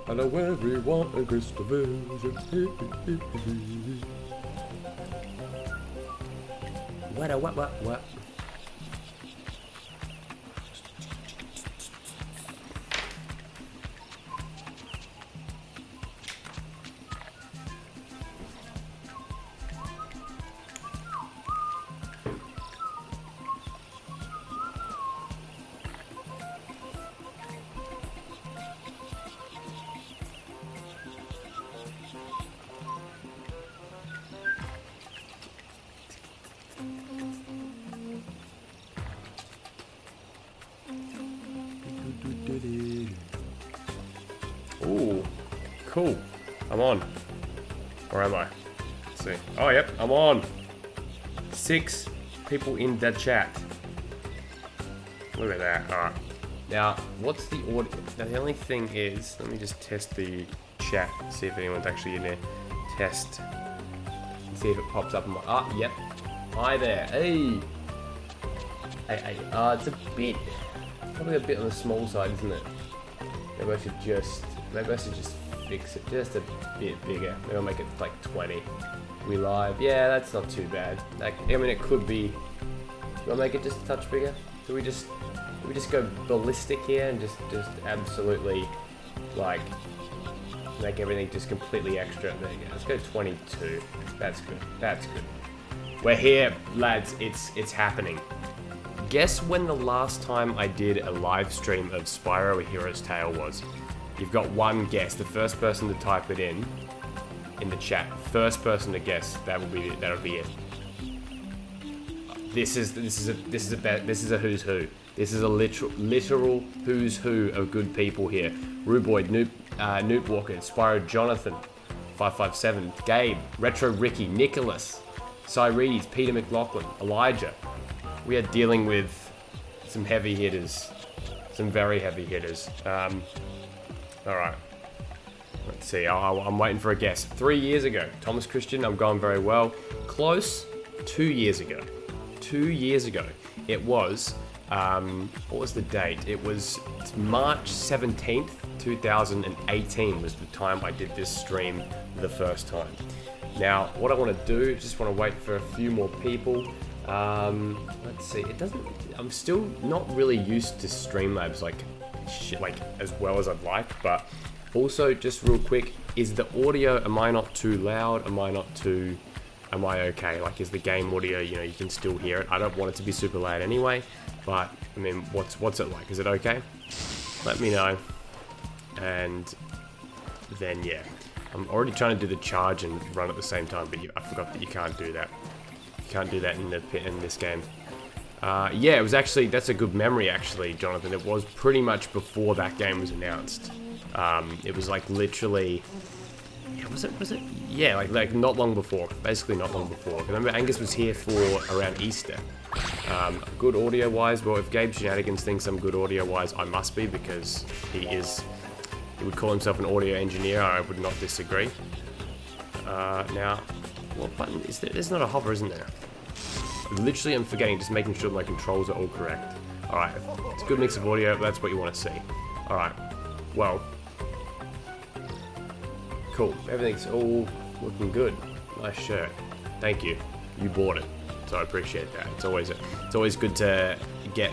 Hello everyone, CrystalFissure. What? Ooh, cool. I'm on. Or am I? Let's see. Oh, yep, I'm on. 6 people in the chat. Look at that. Alright. Now, what's the audio? Now, the only thing is, let me just test the chat, see if anyone's actually in there. Test. See if it pops up. Yep. Hi there. Hey. Hey. It's a bit. Probably a bit on the small side, isn't it? Maybe I should just fix it just a bit bigger. Maybe I'll make it like 20. We live. Yeah, that's not too bad. Like, I mean, it could be. Do I make it just a touch bigger? Do we just go ballistic here and just absolutely like make everything just completely extra? There you go. Let's go 22. That's good. That's good. We're here, lads. It's happening. Guess when the last time I did a live stream of Spyro: A Hero's Tale was? You've got one guess. The first person to type it in the chat, first person to guess, that'll be it. This is a who's who. This is a literal who's who of good people here. Ruboid, Noop Walker, Spyro Jonathan, 557, Gabe, Retro Ricky, Nicholas, Cyrese, Peter McLaughlin, Elijah. We are dealing with some heavy hitters, some very heavy hitters. All right, let's see. I'm waiting for a guess. 3 years ago, Thomas Christian. I'm going very well. Close. 2 years ago. 2 years ago. It was. What was the date? It was March 17th, 2018 was the time I did this stream the first time. Now, what I want to do, just want to wait for a few more people. Let's see. I'm still not really used to Streamlabs like as well as I'd like, but also just real quick, is the audio, am I not too loud? Am I okay? Like, is the game audio, you can still hear it? I don't want it to be super loud anyway, but I mean, what's it like? Is it okay? Let me know. And then yeah, I'm already trying to do the charge and run at the same time, but I forgot that you can't do that. You can't do that in this game. Yeah, it was actually, that's a good memory actually, Jonathan. It was pretty much before that game was announced. It was like literally, yeah, was it? Yeah, like not long before, basically not long before. Remember, Angus was here for around Easter. Good audio-wise, well, if Gabe Shenanigans thinks I'm good audio-wise, I must be, because he would call himself an audio engineer. I would not disagree. Now, what button is there? There's not a hover, isn't there? Literally, I'm forgetting, just making sure my controls are all correct. Alright, it's a good mix of audio, that's what you want to see. Alright, well. Cool, everything's all looking good. Nice shirt. Thank you. You bought it, so I appreciate that. It's always good to get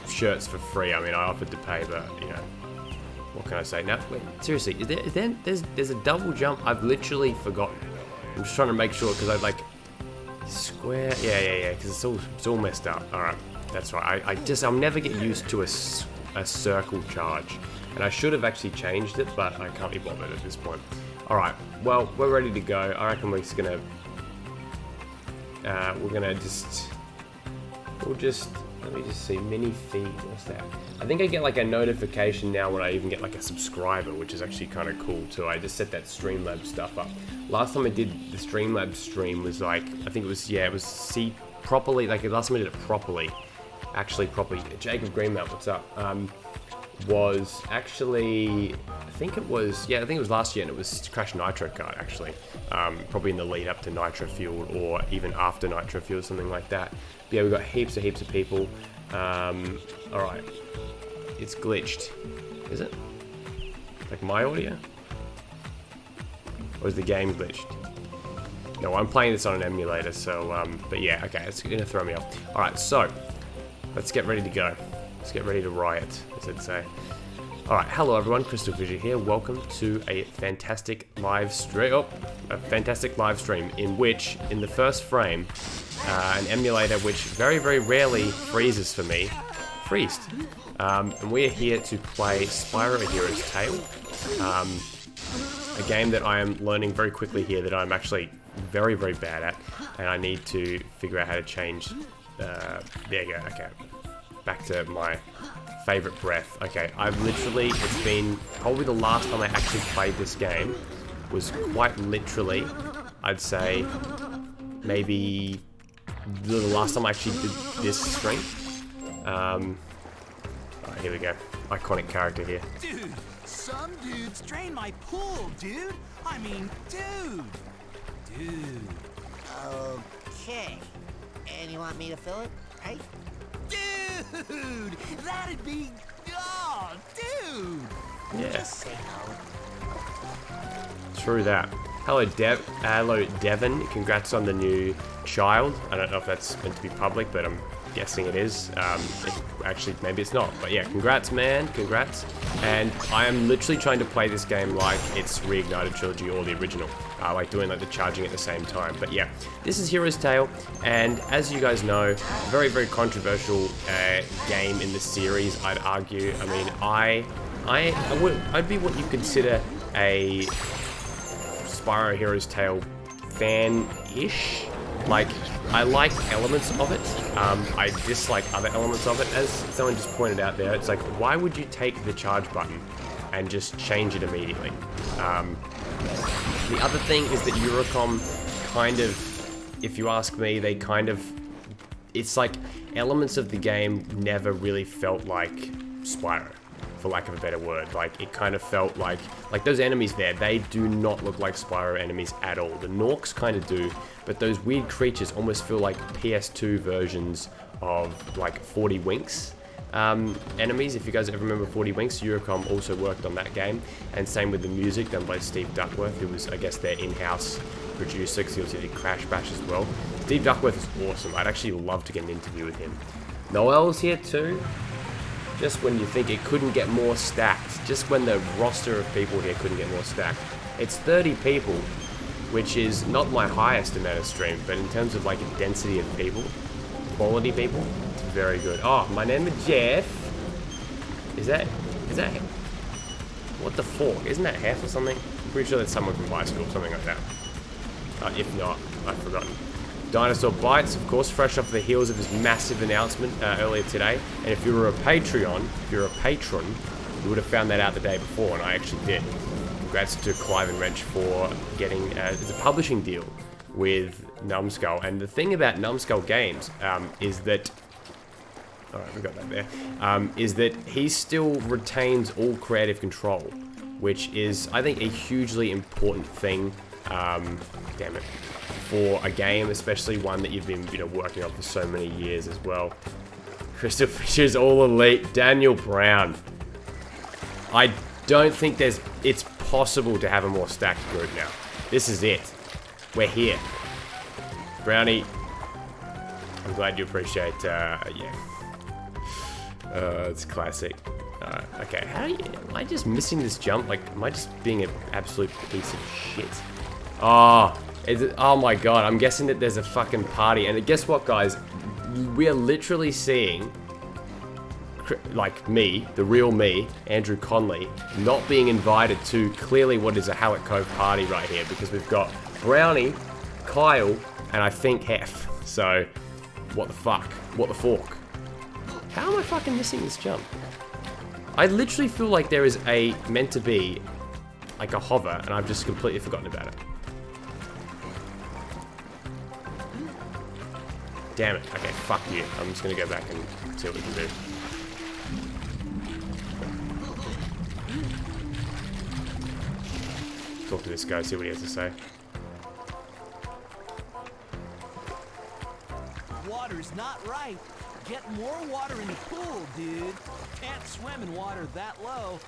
shirts for free. I mean, I offered to pay, but, what can I say? Now, wait, seriously, there's a double jump? I've literally forgotten. I'm just trying to make sure, because I square, yeah, because it's all messed up. All right, that's right. I'll never get used to a circle charge, and I should have actually changed it, but I can't be bothered at this point. All right, well, we're ready to go. I reckon we're just gonna let me just see, mini feed, what's that? I think I get like a notification now when I even get like a subscriber, which is actually kind of cool too. I just set that Streamlabs stuff up. Last time I did the Streamlabs stream was like, I think it was properly, like the last time I did it properly, actually properly. Jacob Greenmount, what's up? Was actually, I think it was last year, and it was Crash Nitro Kart actually. Probably in the lead up to Nitro Fuel, or even after Nitro Fuel, something like that. But yeah, we've got heaps of people. Alright. It's glitched. Is it? Like my audio? Or is the game glitched? No, I'm playing this on an emulator, so, but yeah, okay, it's gonna throw me off. Alright, so, let's get ready to go. Let's get ready to riot, as I'd say. Alright, hello everyone, CrystalFissure here. Welcome to a fantastic live stream. In which, in the first frame, an emulator which very, very rarely freezes for me, freezed. And we are here to play Spyro: A Hero's Tale. A game that I am learning very quickly here that I'm actually very, very bad at, and I need to figure out how to change. There you go. Okay, back to my favorite breath. Okay, I've literally, it's been probably the last time I actually played this game was quite literally, I'd say, maybe the last time I actually did this stream. Alright, here we go. Iconic character here. Dude, some dudes drain my pool, dude. I mean, dude. Okay. And you want me to fill it, right? Dude, that'd be, oh, dude. Yeah. Just say no. True that. Hello, Devon. Congrats on the new child. I don't know if that's meant to be public, but I'm guessing it is. Actually, maybe it's not. But yeah, congrats, man. Congrats. And I am literally trying to play this game like it's Reignited Trilogy or the original. Like doing like the charging at the same time. But yeah, this is Hero's Tale. And as you guys know, very, very controversial game in the series, I'd argue. I mean, I'd be what you consider a Spyro Hero's Tale fan-ish. Like, I like elements of it. I dislike other elements of it. As someone just pointed out there, it's like, why would you take the charge button and just change it immediately? The other thing is that Eurocom kind of, if you ask me, they kind of, it's like elements of the game never really felt like Spyro, for lack of a better word. Like, it kind of felt like those enemies there, they do not look like Spyro enemies at all. The Norks kind of do, but those weird creatures almost feel like PS2 versions of like 40 Winks enemies. If you guys ever remember 40 Winks, Eurocom also worked on that game, and same with the music done by Steve Duckworth, who was, I guess, their in-house producer, because he also did Crash Bash as well. Steve Duckworth is awesome. I'd actually love to get an interview with him. Noel's here too. Just when you think it couldn't get more stacked, just when the roster of people here couldn't get more stacked. It's 30 people, which is not my highest amount of stream, but in terms of like a density of people, quality people, it's very good. Oh, my name is Jeff. Is that, what the fork? Isn't that Hef or something? I'm pretty sure that's someone from high school, something like that. If not, I've forgotten. Dinosaur Bites, of course, fresh off the heels of his massive announcement earlier today. And if you were a patron, you would have found that out the day before, and I actually did. Congrats to Clive and Wrench for getting the publishing deal with Numskull. And the thing about Numskull Games is that, alright, we got that there, is that he still retains all creative control, which is, I think, a hugely important thing, damn it, for a game, especially one that you've been, working on for so many years as well. CrystalFissure's all elite. Daniel Brown. I don't think it's possible to have a more stacked group now. This is it. We're here. Brownie, I'm glad you appreciate, yeah. It's classic. Okay, am I just missing this jump? Like, am I just being an absolute piece of shit? Oh my god, I'm guessing that there's a fucking party. And guess what, guys? We are literally seeing, like me, the real me, Andrew Conley, not being invited to clearly what is a Hallett Cove party right here, because we've got Brownie, Kyle, and I think Hef. So, what the fuck? What the fork? How am I fucking missing this jump? I literally feel like there is meant to be, like a hover, and I've just completely forgotten about it. Damn it. Okay, fuck you. I'm just gonna go back and see what we can do. Talk to this guy, see what he has to say. Water's not right. Get more water in the pool, dude. Can't swim in water that low.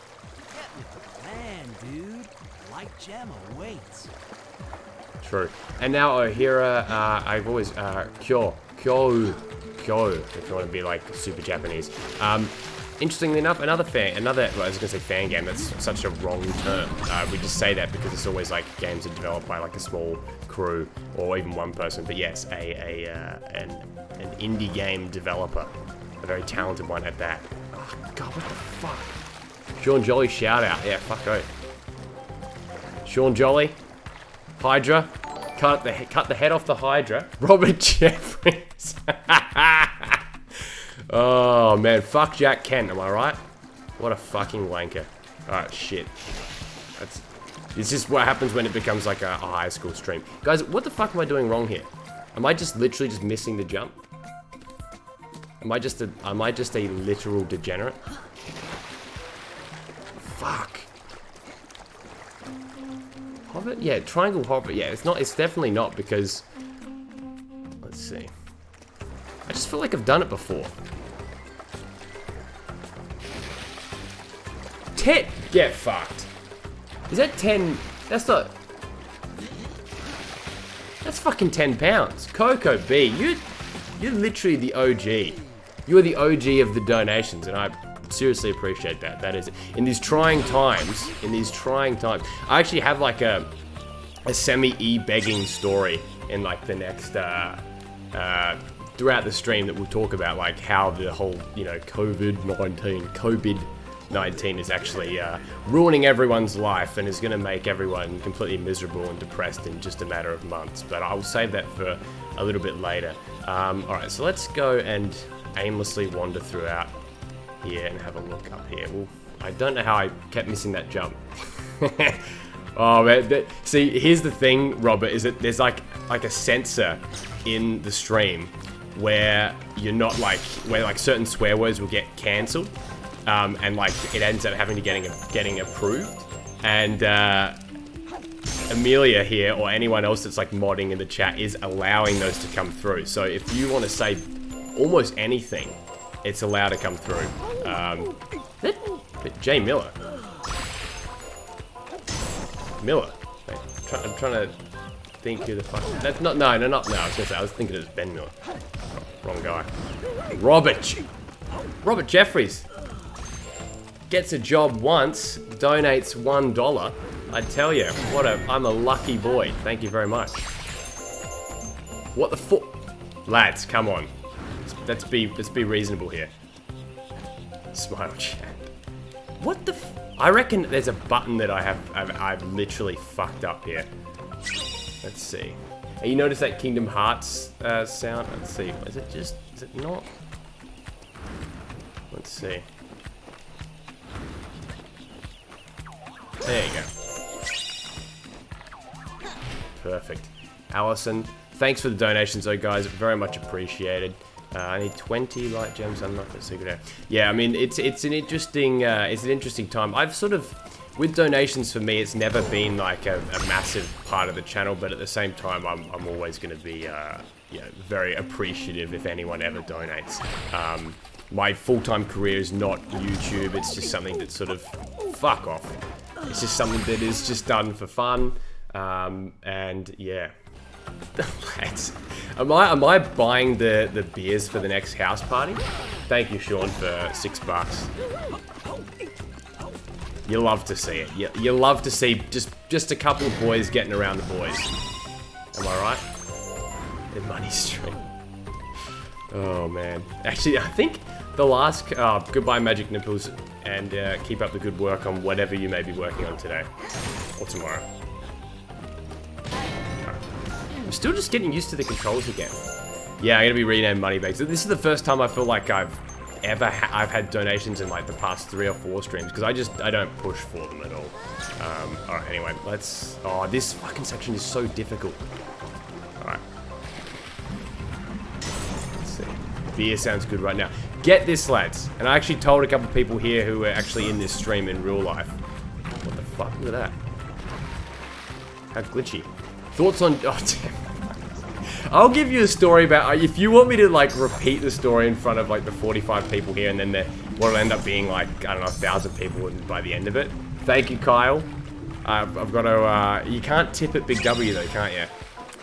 Get with the plan, dude. Like gem awaits. True. And now Ohira, I've always, Kyo, if you want to be like super Japanese. Interestingly enough, well, I was gonna say fan game, that's such a wrong term. We just say that because it's always like games are developed by like a small crew or even one person, but yes, an indie game developer, a very talented one at that. Oh god, what the fuck? Sean Jolly shout out, yeah, fuck oath. Sean Jolly, Hydra, cut the head off the Hydra. Robert Jeffries. Oh man, fuck Jack Kent, am I right? What a fucking wanker. Alright, shit. It's just what happens when it becomes like a high school stream. Guys, what the fuck am I doing wrong here? Am I just literally just missing the jump? Am I just a literal degenerate? Fuck. Hobbit? Yeah, triangle hobbit. Yeah, it's definitely not because... Let's see. I just feel like I've done it before. 10! Get fucked. Is that 10? That's not... That's fucking 10 pounds. Coco B, you're literally the OG. You are the OG of the donations, and I seriously appreciate that. That is, in these trying times, I actually have like a semi-e-begging story in like the next, throughout the stream that we'll talk about, like how the whole, you know, COVID-19 is actually ruining everyone's life and is going to make everyone completely miserable and depressed in just a matter of months. But I'll save that for a little bit later. Alright, so let's go and aimlessly wander throughout here and have a look up here. Well, I don't know how I kept missing that jump. Oh man, see, here's the thing, Robert, is that there's like a sensor in the stream where you're not like, where like certain swear words will get cancelled, and like it ends up having to getting approved. And Amelia here, or anyone else that's like modding in the chat, is allowing those to come through. So if you want to say almost anything, it's allowed to come through. Jay Miller. Wait, I'm trying to think who the fuck. That's not. No. I was gonna say, I was thinking it was Ben Miller. Oh, wrong guy. Robert Jeffries gets a job once, donates $1. I tell you, I'm a lucky boy. Thank you very much. What the fuck, lads? Come on, let's be reasonable here. Smile chat. What the? I reckon there's a button that I've literally fucked up here. Let's see. And you notice that Kingdom Hearts sound? Let's see. Is it not? Let's see. There you go. Perfect. Allison, thanks for the donations though, guys. Very much appreciated. I need 20 light gems. I'm not that secret out. Yeah, I mean, it's an interesting time. I've sort of, with donations for me, it's never been like a massive part of the channel, but at the same time, I'm always going to be, you know, very appreciative if anyone ever donates. My full-time career is not YouTube. It's just something that's sort of, fuck off. It's just something that is just done for fun, and yeah. Lads, am I buying the beers for the next house party? Thank you, Sean, for $6. You love to see it. You love to see just a couple of boys getting around the boys. Am I right? The money stream. Oh man. Actually, I think the last goodbye Magic Nipples, and keep up the good work on whatever you may be working on today or tomorrow. I'm still just getting used to the controls again. Yeah, I'm gonna be renamed Moneybags. This is the first time I feel like I've had donations in like the past 3 or 4 streams, because I don't push for them at all. Alright, anyway, let's... Oh, this fucking section is so difficult. Alright. Let's see. Beer sounds good right now. Get this, lads. And I actually told a couple of people here who were actually in this stream in real life. What the fuck? Look at that. How glitchy. Thoughts on... Oh, damn. I'll give you a story about... If you want me to, like, repeat the story in front of, like, the 45 people here, and then what'll end up being, like, I don't know, 1,000 people by the end of it. Thank you, Kyle. I've got to, you can't tip at Big W though, can't you?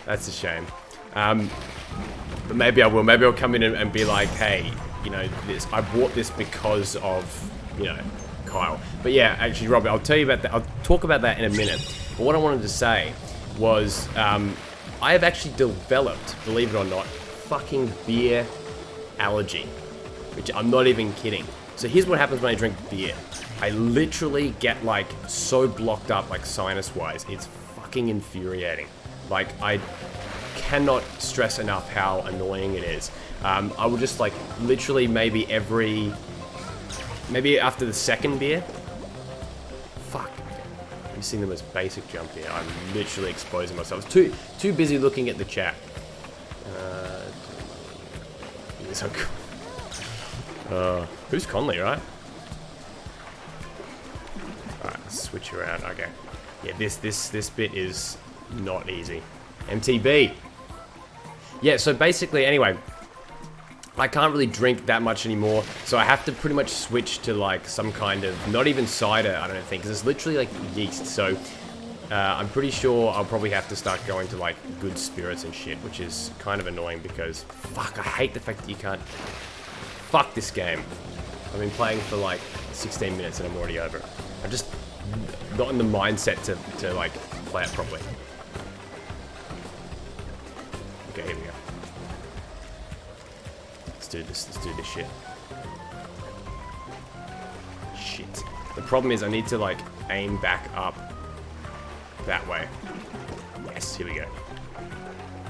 That's a shame. But maybe I will. Maybe I'll come in and be like, hey, you know, I bought this because of, you know, Kyle. But yeah, actually, Robert, I'll tell you about that. I'll talk about that in a minute. But what I wanted to say was, I have actually developed, believe it or not, fucking beer allergy. Which I'm not even kidding. So here's what happens when I drink beer. I literally get like so blocked up, like sinus-wise. It's fucking infuriating. Like, I cannot stress enough how annoying it is. I will just like literally maybe after the second beer. Fuck. You've seen the most basic jump here. I'm literally exposing myself. Too busy looking at the chat. Who's Conley, right? Alright, let's switch around. Okay. Yeah, this bit is not easy. MTB. Yeah, so basically, anyway, I can't really drink that much anymore, so I have to pretty much switch to like some kind of, not even cider, I don't think, because it's literally like yeast, so I'm pretty sure I'll probably have to start going to like good spirits and shit, which is kind of annoying because, fuck, I hate the fact that you can't, fuck this game. I've been playing for like 16 minutes and I'm already over it. I'm just not in the mindset to like play it properly. Okay, here we go. Let's do this shit. Shit. The problem is I need to like aim back up that way. Yes, here we go.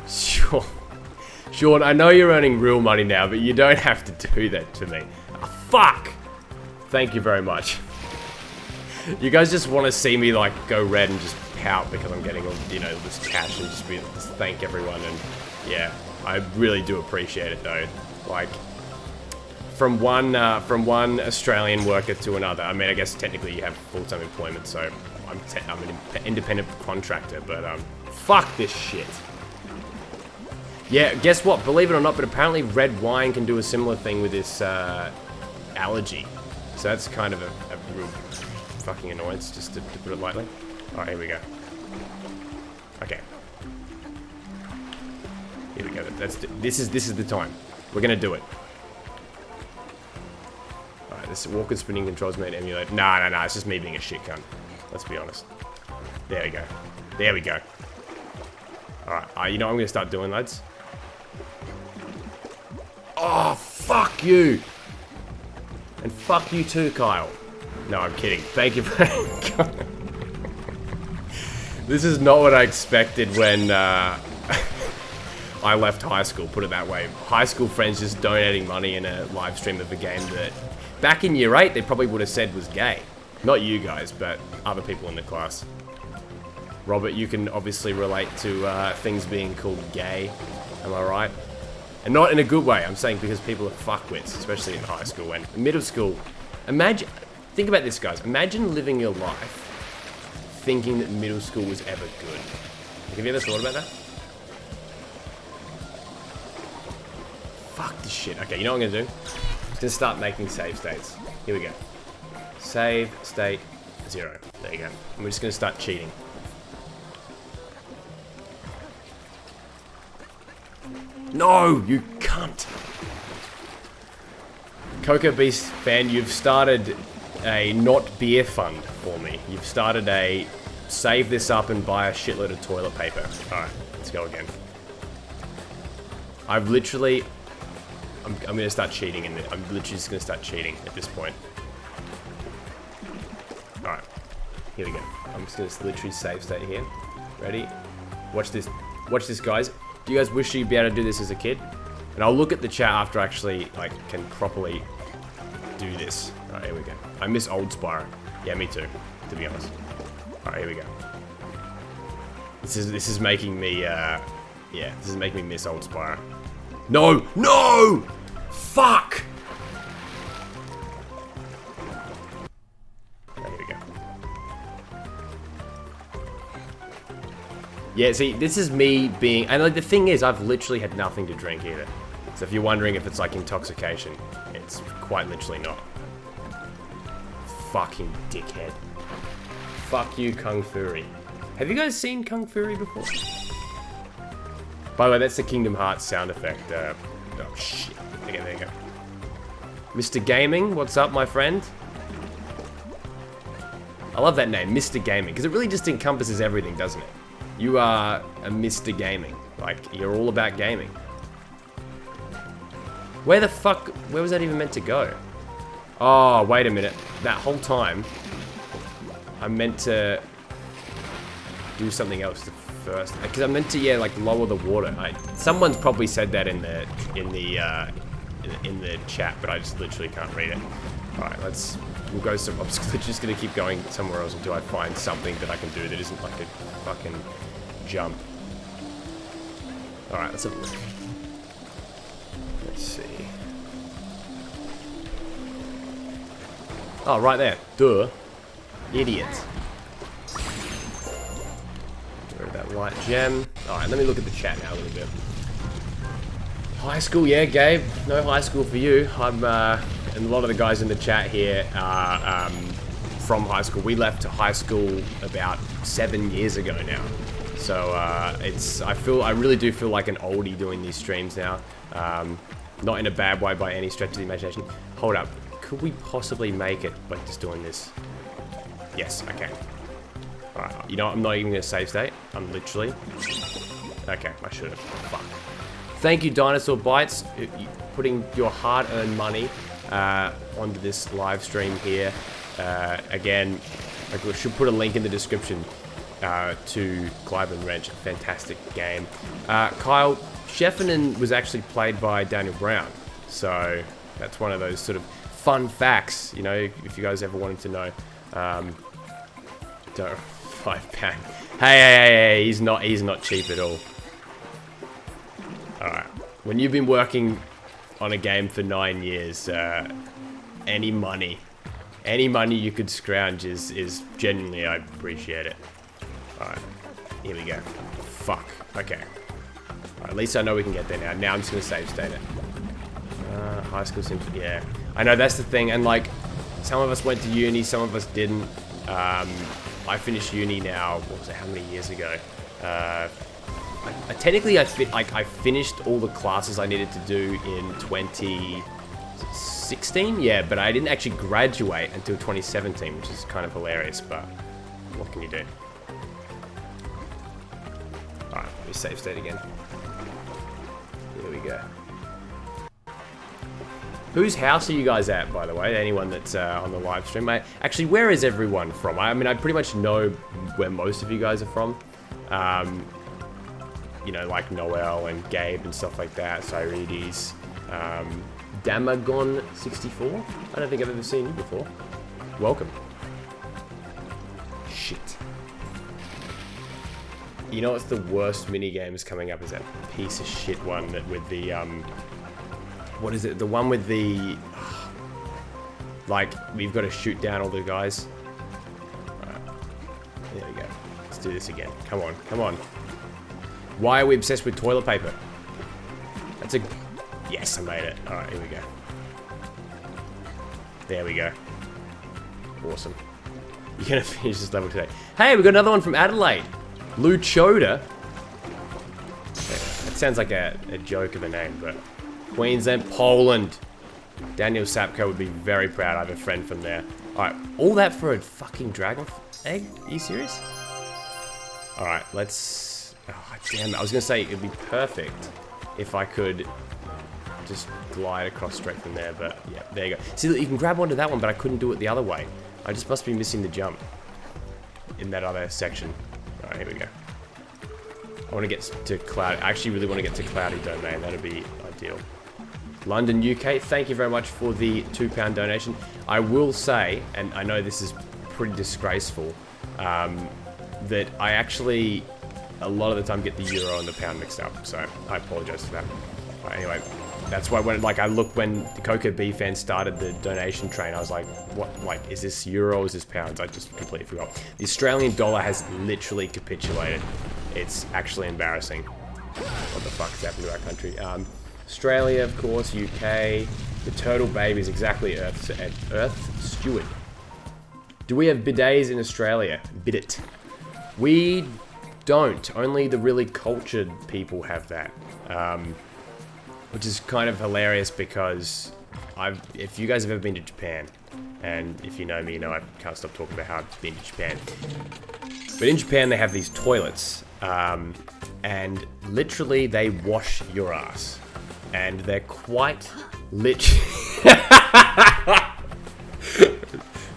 Sure. Sean, I know you're earning real money now, but you don't have to do that to me. Oh, fuck! Thank you very much. You guys just want to see me like go red and just pout because I'm getting all, you know, this cash and just thank everyone, and yeah, I really do appreciate it though. Like from one Australian worker to another. I mean, I guess technically you have full-time employment, so I'm an independent contractor, but fuck this shit. Yeah, guess what? Believe it or not, but apparently red wine can do a similar thing with this allergy. So that's kind of a real fucking annoyance, just to put it lightly. Alright, here we go. Okay. Here we go. This is the time. We're gonna do it. Alright, this walking spinning controls me and emulate. Nah, it's just me being a shit cunt. Let's be honest. There we go. There we go. Alright, you know what I'm gonna start doing, lads? Oh, fuck you! And fuck you too, Kyle. No, I'm kidding. Thank you very much. This is not what I expected when I left high school, put it that way. High school friends just donating money in a live stream of a game that back in year 8 they probably would have said was gay. Not you guys, but other people in the class. Robert, you can obviously relate to things being called gay. Am I right? And not in a good way. I'm saying because people are fuckwits, especially in high school and middle school. Imagine, think about this, guys. Imagine living your life thinking that middle school was ever good. Like, have you ever thought about that? Fuck this shit. Okay, you know what I'm gonna do? I'm just gonna start making save states. Here we go. Save state 0. There you go. And we're just gonna start cheating. No, you cunt. Cocoa Beast fan, you've started a not beer fund for me. You've started a save this up and buy a shitload of toilet paper. Alright, let's go again. I've literally... I'm gonna start cheating in it. I'm literally just gonna start cheating at this point. Alright, here we go. I'm just gonna literally save state here. Ready? Watch this. Watch this, guys. Do you guys wish you'd be able to do this as a kid? And I'll look at the chat after I actually, like, can properly do this. Alright, here we go. I miss old Spyro. Yeah, me too, to be honest. Alright, here we go. This is making me, yeah, this is making me miss old Spyro. No! No! Fuck! Right, here we go. Yeah, see, this is me being... And like, the thing is, I've literally had nothing to drink either. So if you're wondering if it's like intoxication, it's quite literally not. Fucking dickhead. Fuck you, Kung Fury. Have you guys seen Kung Fury before? By the way, that's the Kingdom Hearts sound effect. Oh, shit. Okay, there you go. Mr. Gaming, what's up, my friend? I love that name, Mr. Gaming, because it really just encompasses everything, doesn't it? You are a Mr. Gaming. Like, you're all about gaming. Where the fuck... Where was that even meant to go? Oh, wait a minute. That whole time, I meant to do something else first. Because I meant to, yeah, like, lower the water. Someone's probably said that in the chat, but I just literally can't read it. Alright, we'll go some obstacles. I'm just gonna keep going somewhere else until I find something that I can do that isn't like a fucking jump. Alright, let's have a look. Let's see. Oh, right there. Duh. Idiot. Get rid of that white gem. Alright, let me look at the chat now a little bit. High school, yeah, Gabe. No high school for you. And a lot of the guys in the chat here are from high school. We left high school about 7 years ago now. So I really do feel like an oldie doing these streams now. Not in a bad way by any stretch of the imagination. Hold up. Could we possibly make it by just doing this? Yes, okay. Alright, you know what? I'm not even going to save state. I'm literally... Okay, I should have. Fuck. Thank you, Dinosaur Bites, putting your hard-earned money onto this live stream here. Again, I should put a link in the description to Clive and Wrench, a fantastic game. Kyle, Sheffinen was actually played by Daniel Brown, so that's one of those sort of fun facts, you know, if you guys ever wanted to know. Don't £5. Hey, he's not cheap at all. Alright, when you've been working on a game for 9 years, any money you could scrounge is genuinely, I appreciate it. Alright, here we go. Fuck, okay. Right, at least I know we can get there now. Now I'm just going to save state it. High school seems, yeah. I know, that's the thing, and like, some of us went to uni, some of us didn't. I finished uni now, what was it, how many years ago? Technically, I finished all the classes I needed to do in 2016, yeah, but I didn't actually graduate until 2017, which is kind of hilarious, but what can you do? Alright, let me save state again. Here we go. Whose house are you guys at, by the way? Anyone that's on the live stream? Actually, where is everyone from? I mean, I pretty much know where most of you guys are from. You know, like Noel and Gabe and stuff like that. Cyrides. Damagon64? I don't think I've ever seen you before. Welcome. Shit. You know what's the worst minigames coming up is that piece of shit one that with the, what is it? The one with the... Like, we've got to shoot down all the guys. Alright. There we go. Let's do this again. Come on, come on. Why are we obsessed with toilet paper? That's a... Yes, I made it. Alright, here we go. There we go. Awesome. You're going to finish this level today. Hey, we got another one from Adelaide. Luchoda. That sounds like a joke of a name, but... Queensland, Poland. Daniel Sapko would be very proud. I have a friend from there. Alright, all that for a fucking dragon egg? Are you serious? Alright, let's... Oh, damn it. I was going to say it'd be perfect if I could just glide across straight from there, but yeah, there you go. See, look, you can grab onto that one, but I couldn't do it the other way. I just must be missing the jump in that other section. Alright, here we go. I want to get to Cloud. I actually really want to get to Cloudy Domain. That'd be ideal. London, UK, thank you very much for the £2 donation. I will say, and I know this is pretty disgraceful, that I actually, a lot of the time, get the euro and the pound mixed up, so I apologise for that. Right, anyway, that's why when, like, I looked when the Coco B fans started the donation train, I was like, what, like, is this euro or is this pounds? I just completely forgot. The Australian dollar has literally capitulated. It's actually embarrassing. What the fuck has happened to our country? Australia, of course, UK. The turtle baby is exactly Earth Steward. Do we have bidets in Australia? Bidet. We don't. Only the really cultured people have that. Which is kind of hilarious because if you guys have ever been to Japan, and if you know me, you know I can't stop talking about how I've been to Japan. But in Japan, they have these toilets, and literally they wash your ass. And they're quite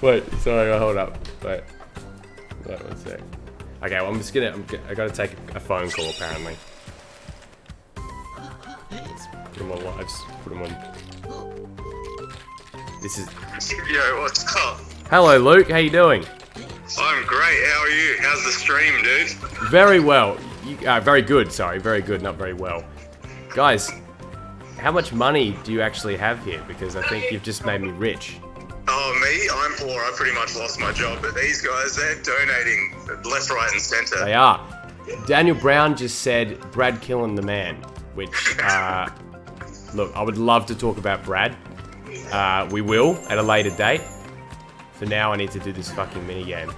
Wait, sorry, hold up. Wait, 1 sec. Okay, well, I gotta take a phone call apparently. Put him on lives. Put him on. This is. Yo, what's up? Hello, Luke. How you doing? I'm great. How are you? How's the stream, dude? Very well. Very good. Sorry, very good, not very well. Guys, how much money do you actually have here? Because I think you've just made me rich. Oh, me? I'm poor. I pretty much lost my job. But these guys, they're donating left, right, and centre. They are. Daniel Brown just said Brad killing the man, which, look, I would love to talk about Brad. We will at a later date. For now, I need to do this fucking minigame.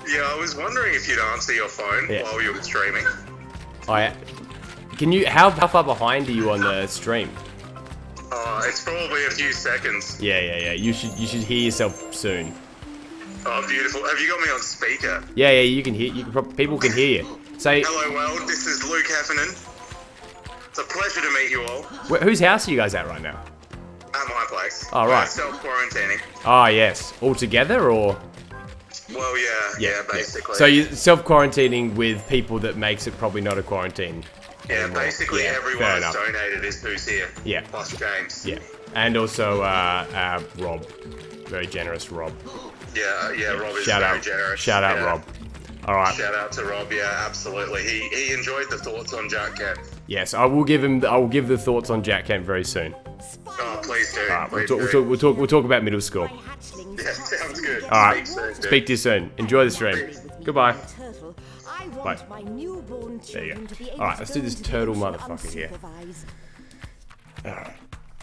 Yeah, I was wondering if you'd answer your phone while you were streaming. Can you? How far behind are you on the stream? It's probably a few seconds. Yeah. You should hear yourself soon. Oh, beautiful. Have you got me on speaker? Yeah. You can hear. People can hear you. Say. Hello, world. This is Luke Heffernan. It's a pleasure to meet you all. Whose house are you guys at right now? At my place. Oh, right. We're self-quarantining. Oh, yes. All together, or? Well, yeah, basically. So you're self-quarantining with people that makes it probably not a quarantine. Yeah, anymore. Everyone has donated is who's here. Yeah. Plus James. Yeah. And also Rob. Very generous Rob. Yeah, Rob is very generous. Shout out, Rob. All right. Shout out to Rob. Yeah, absolutely. He enjoyed the thoughts on Jack Kent. Yes, I will give the thoughts on Jack Kent very soon. Oh, please do. All right, we'll talk about middle school. Yeah, sounds good. All right. Speak to you soon. Enjoy the stream. Goodbye. Bye. There you go. All right, let's do this turtle motherfucker here.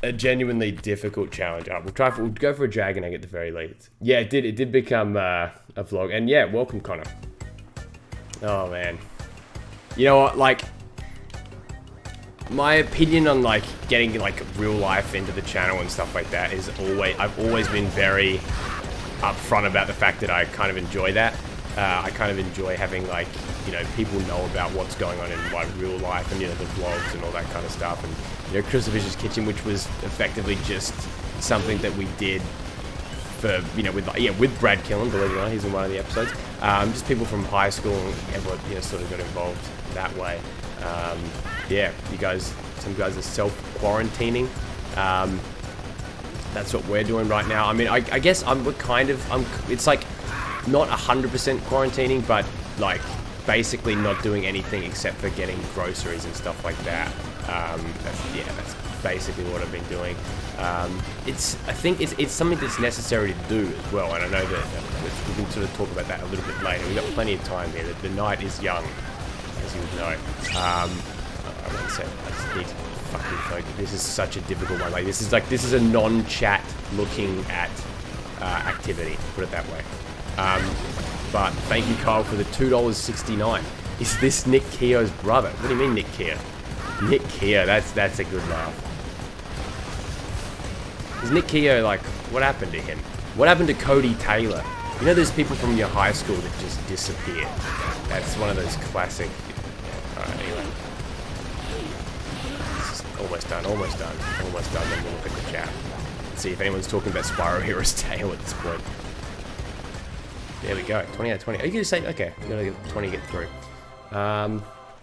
A genuinely difficult challenge. All right, we'll go for a dragon egg at the very least. Yeah, it did become a vlog, and yeah, welcome Connor. Oh man, you know what? Like, my opinion on like getting like real life into the channel and stuff like that is I've always been very upfront about the fact that I kind of enjoy that. I kind of enjoy having like, you know, people know about what's going on in my real life and, you know, the vlogs and all that kind of stuff. And, you know, CrystalFissure's Kitchen, which was effectively just something that we did for, you know, with Brad Killen, believe it or not, he's in one of the episodes. Just people from high school and everyone, you know, sort of got involved that way. Yeah, some guys are self-quarantining. That's what we're doing right now. I mean, I guess it's like not 100% quarantining, but like basically not doing anything except for getting groceries and stuff like that. That's basically what I've been doing. I think it's something that's necessary to do as well, and I know that we can sort of talk about that a little bit later. We've got plenty of time here. The night is young, as you would know. I just need to fucking focus. This is such a difficult one. Like, this is a non-chat looking at activity, put it that way. But thank you, Kyle, for the $2.69. Is this Nick Keogh's brother? What do you mean, Nick Keogh? Nick Keogh, that's a good laugh. Is Nick Keogh, like, what happened to him? What happened to Cody Taylor? You know, there's people from your high school that just disappear. That's one of those classic. Alright, anyway. Almost done. Then we'll look at the chat. Let's see if anyone's talking about Spyro Hero's Tail at this point. There we go. 20 out of 20. Are you going to say, okay, you gotta get 20 to get through.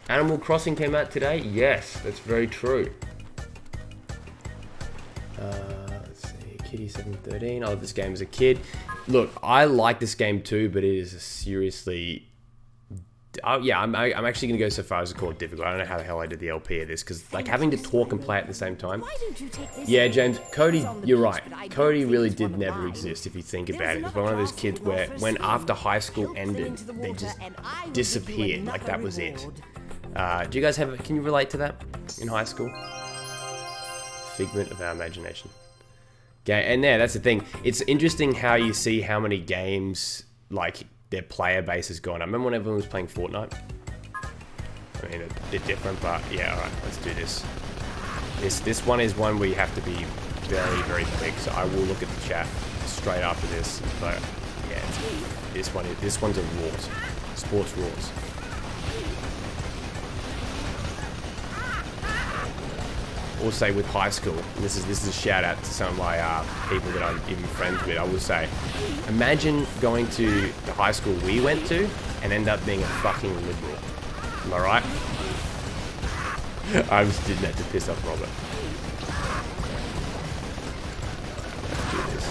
Animal Crossing came out today? Yes, that's very true. Let's see, Kitty713. Oh, this game as a kid. Look, I like this game too, but it is a seriously... yeah, I'm actually going to go so far as to call it difficult. I don't know how the hell I did the LP of this, because like having to talk and play at the same time. Yeah, James, Cody, you're right. Cody really did never exist if you think about it. It was one of those kids where when after high school ended, they just disappeared. Like that was it. Do you guys can you relate to that in high school? Figment of our imagination. Yeah, and yeah, that's the thing. It's interesting how you see how many games, like, their player base has gone. I remember when everyone was playing Fortnite. I mean, a bit different, but yeah, alright, let's do this. This one is one where you have to be very, very quick, so I will look at the chat straight after this, but yeah, this one's a Wars. Sports Wars. Also with high school, and this is a shout out to some of my people that I'm even friends with, I will say, imagine going to the high school we went to and end up being a fucking liberal. Am I right? I just did that to piss off Robert. Let's do this.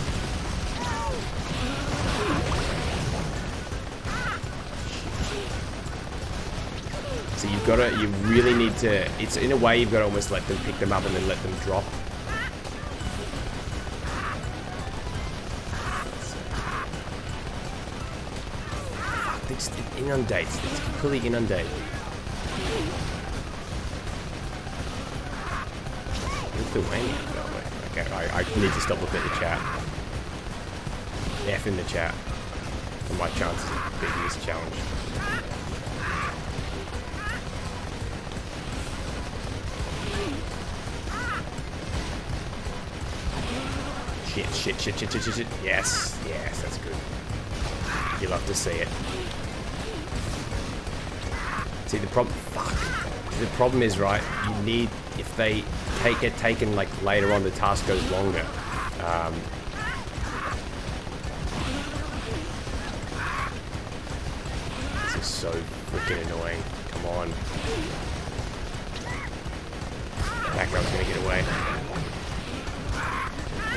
So you really need to, it's in a way you've got to almost let them pick them up and then let them drop. Fuck, it inundates, it's completely inundated. Lithuania, okay, I need to stop looking at the chat. F in the chat for my chances of beating this challenge. Shit. Yes, that's good. You love to see it. See, the problem is, right, you need, if they get taken, like, later on, the task goes longer. This is so freaking annoying. Come on. That guy's gonna get away.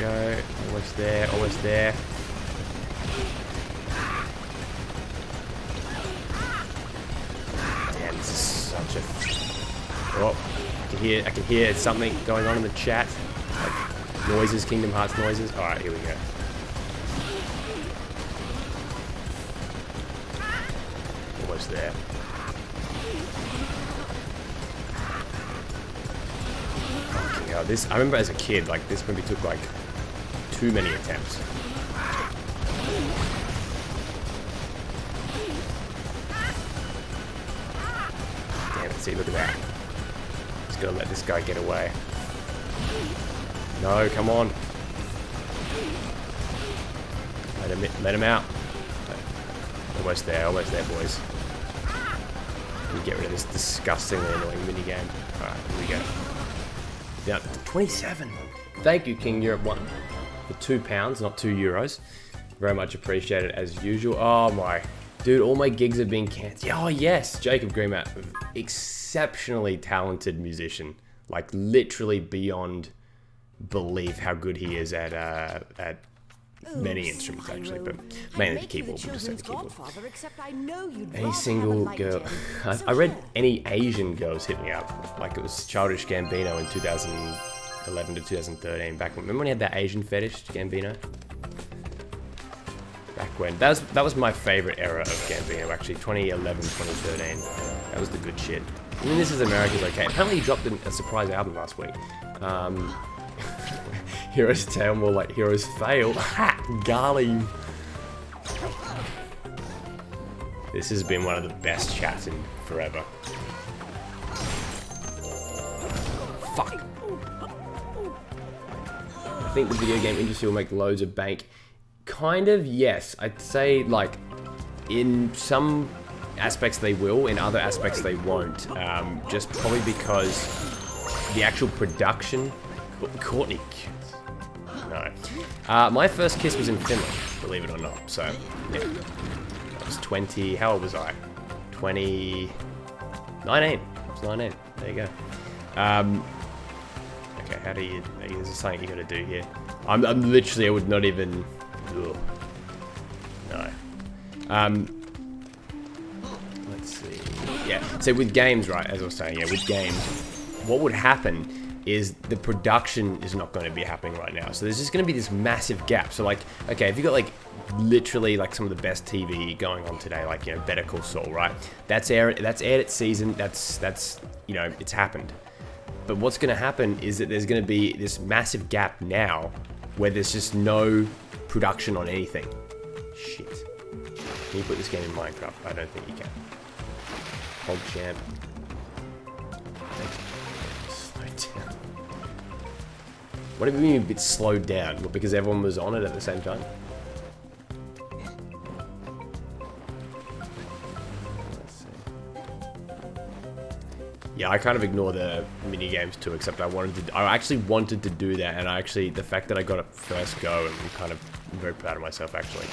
Go, almost there. Damn, this is such a... Oh, I can hear something going on in the chat. Like noises, Kingdom Hearts noises. Alright, here we go. Almost there. Fucking hell, this, I remember as a kid, like, this movie took, like, too many attempts. Damn it, see, look at that. Just gotta let this guy get away. No, come on. Let him out. Almost there, boys. Let me get rid of this disgustingly annoying minigame. Alright, here we go. Now, 27. Thank you, King Europe 1. For £2, not €2. Very much appreciated as usual. Oh my, dude, all my gigs are being cancelled. Oh yes, Jacob Greenmat, exceptionally talented musician, like literally beyond belief how good he is at many instruments actually, but mainly the keyboard. We'll just say the keyboard. Any single girl, I read any Asian girls hit me up, like it was Childish Gambino in 2011 to 2013. Back when, remember when he had that Asian fetish, Gambino? Back when, that was my favorite era of Gambino actually, 2011, 2013. That was the good shit. I mean, This Is America's okay. Apparently he dropped a surprise album last week. Heroes Tale, more like Heroes Fail. Ha! Golly. This has been one of the best chats in forever. Fuck. I think the video game industry will make loads of bank. Kind of, yes. I'd say, like, in some aspects they will, in other aspects they won't. Just probably because the actual production... Courtney... No. My first kiss was in Finland, believe it or not. So, yeah. I was 20... How old was I? 19. I was 19. There you go. Okay, how do you... This is something you gotta do here. I'm literally... I would not even... Ugh. No. Let's see. Yeah. So with games, right, as I was saying, yeah, with games, what would happen is the production is not going to be happening right now. So there's just going to be this massive gap. So like, okay, if you got like literally like some of the best TV going on today, like, you know, Better Call Saul, right? That's aired its season. That's you know, it's happened. But what's going to happen is that there's going to be this massive gap now where there's just no production on anything. Shit. Can you put this game in Minecraft? I don't think you can. Hold champ. Slow down. What do you mean a bit slowed down? Well, because everyone was on it at the same time? Let's see. Yeah, I kind of ignore the mini games too, except I actually wanted to do that, and the fact that I got it first go, I'm very proud of myself actually.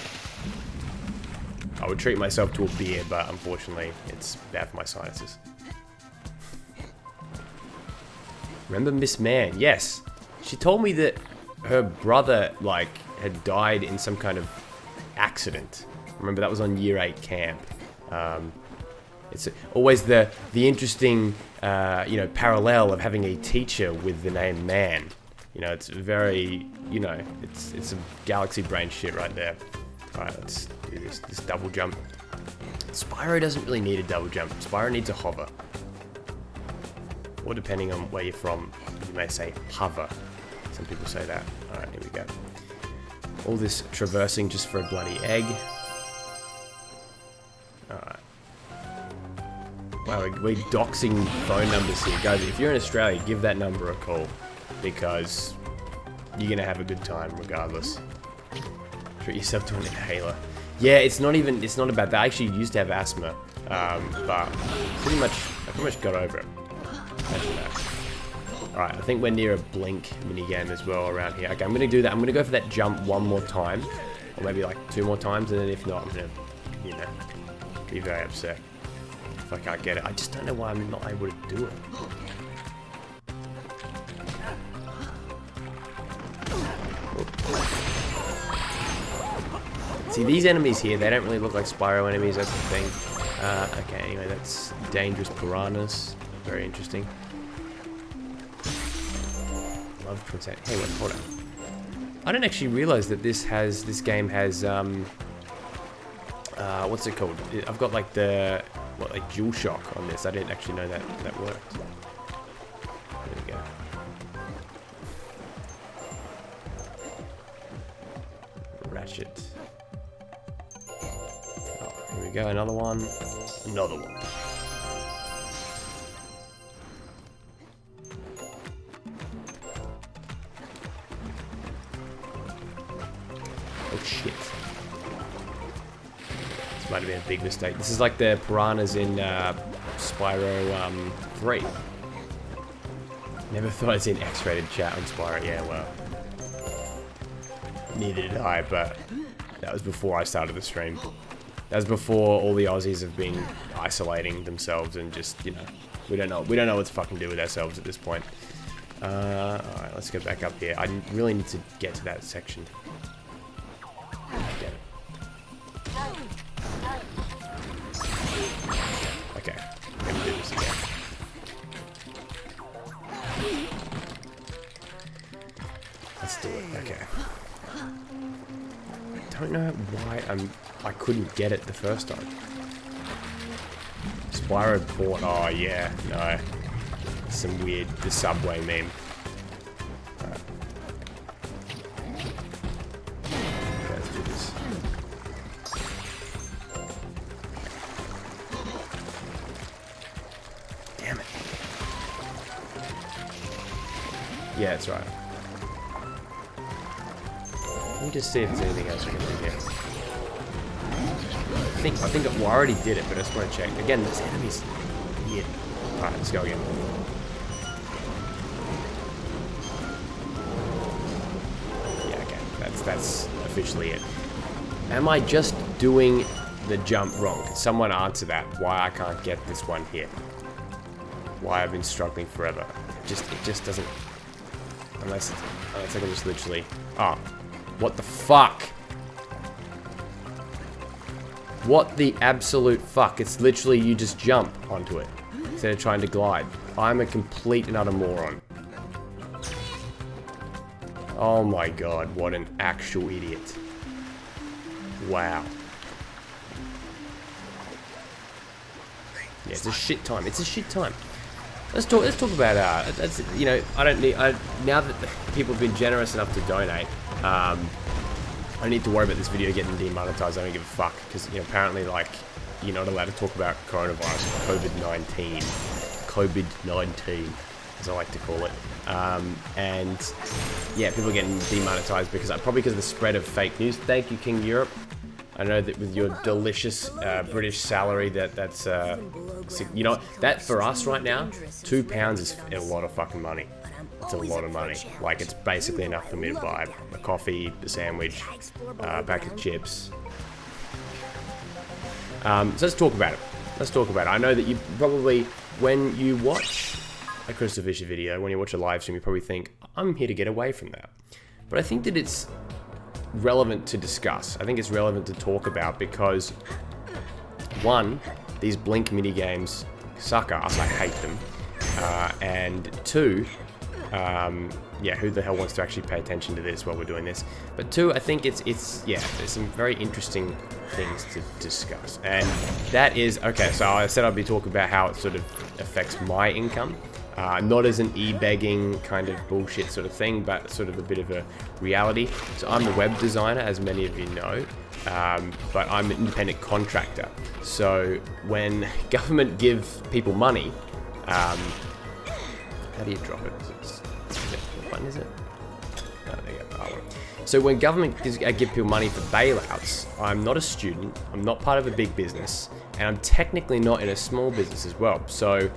I would treat myself to a beer, but unfortunately, it's bad for my sinuses. Remember Miss Man? Yes. She told me that her brother, like, had died in some kind of accident. Remember, that was on year 8 camp. It's always the interesting, parallel of having a teacher with the name Man. You know, it's very, it's some galaxy brain shit right there. Alright, let's do this double jump. Spyro doesn't really need a double jump. Spyro needs a hover. Or depending on where you're from, you may say hover. Some people say that. Alright, here we go. All this traversing just for a bloody egg. Alright. Wow, we're doxing phone numbers here. Guys, if you're in Australia, give that number a call. Because you're going to have a good time regardless. Treat yourself to an inhaler. Yeah, it's not about that. I actually used to have asthma, but I pretty much got over it. Imagine that. Alright, I think we're near a blink minigame as well around here. Okay, I'm gonna do that. I'm gonna go for that jump one more time, or maybe like 2 more times, and then if not, I'm gonna, be very upset if I can't get it. I just don't know why I'm not able to do it. See, these enemies here, they don't really look like Spyro enemies, that's the thing. Okay, anyway, that's dangerous piranhas. Very interesting. Love Princess. Hey, wait, hold on. I didn't actually realize that this game has, what's it called? I've got like like dual shock on this. I didn't actually know that worked. There we go. Ratchet. Oh, here we go, another one. Another one. Oh shit. This might have been a big mistake. This is like the piranhas in Spyro 3. Never thought I'd see an X-rated chat on Spyro. Yeah, well. Neither did I, but that was before I started the stream. That was before all the Aussies have been isolating themselves and just, we don't know what to fucking do with ourselves at this point. Alright, let's go back up here. I really need to get to that section. Get it. Okay, I'm gonna do this again. Let's do it. Okay. I don't know why I couldn't get it the first time. Spyro port. Oh yeah, no. Some weird the subway meme. Alright. Okay, let's do this. Damn it. Yeah, that's right. Let me just see if there's anything else we can do here. I think I already did it, but I just want to check. Again, this enemy's weird. Alright, let's go again. Yeah, okay. That's officially it. Am I just doing the jump wrong? Can someone answer that? Why I can't get this one here? Why I've been struggling forever? It just doesn't. Unless I can just literally. Oh. What the fuck? What the absolute fuck? It's literally you just jump onto it instead of trying to glide. I'm a complete and utter moron. Oh my god, what an actual idiot. Wow. Yeah, it's a shit time. It's a shit time. Let's talk about that's, I don't need now that people have been generous enough to donate. I don't need to worry about this video getting demonetized. I don't give a fuck, because apparently, like, you're not allowed to talk about coronavirus, COVID-19, as I like to call it. And yeah, people are getting demonetized probably because of the spread of fake news. Thank you, King Europe. I know that with your delicious British salary, that's that for us right now, £2 is a lot of fucking money. It's a lot of money. Like, it's basically enough for me to buy a coffee, a sandwich, a pack of chips. So let's talk about it. I know that you probably, when you watch a CrystalFissure video, when you watch a live stream, you probably think, I'm here to get away from that. But I think that it's relevant to discuss. I think it's relevant to talk about because, one, these Blink minigames suck ass. I hate them. And two, yeah, who the hell wants to actually pay attention to this while we're doing this? But two, I think there's some very interesting things to discuss. And that is, okay, so I said I'd be talking about how it sort of affects my income. Not as an e-begging kind of bullshit sort of thing, but sort of a bit of a reality. So I'm a web designer, as many of you know, but I'm an independent contractor. So when government give people money, how do you drop it? What button is it? Oh, there you go. Oh, well. So when government give people money for bailouts, I'm not a student, I'm not part of a big business, and I'm technically not in a small business as well. So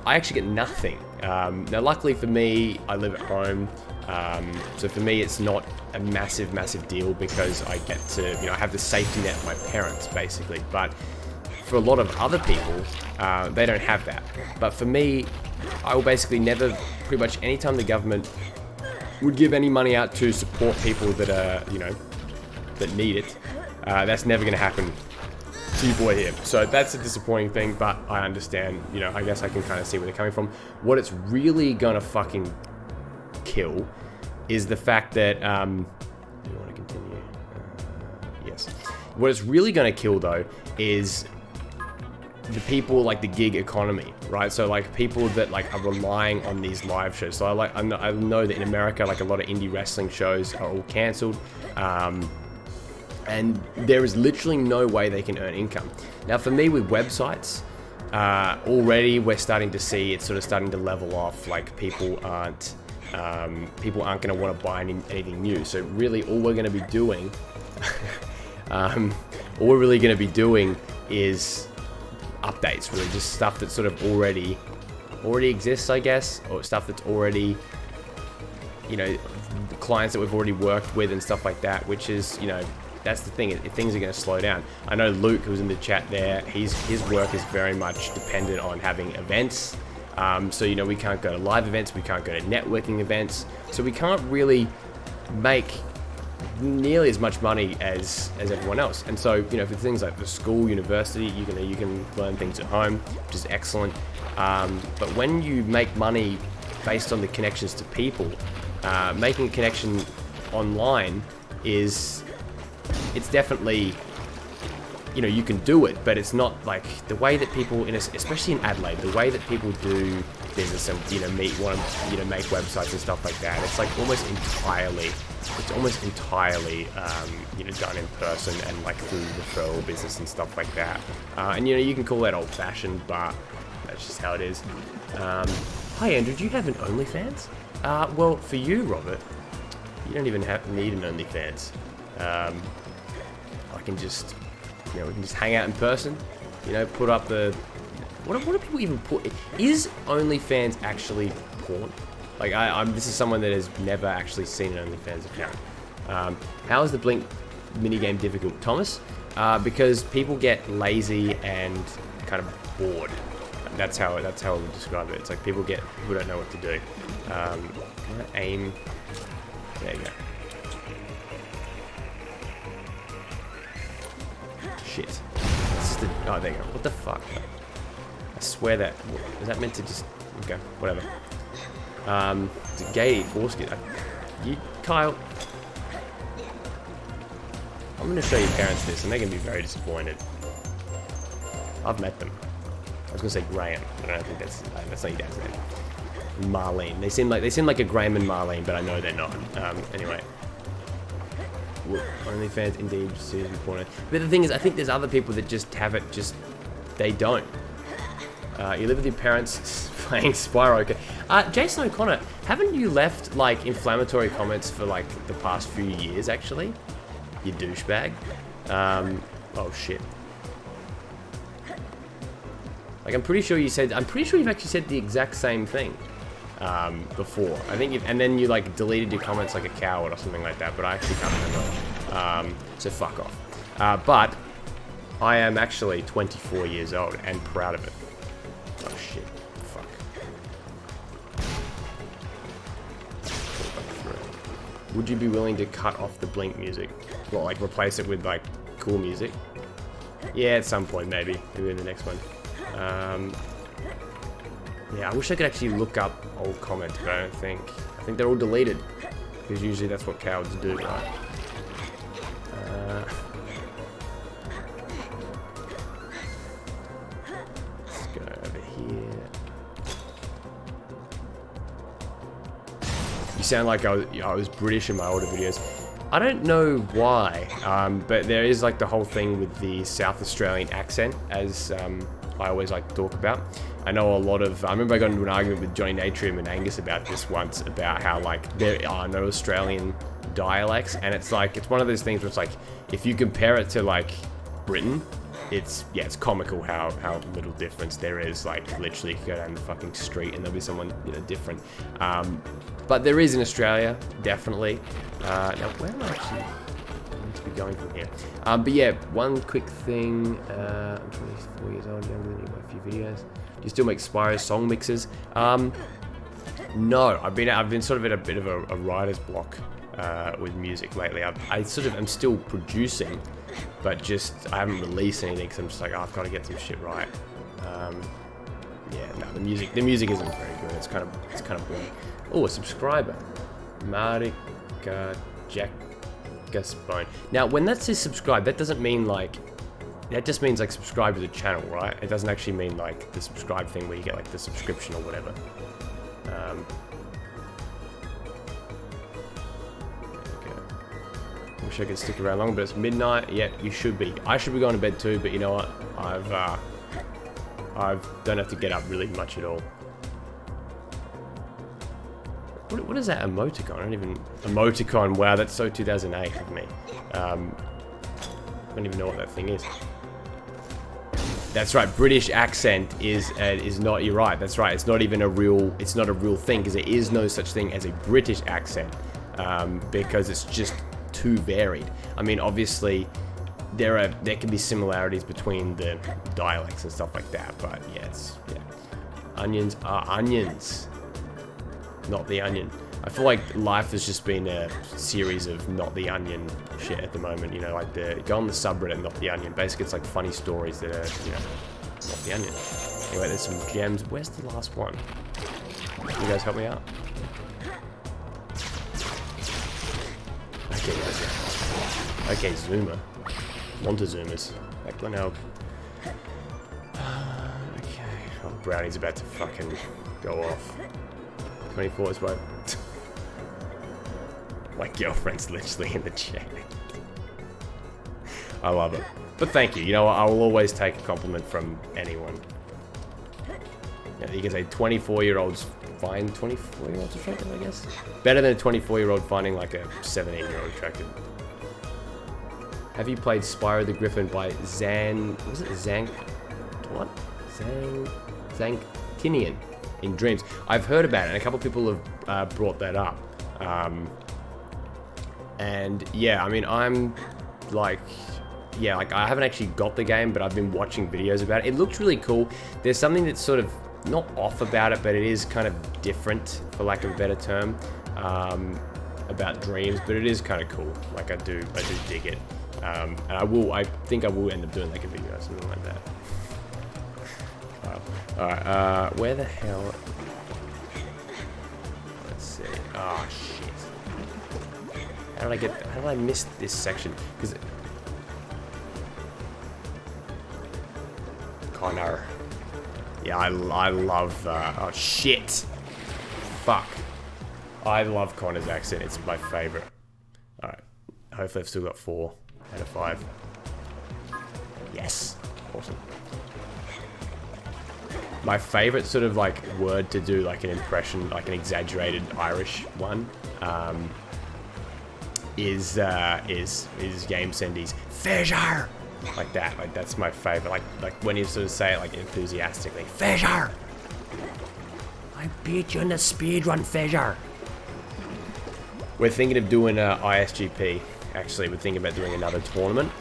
I actually get nothing. Now, luckily for me, I live at home. So for me, it's not a massive deal because I get to, I have the safety net of my parents, basically. But for a lot of other people, they don't have that. But for me, I will basically never, pretty much anytime the government would give any money out to support people that are, that need it, that's never going to happen to your boy here. So that's a disappointing thing, but I understand, I guess I can kind of see where they're coming from. What it's really going to fucking kill is the fact that, do you want to continue? Yes. What it's really going to kill, though, is the people, like the gig economy, right? So like people that like are relying on these live shows. So I know that in America, like a lot of indie wrestling shows are all cancelled, and there is literally no way they can earn income. Now for me with websites, already we're starting to see it's sort of starting to level off. Like people aren't going to want to buy anything new. So really all we're going to be doing, is updates, really, just stuff that sort of already exists, I guess, or stuff that's already, clients that we've already worked with and stuff like that, which is, that's the thing, things are going to slow down. I know Luke, who's in the chat there, his work is very much dependent on having events. So, we can't go to live events, we can't go to networking events, so we can't really make nearly as much money as everyone else. And so, for things like the school, university, you can learn things at home, which is excellent. But when you make money based on the connections to people, making a connection online it's definitely, you can do it, but it's not like the way that people, especially in Adelaide, the way that people do business and make websites and stuff like that. It's like almost entirely done in person and like through referral business and stuff like that. And you can call that old-fashioned, but that's just how it is. Hi Andrew, do you have an OnlyFans? Well, for you, Robert, you don't even need an OnlyFans. I can just, we can just hang out in person. Put up the. What do people even put? Is OnlyFans actually porn? Like this is someone that has never actually seen an OnlyFans account. How is the Blink minigame difficult, Thomas? Because people get lazy and kind of bored. That's how I would describe it. It's like people don't know what to do. Can I aim? There you go. Shit. Oh, there you go. What the fuck? I swear that. Is that meant to just. Okay, whatever. It's a gay foreskin. Kyle. I'm going to show your parents this, and they're going to be very disappointed. I've met them. I was going to say Graham, but I don't think that's not your dad's name. Marlene. They seem like a Graham and Marlene, but I know they're not. Anyway. OnlyFans indeed series porno. But the thing is, I think there's other people that just have it, just they don't. You live with your parents playing Spyro. Okay. Jason O'Connor, haven't you left like inflammatory comments for like the past few years? Actually, you douchebag. Oh shit. Like I'm pretty sure you've actually said the exact same thing before. I think and then you like deleted your comments like a coward or something like that. But I actually can't remember. So fuck off. But I am actually 24 years old and proud of it. Oh shit. Fuck. Would you be willing to cut off the Blink music? Well, like replace it with like cool music? Yeah, at some point maybe. Maybe in the next one. Yeah, I wish I could actually look up old comments, but I don't think. I think they're all deleted. Because usually that's what cowards do, right? Let's go over here. You sound like I was British in my older videos. I don't know why, but there is like the whole thing with the South Australian accent, as I always like to talk about. I know a lot of, I remember I got into an argument with Johnny Natrium and Angus about this once, about how like there are no Australian dialects, and it's like, it's one of those things where it's like, if you compare it to like Britain, it's comical how little difference there is. Like literally you go down the fucking street and there'll be someone, you know, different. But there is in Australia, definitely. Now where am I actually going to be going from here? But yeah, one quick thing. I'm 24 years old, younger than you by a few videos. Do you still make Spyro song mixes? No, I've been sort of at a bit of a writer's block with music lately. I sort of am still producing, but just I haven't released anything because I'm just like, oh, I've got to get some shit right. Yeah, no, the music isn't very good. It's kind of boring. Oh, a subscriber, Marika Jackasbone. Now, when that says subscribe, that doesn't mean like, that just means like subscribe to the channel, right? It doesn't actually mean like the subscribe thing where you get like the subscription or whatever. Okay. Wish I could stick around longer, but it's midnight. Yeah, you should be. I should be going to bed too, but you know what? I don't have to get up really much at all. What is that emoticon? I don't even... Emoticon, wow, that's so 2008 of me. I don't even know what that thing is. That's right, British accent is not, you're right, that's right, it's not even a real, it's not a real thing, because there is no such thing as a British accent, because it's just too varied. I mean, obviously, there can be similarities between the dialects and stuff like that, but yeah, onions are onions. Not the onion. I feel like life has just been a series of not the onion shit at the moment, you know, like go on the subreddit, not the onion. Basically, it's like funny stories that are, you know, not the onion. Anyway, there's some gems. Where's the last one? Can you guys help me out? Okay, guys. Okay, Zoomer. Montezumas. Ecklenelg. Okay. Oh, Brownie's about to fucking go off. 24 is right. My girlfriend's literally in the chat. I love it. But thank you. You know what? I will always take a compliment from anyone. Yeah, you can say 24-year-olds find 24-year-olds attractive, I guess. Better than a 24-year-old finding like a 17-year-old attractive. Have you played Spyro the Griffin by Zangtinian in Dreams? I've heard about it, and a couple of people have brought that up. And yeah, I mean, I'm like, yeah, like I haven't actually got the game, but I've been watching videos about it. It looks really cool. There's something that's sort of not off about it, but it is kind of different, for lack of a better term, about Dreams. But it is kind of cool. Like I do dig it. And I think I will end up doing like a video or something like that. Alright, where the hell? Let's see. Oh shit. How did I miss this section? Because Connor. Yeah, I love, oh shit. Fuck. I love Connor's accent, it's my favorite. Alright. hopefully I've still got 4 out of 5. Yes. Awesome. My favorite sort of like word to do like an impression, like an exaggerated Irish one, is Game Sendy's fissure, like that. Like that's my favorite. Like when you sort of say it like enthusiastically, fissure. I beat you in the speedrun, fissure. We're thinking of doing ISGP. Actually, we're thinking about doing another tournament.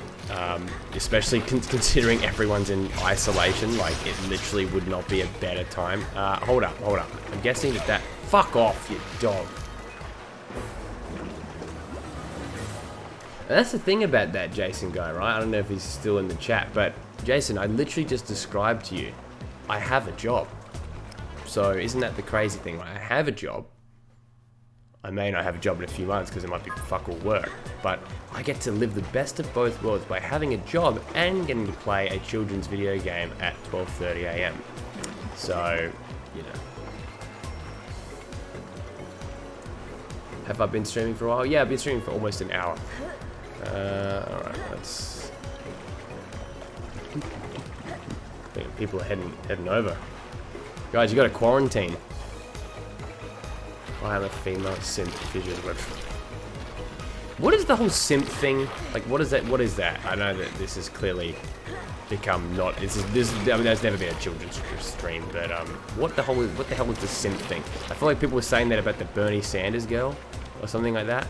Especially considering everyone's in isolation, like it literally would not be a better time. Hold up. I'm guessing that fuck off, you dog. And that's the thing about that Jason guy, right? I don't know if he's still in the chat, but Jason, I literally just described to you, I have a job. So isn't that the crazy thing? Right? I have a job. I may not have a job in a few months because it might be fuck all work, but I get to live the best of both worlds by having a job and getting to play a children's video game at 12:30 AM. So, you know. Have I been streaming for a while? Yeah, I've been streaming for almost an hour. Alright, let's... I think people are heading over. Guys, you gotta quarantine. I am a female simp fissure web. What is the whole simp thing? Like, what is that? What is that? I know that this has clearly become not. This. I mean, there's never been a children's stream, but what the hell is the simp thing? I feel like people were saying that about the Bernie Sanders girl, or something like that.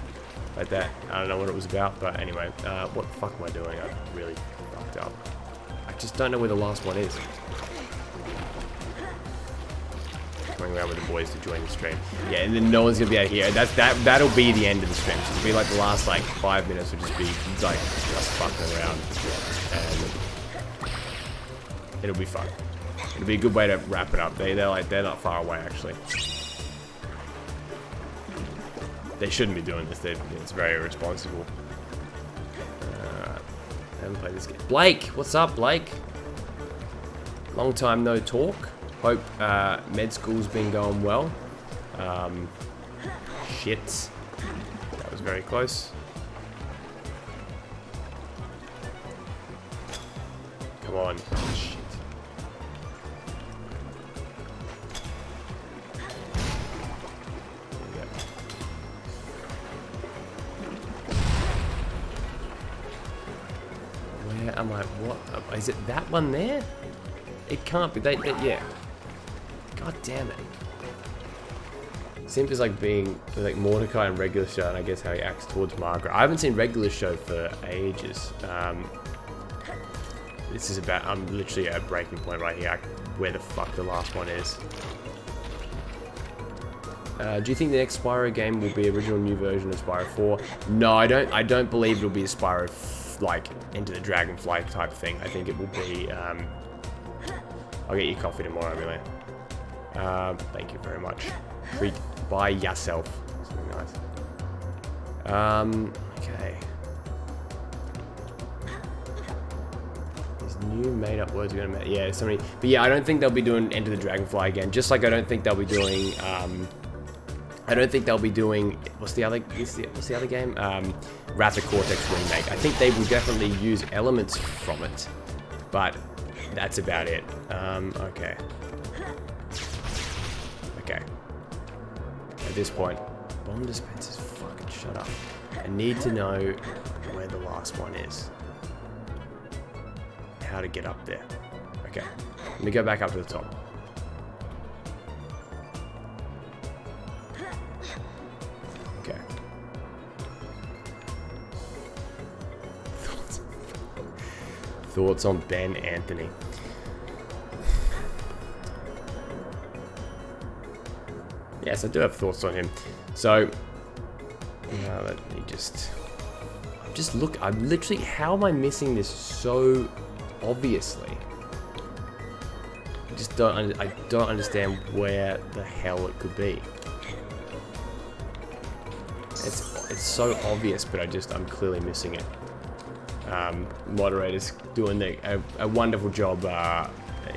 Like that. I don't know what it was about, but anyway, what the fuck am I doing? I really fucked up. I just don't know where the last one is. Going around with the boys to join the stream. Yeah, and then no one's gonna be out here. That'll be the end of the stream. So it'll be like the last like 5 minutes will just be like just fucking around, and it'll be fun. It'll be a good way to wrap it up. They're not far away actually. They shouldn't be doing this. It's very irresponsible. I haven't played this game. Blake, what's up, Blake? Long time no talk. Hope med school's been going well. Shit. That was very close. Come on. Shit. There we go. Where am I? What? Is it that one there? It can't be. Yeah. God damn it. Simp is like being like Mordecai in Regular Show, and I guess how he acts towards Margaret. I haven't seen Regular Show for ages. This is about, I'm literally at a breaking point right here, where the fuck the last one is. Do you think the next Spyro game will be original new version of Spyro 4? No, I don't believe it'll be a Spyro like Into the Dragonfly type thing. I think it will be I'll get you coffee tomorrow, Amelia. Thank you very much. Treat by yourself. Something nice. Okay. These new made-up words are gonna make, yeah, so many. But yeah, I don't think they'll be doing Enter the Dragonfly again. Just like I don't think they'll be doing. I don't think they'll be doing. What's the other game? Wrath of Cortex remake. I think they will definitely use elements from it, but that's about it. Okay. Okay. At this point, bomb dispensers, fucking shut up. I need to know where the last one is. How to get up there. Okay. Let me go back up to the top. Okay. Thoughts on Ben Anthony. Yes, I do have thoughts on him. So, let me just look. I'm literally, how am I missing this so obviously? I don't understand where the hell it could be. It's so obvious, but I'm clearly missing it. Moderators doing a wonderful job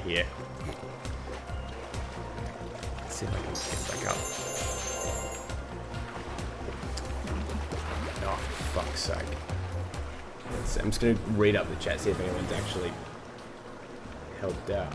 here. Let's see if I can get back up. Oh, for fuck's sake. I'm just going to read up the chat, see if anyone's actually helped out.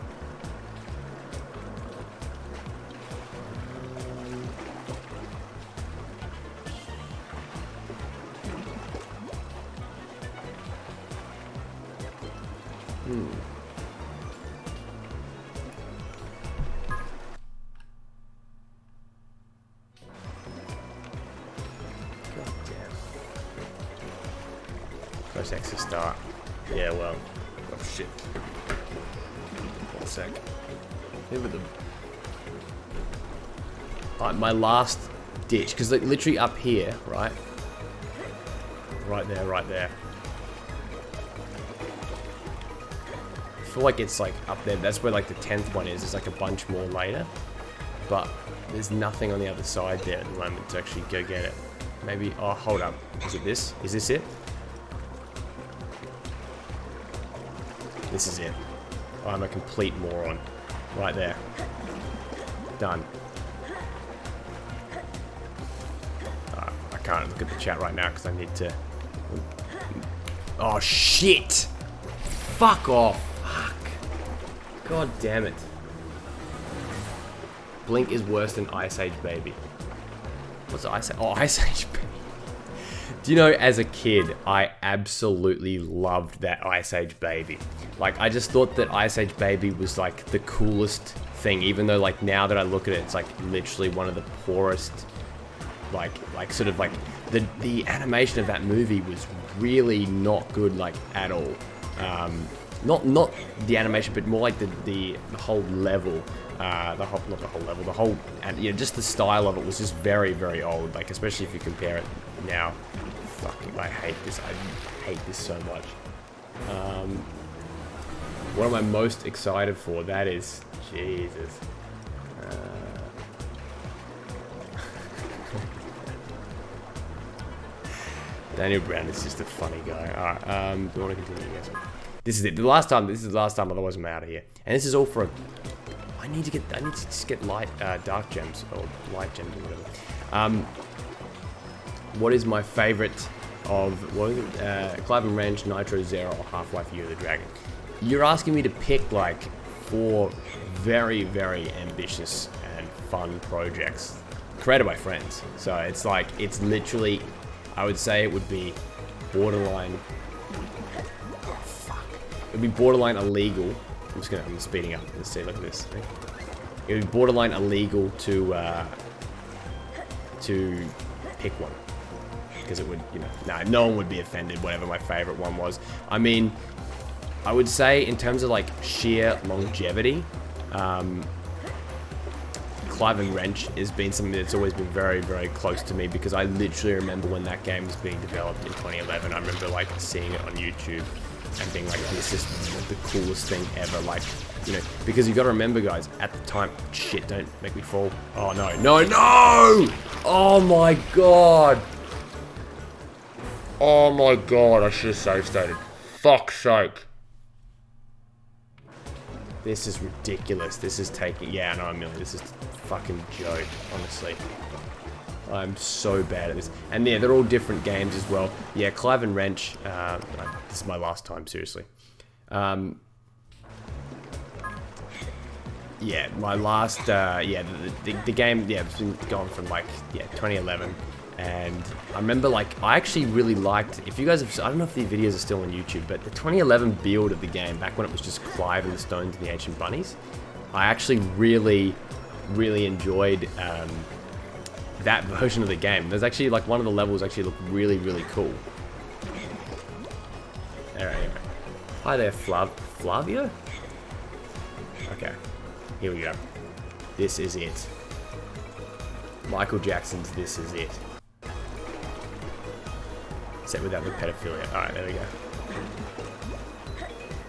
God damn. Press X to start. Yeah, well. Oh shit. 1 sec. Here with the. My last ditch, because like, literally up here, right? Right there, right there. I feel like it's like up there. That's where like the 10th one is. There's like a bunch more later. But there's nothing on the other side there at the moment to actually go get it. Maybe, oh, hold up. Is it this? Is this it? This is it. Oh, I'm a complete moron. Right there. Done. I can't look at the chat right now because I need to... Oh, shit! Fuck off! Fuck. God damn it. Blink is worse than Ice Age Baby. What's Ice Age? Oh, Ice Age Baby. Do you know, as a kid, I absolutely loved that Ice Age Baby. Like, I just thought that Ice Age Baby was, like, the coolest thing, even though, like, now that I look at it, it's, like, literally one of the poorest, like, sort of, like, the animation of that movie was really not good, like, at all. Not the animation, but more like the whole level. Not the whole level, the whole, and you know, just the style of it was just very, very old. Like, especially if you compare it now. Fucking, I hate this. I hate this so much. What am I most excited for? That is, Jesus. Daniel Brown is just a funny guy. Alright, do you want to continue, guys? This is it. This is the last time, otherwise I'm out of here. And this is all for a... I need to just get light, dark gems, or light gems, or whatever. What is my favorite of, what is it? Clive and Wrench, Nitro Zero, or Half-Life Year of the Dragon? You're asking me to pick, like, 4 very, very ambitious and fun projects created by friends. So it's like, it's literally, I would say it would be borderline, it would be borderline illegal. I'm speeding up. Let's see, look at this. It would be borderline illegal to pick one. Because it would, you know, no one would be offended, whatever my favorite one was. I mean, I would say in terms of like sheer longevity, Clive and Wrench has been something that's always been very, very close to me, because I literally remember when that game was being developed in 2011. I remember like seeing it on YouTube and being like, this is the coolest thing ever. Like, you know, because you got to remember, guys, at the time, shit, don't make me fall. Oh no, no, no! Oh my god! Oh my god, I should have save stated. Fuck's sake. This is ridiculous. This is taking... Yeah, I know, Amelia. This is a fucking joke, honestly. I'm so bad at this. And yeah, they're all different games as well. Yeah, Clive and Wrench. This is my last time, seriously. Yeah, my last... yeah, the game... Yeah, it's been gone from like... Yeah, 2011. And I remember, like, I actually really liked, if you guys have, I don't know if the videos are still on YouTube, but the 2011 build of the game, back when it was just Clive and the Stones and the Ancient Bunnies, I actually really, really enjoyed that version of the game. There's actually, like, one of the levels actually looked really, really cool. Alright, anyway. Hi there, Flavio? Okay, here we go. This is it. Michael Jackson's This Is It. Except without the pedophilia. Alright, there we go.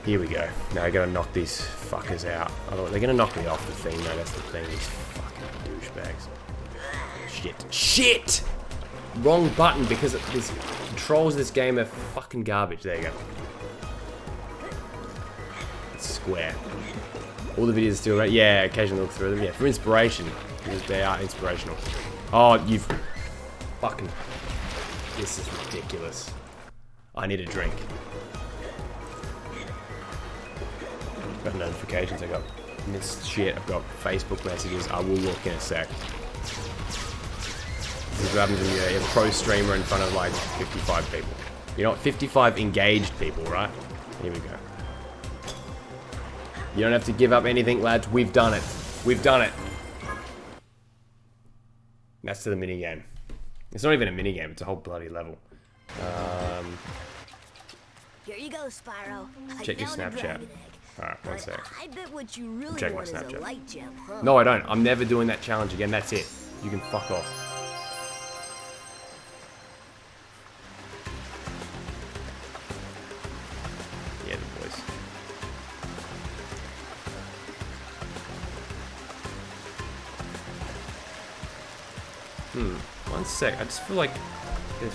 Here we go. Now I gotta knock these fuckers out. Otherwise, they're gonna knock me off the thing, though. That's the thing. These fucking douchebags. Shit. Shit! Wrong button, because this controls of this game are fucking garbage. There you go. It's square. All the videos are still right. Yeah, occasionally look through them. Yeah, for inspiration. Because they are inspirational. Oh, you've fucking... This is ridiculous. I need a drink. Got notifications. I got missed shit. I've got Facebook messages. I will look in a sec. This is what happens when you're a pro streamer in front of like 55 people. You know what? 55 engaged people, right? Here we go. You don't have to give up anything, lads. We've done it. We've done it. That's to the minigame. It's not even a minigame. It's a whole bloody level. Here you go, Spyro. Check your Snapchat. Alright, one sec. I bet what you really Check my want is a Snapchat. light gem, huh? No, I don't. I'm never doing that challenge again. That's it. You can fuck off. Yeah, the boys. One sec. I just feel like the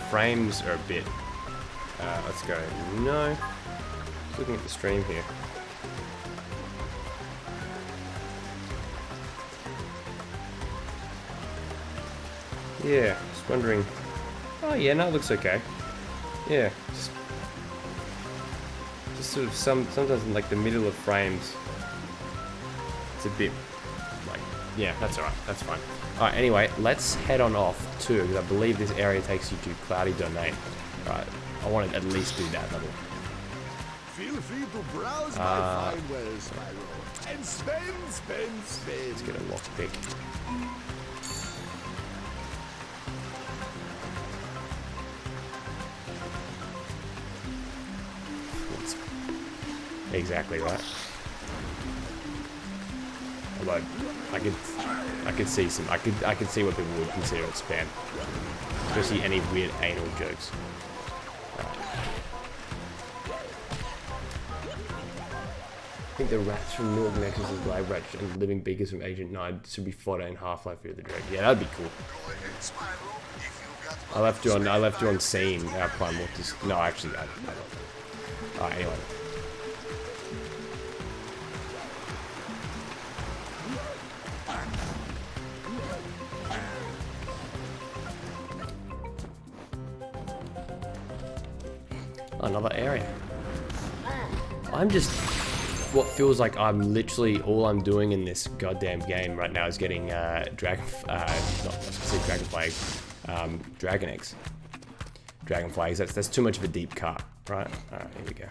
frames are a bit. Let's go. No. Just looking at the stream here. Yeah, just wondering. Oh yeah, no, it looks okay. Yeah, just sort of sometimes in like the middle of frames, it's a bit like, yeah, that's alright, that's fine. Alright, anyway, let's head on off too, because I believe this area takes you to Cloudy Domain. Alright, I want to at least do that level. Feel free to browse my fine wares, Spyro. And spend. Let's get a lockpick. Exactly right. Although I could see some. I could see what people would consider it spam, especially any weird anal jokes. I think the rats from North Nexus' live rats and living beakers from Agent 9 should be fodder in Half-Life Fear the Drake. Yeah, that'd be cool. I left you on scene. Our Prime Mortis. No, actually, I don't. Alright, anyway. Another area. I'm just, what feels like I'm literally, all I'm doing in this goddamn game right now is getting dragon flags, dragon eggs. Dragon flags, that's too much of a deep cut, right? Alright, here we go.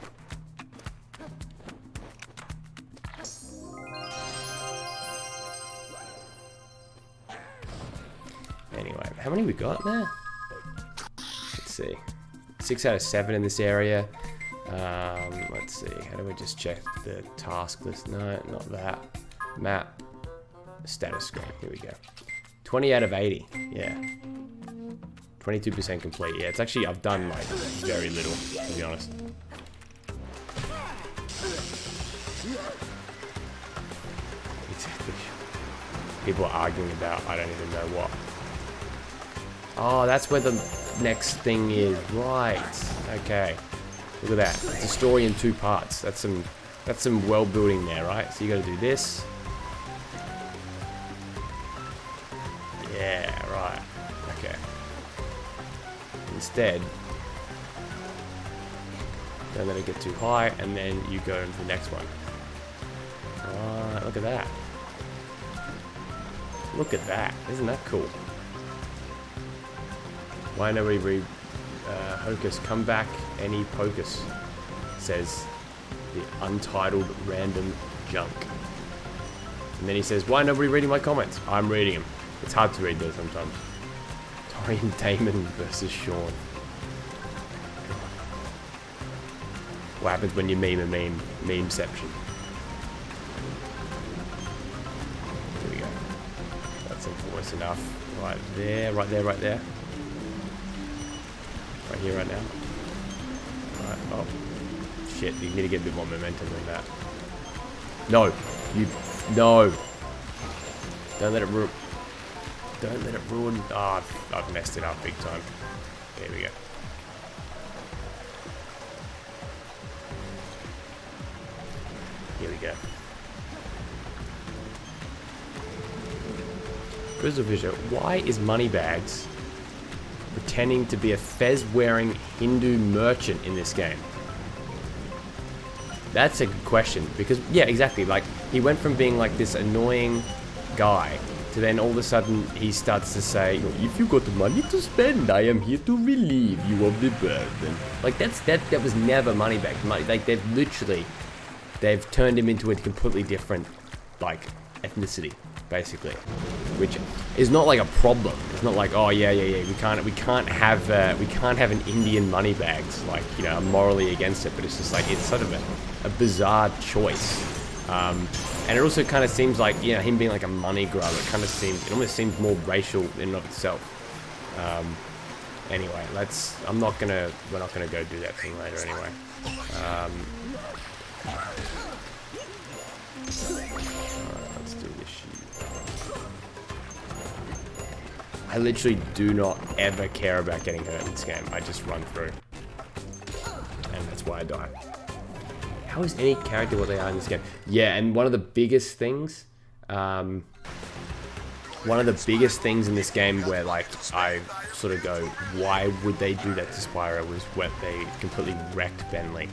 Anyway, how many we got there? Let's see. 6 out of 7 in this area. Let's see. How do we just check the task list? No, not that. Map. Status screen. Here we go. 20 out of 80. Yeah. 22% complete. Yeah, it's actually, I've done like very little, to be honest. Exactly. People are arguing about, I don't even know what. Oh, that's where the next thing is. Right. Okay. Look at that. It's a story in 2 parts. That's some world building there, right? So you gotta do this. Yeah, right. Okay. Instead, don't let it get too high, and then you go into the next one. Right, look at that. Look at that. Isn't that cool? Why nobody read Hocus? Come back, any pocus, says the untitled random junk. And then he says, why nobody reading my comments? I'm reading them. It's hard to read those sometimes. Torian Damon versus Sean. What happens when you meme a meme? Memeception. Here we go. That's enforced enough. Right there, right there, right there. Right here, right now. Right, oh. Shit, you need to get a bit more momentum than that. No. No. Don't let it ruin. Don't let it ruin. Oh, I've messed it up big time. There we go. Here we go. CrystalFissure, why is Moneybags pretending to be a fez-wearing Hindu merchant in this game? That's a good question, because, yeah, exactly, like, he went from being, like, this annoying guy to then all of a sudden he starts to say, if you got the money to spend, I am here to relieve you of the burden. Like, that was never Moneybags. Like, they've turned him into a completely different, like, ethnicity, basically, which is not like a problem. It's not like, oh yeah, we can't have an Indian Moneybags, like, you know, I'm morally against it, but it's just like, it's sort of a bizarre choice. And it also kind of seems like, you know, him being like a money grubber, it almost seems more racial in and of itself. Anyway, we're not gonna go do that thing later anyway. Let's do this shit. I literally do not ever care about getting hurt in this game. I just run through. And that's why I die. How is any character what they are in this game? Yeah, and one of the biggest things in this game where, like, I sort of go, why would they do that to Spyro, was when they completely wrecked Bentley.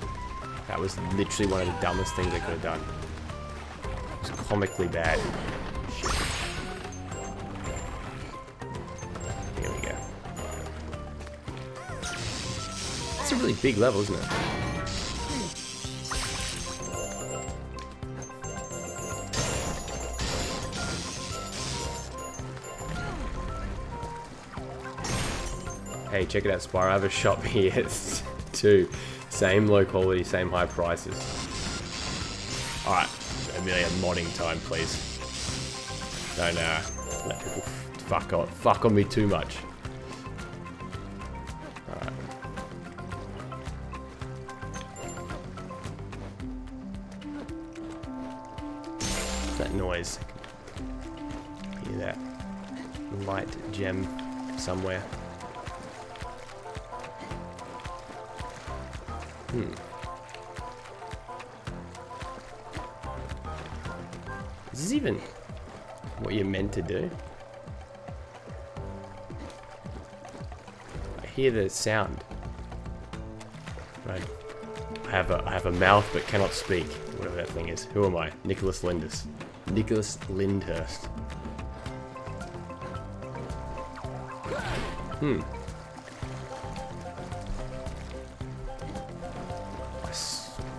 That was literally one of the dumbest things they could have done. It was comically bad. Shit. Here we go. It's a really big level, isn't it? Hey, check it out, Spyro. I have a shop here too. Same low quality, same high prices. Alright, Amelia, modding time, please. Don't let people fuck on me too much. Alright. What's that noise? Hear that light gem somewhere. Is this even what you're meant to do? I hear the sound. Right. I have a mouth but cannot speak. Whatever that thing is. Who am I? Nicholas Lyndhurst. Nicholas Lyndhurst.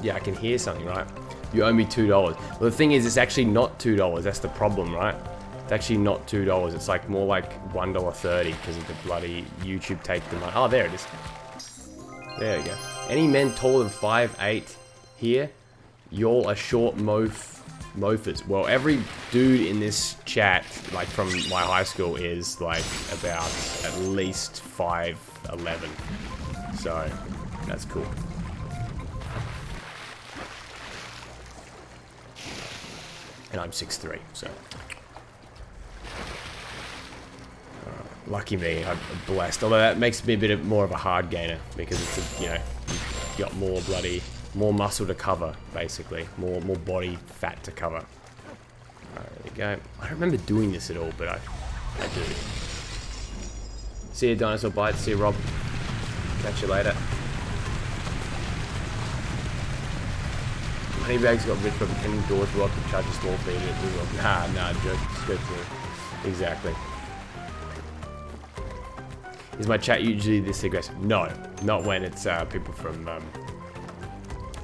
Yeah, I can hear something, right? You owe me $2. Well, the thing is, it's actually not $2. That's the problem, right? It's actually not $2. It's like more like $1.30 because of the bloody YouTube take the money. Oh, there it is. There we go. Any men taller than 5'8" here, y'all are short mofers. Well, every dude in this chat, like from my high school, is like about at least 5'11". So, that's cool. And I'm 6'3", so. Lucky me, I'm blessed. Although that makes me a bit more of a hard gainer because it's, you know, you've got more muscle to cover, basically. More body fat to cover. Alright, there we go. I don't remember doing this at all, but I do. See you, Dinosaur Bites. See you, Rob. Catch you later. Moneybags got rich by pretending doors were locked to charge a small fee to it. Nah, joke. Just go through. Exactly. Is my chat usually this aggressive? No, not when it's people from.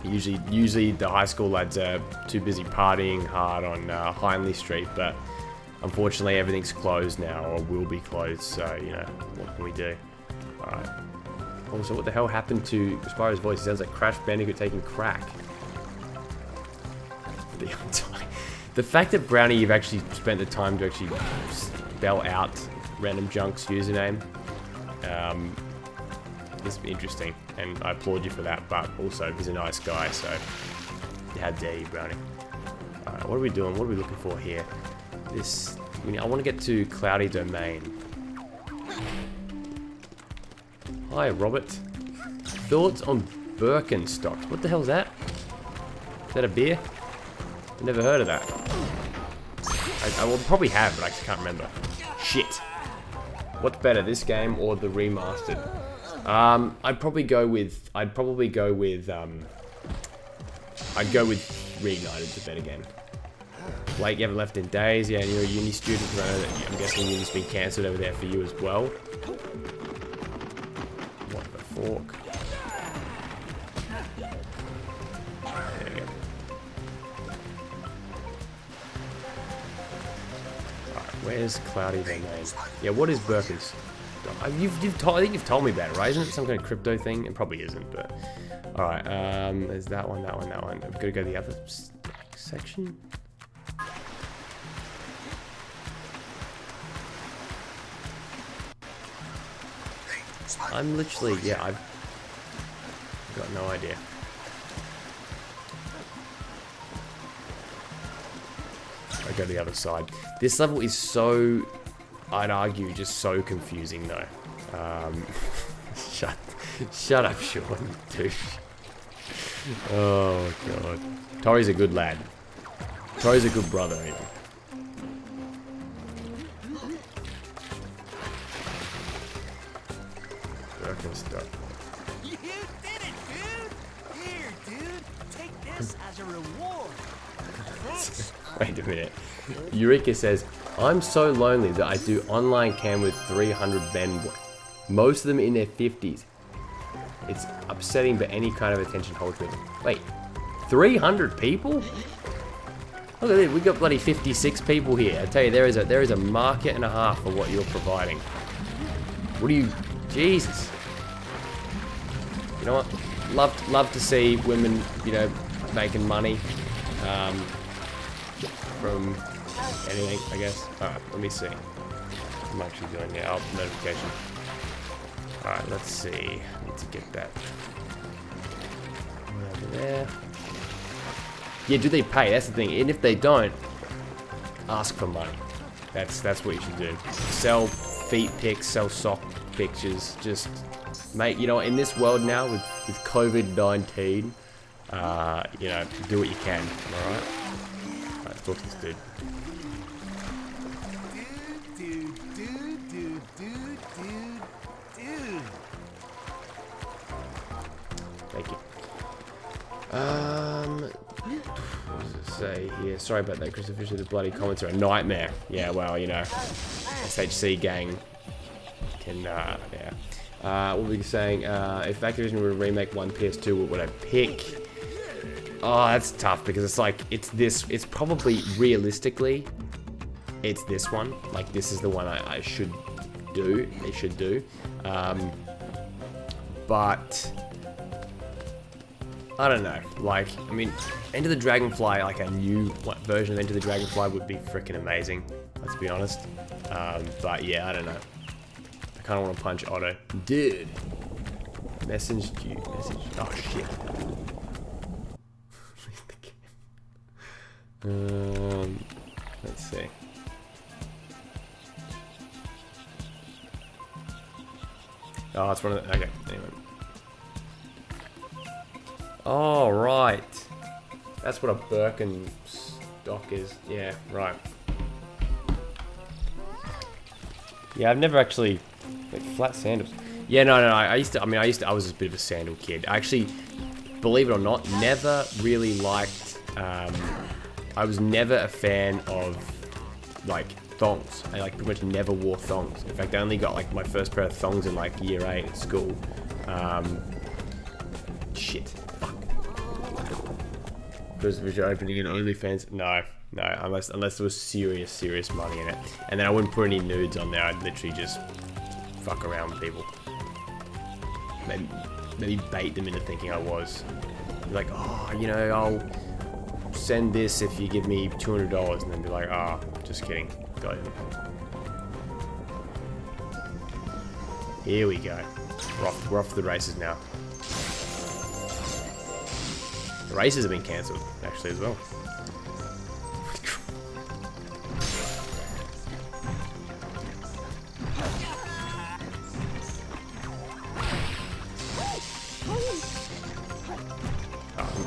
Usually the high school lads are too busy partying hard on Hindley Street, but unfortunately everything's closed now, or will be closed. So you know, what can we do? All right. Also, what the hell happened to Spyro's voice? It sounds like Crash Bandicoot taking crack. The fact that Brownie, you've actually spent the time to actually spell out Random Junk's username is interesting, and I applaud you for that, but also he's a nice guy, so how dare you, Brownie. Alright, what are we doing? What are we looking for here? I want to get to Cloudy Domain. Hi, Robert. Thoughts on Birkenstocks? What the hell is that? Is that a beer? I've never heard of that. I will probably have, but I just can't remember. Shit. What's better, this game or the remastered? I'd probably go with Reignited. It's a better game. Blake, you haven't left in days. Yeah, and you're a uni student. I know that I'm guessing uni's been cancelled over there for you as well. What the fork? There we go. Alright, where's Cloudy Domain? Yeah, what is Burkers? I think you've told me about it, right? Isn't it some kind of crypto thing? It probably isn't, but alright. There's that one. I've got to go to the other section. I'm literally, yeah, I've got no idea. I go to the other side. This level is so, I'd argue, just so confusing though. Shut up, Sean, dude. Oh god. Tori's a good lad. Tori's a good brother, even. You did it, dude! Here, dude! Take this as a reward. Thanks. Wait a minute. Eureka says, I'm so lonely that I do online cam with 300 men, most of them in their 50s. It's upsetting, but any kind of attention holds me. Wait, 300 people? Look at this, we got bloody 56 people here. I tell you, there is a market and a half for what you're providing. What do you, Jesus. You know what? Love to see women, you know, making money from anything, I guess. Alright, let me see. I'm actually doing it. Oh, notification. Alright, let's see. I need to get that. Over there. Yeah, do they pay? That's the thing. And if they don't, ask for money. That's what you should do. Sell feet pics, sell sock pictures. Just make, you know, in this world now with COVID-19, you know, do what you can. Alright? Alright, let's talk to this dude. Thank you. What does it say here? Sorry about that, CrystalFissure. The bloody comments are a nightmare. Yeah, well, you know, SHC gang can, yeah. What were we saying? If Activision were to remake one PS2, what would I pick? Oh, that's tough because it's like, it's probably realistically, it's this one. Like, this is the one I should do. They should do. But I don't know. Like, I mean, Enter the Dragonfly, like a new version of Enter the Dragonfly would be freaking amazing. Let's be honest. But yeah, I don't know. I kind of want to punch Otto. Dude. Message you. Message. Oh shit. Let's see. Oh, it's one of the. Okay, anyway. Oh, right. That's what a Birkenstock is. Yeah, right. Yeah, I've never actually. Wait, flat sandals. Yeah, no. I was a bit of a sandal kid. I actually, believe it or not, never really liked. I was never a fan of, like, thongs. I, like, pretty much never wore thongs. In fact, I only got, like, my first pair of thongs in, like, year 8 at school. Shit. Fuck. CrystalFissure opening an OnlyFans? No, unless there was serious money in it. And then I wouldn't put any nudes on there. I'd literally just fuck around with people. Maybe bait them into thinking I was. Like, oh, you know, I'll send this if you give me $200, and then be like, ah, oh, just kidding. Got it. Here we go. We're off to the races now. The races have been cancelled, actually, as well.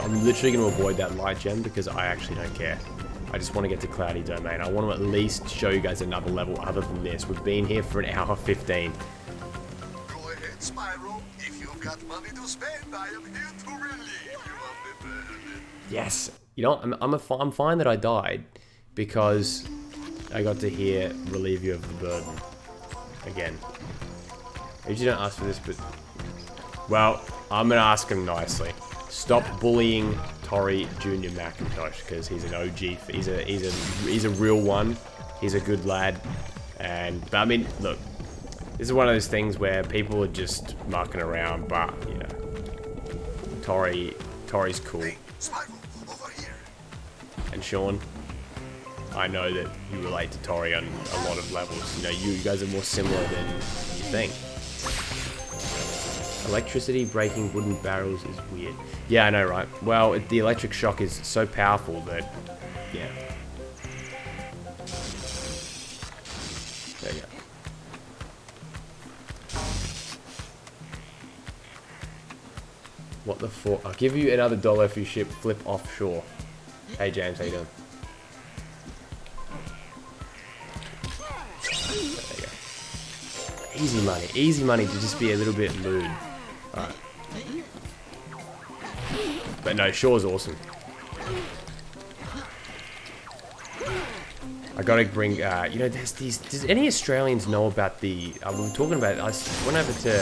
I'm literally going to avoid that light gem because I actually don't care. I just want to get to Cloudy Domain. I want to at least show you guys another level other than this. We've been here for an hour 15. Go ahead, Spyro. If you've got money to spend, I am here to relieve you of the burden. Yes. You know, I'm fine that I died because I got to hear relieve you of the burden again. I usually don't ask for this, but well, I'm gonna ask him nicely. Stop bullying Tori Jr. McIntosh because he's an OG. He's a real one. He's a good lad, but I mean, look, this is one of those things where people are just mucking around, but you know, Tori's cool. Hey, Spyro, over here. And Sean, I know that you relate to Tori on a lot of levels. You know, you guys are more similar than you think. Electricity breaking wooden barrels is weird. Yeah, I know, right? Well, the electric shock is so powerful that, yeah. There you go. What the fuck? I'll give you another $1 if you ship flip offshore. Hey James, how you doing? There you go. Easy money. Easy money to just be a little bit lewd. Alright. But no, Shore's awesome. I gotta bring, you know, there's these, does any Australians know about the, we were talking about, I went over to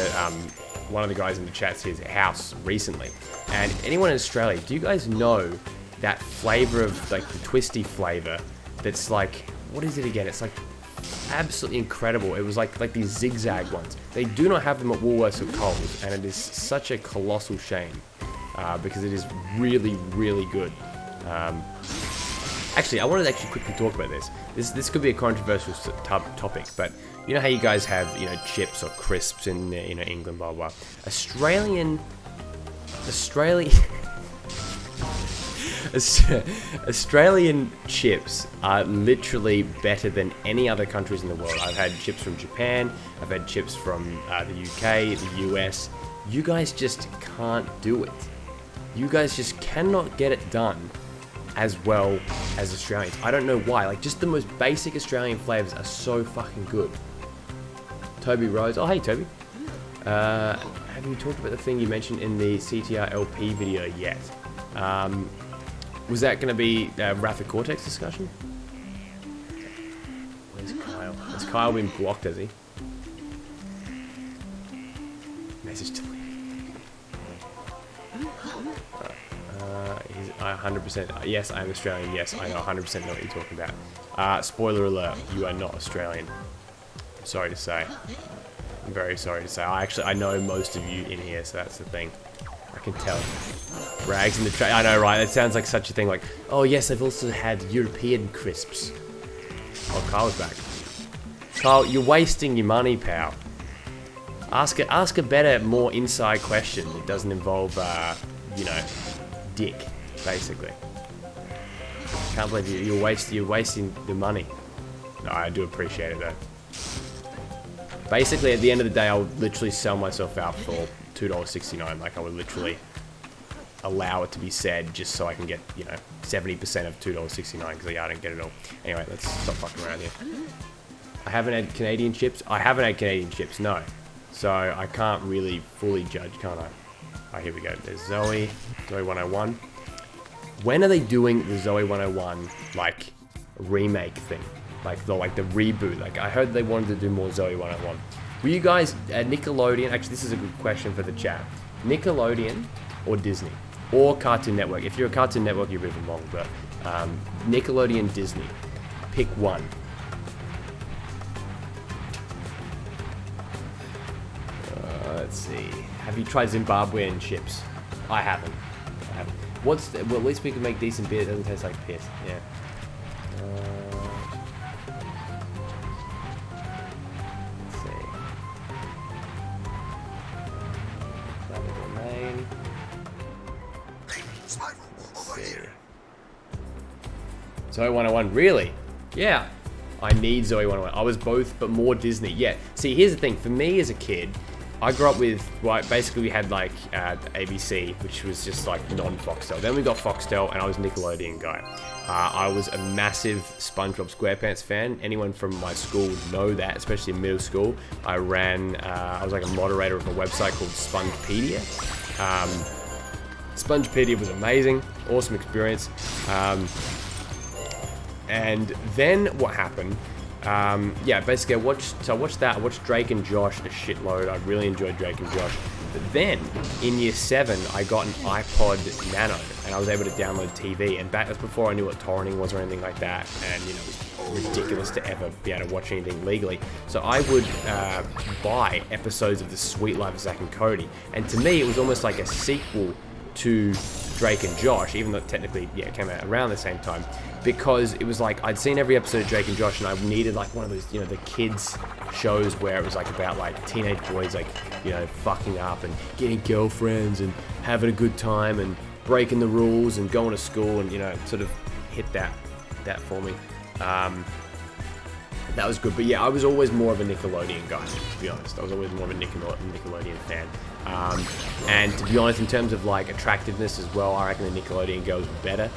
one of the guys in the chat's his house recently, and anyone in Australia, do you guys know that flavor of, like, the twisty flavor that's like, what is it again? It's like absolutely incredible. It was like these zigzag ones. They do not have them at Woolworths or Coles, and it is such a colossal shame because it is really, really good. Actually, I wanted to actually quickly talk about this. This could be a controversial topic, but you know how you guys have, you know, chips or crisps in, you know, England, blah blah. Australian chips are literally better than any other countries in the world. I've had chips from Japan, I've had chips from the UK, the US. You guys just can't do it. You guys just cannot get it done as well as Australians. I don't know why. Like, just the most basic Australian flavors are so fucking good. Toby Rose. Oh, hey, Toby. Have you talked about the thing you mentioned in the CTR LP video yet? Was that going to be Wrath of Cortex discussion? Where's Kyle? Has Kyle been blocked, has he? Message to he's 100%. Yes, I am Australian. Yes, I know 100% know what you're talking about. Spoiler alert, you are not Australian. I'm sorry to say. I'm very sorry to say. I know most of you in here, so that's the thing. I can tell. Rags in the tray. I know, right? That sounds like such a thing. Like, oh yes, I've also had European crisps. Oh, Kyle's back. Kyle, you're wasting your money, pal. Ask a better, more inside question. It doesn't involve, you know, dick, basically. Can't believe you're wasting the money. No, I do appreciate it though. Basically, at the end of the day, I would literally sell myself out for $2.69. Like, I would literally allow it to be said just so I can get, you know, 70% of $2.69 because I don't get it all. Anyway, let's stop fucking around here. I haven't had Canadian chips. I haven't had Canadian chips, no. So I can't really fully judge, can't I? Oh, here we go. There's Zoe 101. When are they doing the Zoe 101 like remake thing? Like the reboot? Like, I heard they wanted to do more Zoe 101. Were you guys at Nickelodeon? Actually, this is a good question for the chat. Nickelodeon or Disney or Cartoon Network? If you're a Cartoon Network, you're moving along, but Nickelodeon, Disney. Pick one. Let's see. Have you tried Zimbabwean chips? I haven't. Well, at least we can make decent beer. It doesn't taste like piss. Yeah. Let's see. Domain. Spyro, over here. Zoe 101, really? Yeah. I need Zoe 101. I was both, but more Disney. Yeah. See, here's the thing. For me as a kid, I grew up with, well, basically we had like ABC, which was just like non-Foxtel. Then we got Foxtel, and I was a Nickelodeon guy. I was a massive SpongeBob SquarePants fan. Anyone from my school would know that, especially in middle school. I was like a moderator of a website called Spongepedia. Spongepedia was amazing, awesome experience. And then what happened? Yeah, basically I watched that. I watched Drake and Josh a shitload. I really enjoyed Drake and Josh. But then in year 7, I got an iPod Nano, and I was able to download TV. And that's before I knew what torrenting was or anything like that. And you know, it was ridiculous to ever be able to watch anything legally. So I would buy episodes of The Sweet Life of Zack and Cody. And to me, it was almost like a sequel to Drake and Josh, even though technically, yeah, it came out around the same time, because it was like I'd seen every episode of Drake and Josh, and I needed like one of those, you know, the kids shows where it was like about like teenage boys, like, you know, fucking up and getting girlfriends and having a good time and breaking the rules and going to school, and you know, sort of hit that for me. That was good, but yeah, I was always more of a Nickelodeon guy, to be honest. I was always more of a Nickelodeon fan. And to be honest, in terms of like attractiveness as well, I reckon the Nickelodeon girls were better.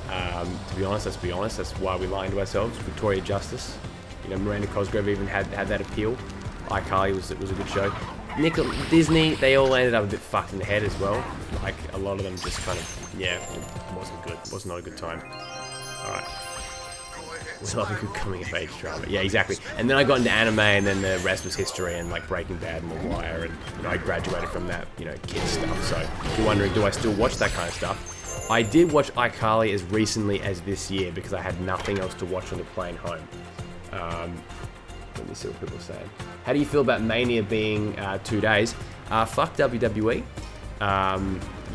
To be honest, let's be honest, that's why we lying to ourselves. Victoria Justice, you know, Miranda Cosgrove even had that appeal. iCarly was a good show. Disney, they all ended up a bit fucked in the head as well. Like a lot of them just kind of, yeah, it wasn't good. It was not a good time. All right. It's like a good coming of age drama. Yeah, exactly. And then I got into anime, and then the rest was history, and like Breaking Bad and The Wire, and you know, I graduated from that, you know, kids stuff. So if you're wondering, do I still watch that kind of stuff? I did watch iCarly as recently as this year because I had nothing else to watch on the plane home. Let me see what people are saying. How do you feel about Mania being 2 days? Fuck WWE.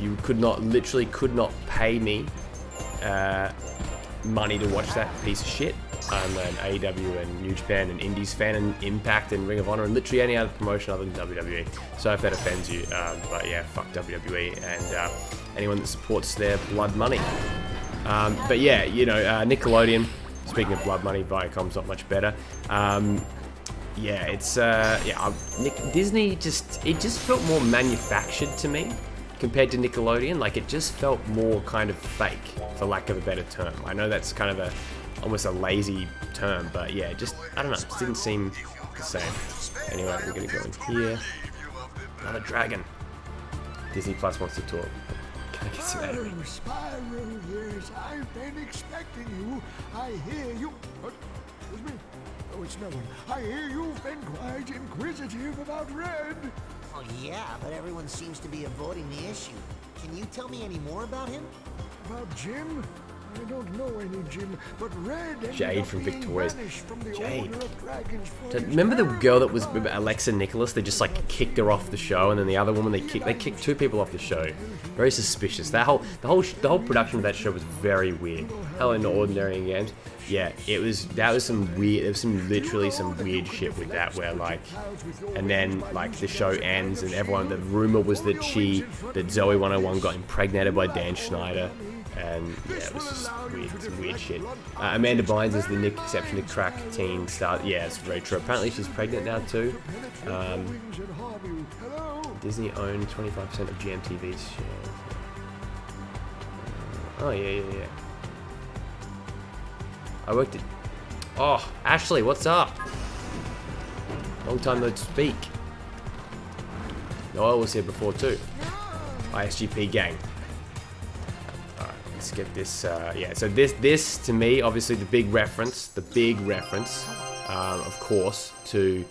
You literally could not pay me money to watch that piece of shit. I'm an AEW and New Japan and Indies fan and Impact and Ring of Honor and literally any other promotion other than WWE. So if that offends you, but yeah, fuck WWE and anyone that supports their blood money. But yeah, you know, Nickelodeon, speaking of blood money, Viacom's not much better. Yeah, it's Disney it just felt more manufactured to me compared to Nickelodeon. Like it just felt more kind of fake, for lack of a better term. I know that's kind of almost a lazy term, but yeah, just, I don't know, it just didn't seem the same. Anyway, we're gonna go in here. Another dragon. Disney Plus wants to talk. Can I get some editing? Spyro, yes, I've been expecting you. I hear you. What? Excuse me? Oh, it's no one. I hear you've been quite inquisitive about Red. Oh yeah, but everyone seems to be avoiding the issue. Can you tell me any more about him? About Jim? I don't know any Jim, but Red Jade from Victoria's. Jade. So remember the girl that was Alexa Nicholas? They just like kicked her off the show, and then the other woman they kicked 2 people off the show. Very suspicious. The whole production of that show was very weird. Hell, in Ordinary Games. Yeah, that was some weird. There was literally some weird shit with that, where like, and then like the show ends, and everyone. The rumor was that Zoe 101 got impregnated by Dan Schneider. And yeah, it was just weird, some weird shit. Amanda Bynes is the Nick exception to crack teen star. Yeah, it's very true. Apparently she's pregnant now too. Disney owned 25% of GMTV's shares. Oh yeah. I worked at... Oh, Ashley, what's up? Long time no speak. Noel was here before too. ISGP gang. Let's get this, yeah, so this to me, obviously the big reference, of course, to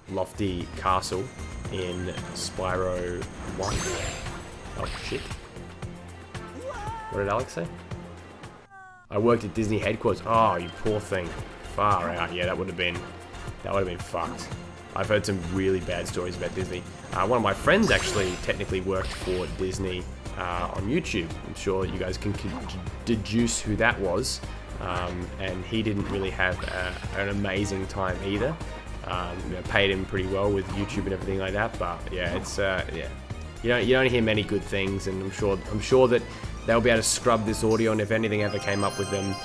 Lofty Castle in Spyro 1. Oh shit. What did Alex say? I worked at Disney headquarters. Oh, you poor thing. Far out. Yeah, that would have been fucked. I've heard some really bad stories about Disney. One of my friends actually technically worked for Disney on YouTube. I'm sure you guys can deduce who that was. And he didn't really have an amazing time either. You know, paid him pretty well with YouTube and everything like that. But yeah, it's yeah. You don't hear many good things, and I'm sure that they'll be able to scrub this audio. And if anything ever came up with them,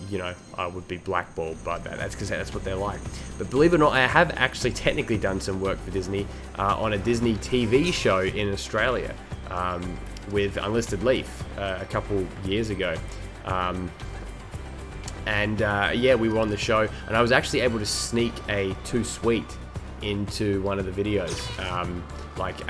you know, I would be blackballed by that. That's because that's what they're like. But believe it or not, I have actually technically done some work for Disney on a Disney TV show in Australia with Unlisted Leaf a couple years ago. Yeah, we were on the show, and I was actually able to sneak a Too Sweet into one of the videos, like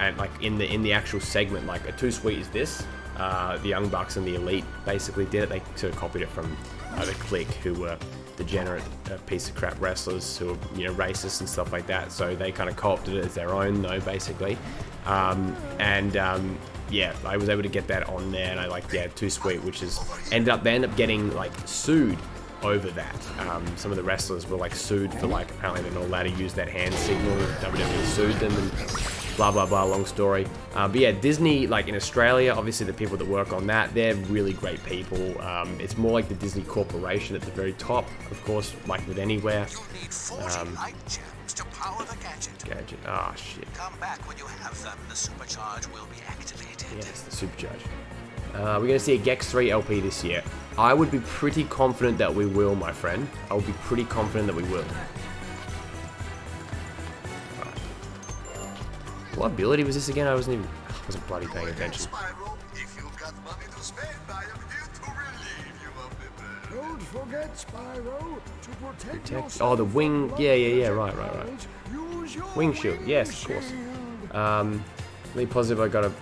in the actual segment. Like a Too Sweet is this. The Young Bucks and the Elite basically did it. They sort of copied it from the Clique, who were degenerate piece of crap wrestlers who were, you know, racist and stuff like that. So they kind of co-opted it as their own, though, basically. Yeah, I was able to get that on there, and I like, yeah, Too Sweet, which is they ended up getting like sued over that. Some of the wrestlers were like sued for like, apparently they're not allowed to use that hand signal. WWE sued them and blah blah blah, long story. But yeah, Disney, like in Australia, obviously the people that work on that, they're really great people. It's more like the Disney Corporation at the very top, of course, like with anywhere. You need 40 light gems to power the gadget. Ah, shit. Come back when you have them. The supercharge will be activated. Yes, the supercharge. We're going to see a Gex 3 LP this year. I would be pretty confident that we will, my friend. I would be pretty confident that we will. Right. What ability was this again? I wasn't bloody paying attention. Spyro, if you've got money to spend, I am here to relieve you of the burden. Don't forget, Spyro, to protect yourself. Oh, the wing. from Yeah. Right. use your Wing shield. Yes, of course. shield. Really positive. I got a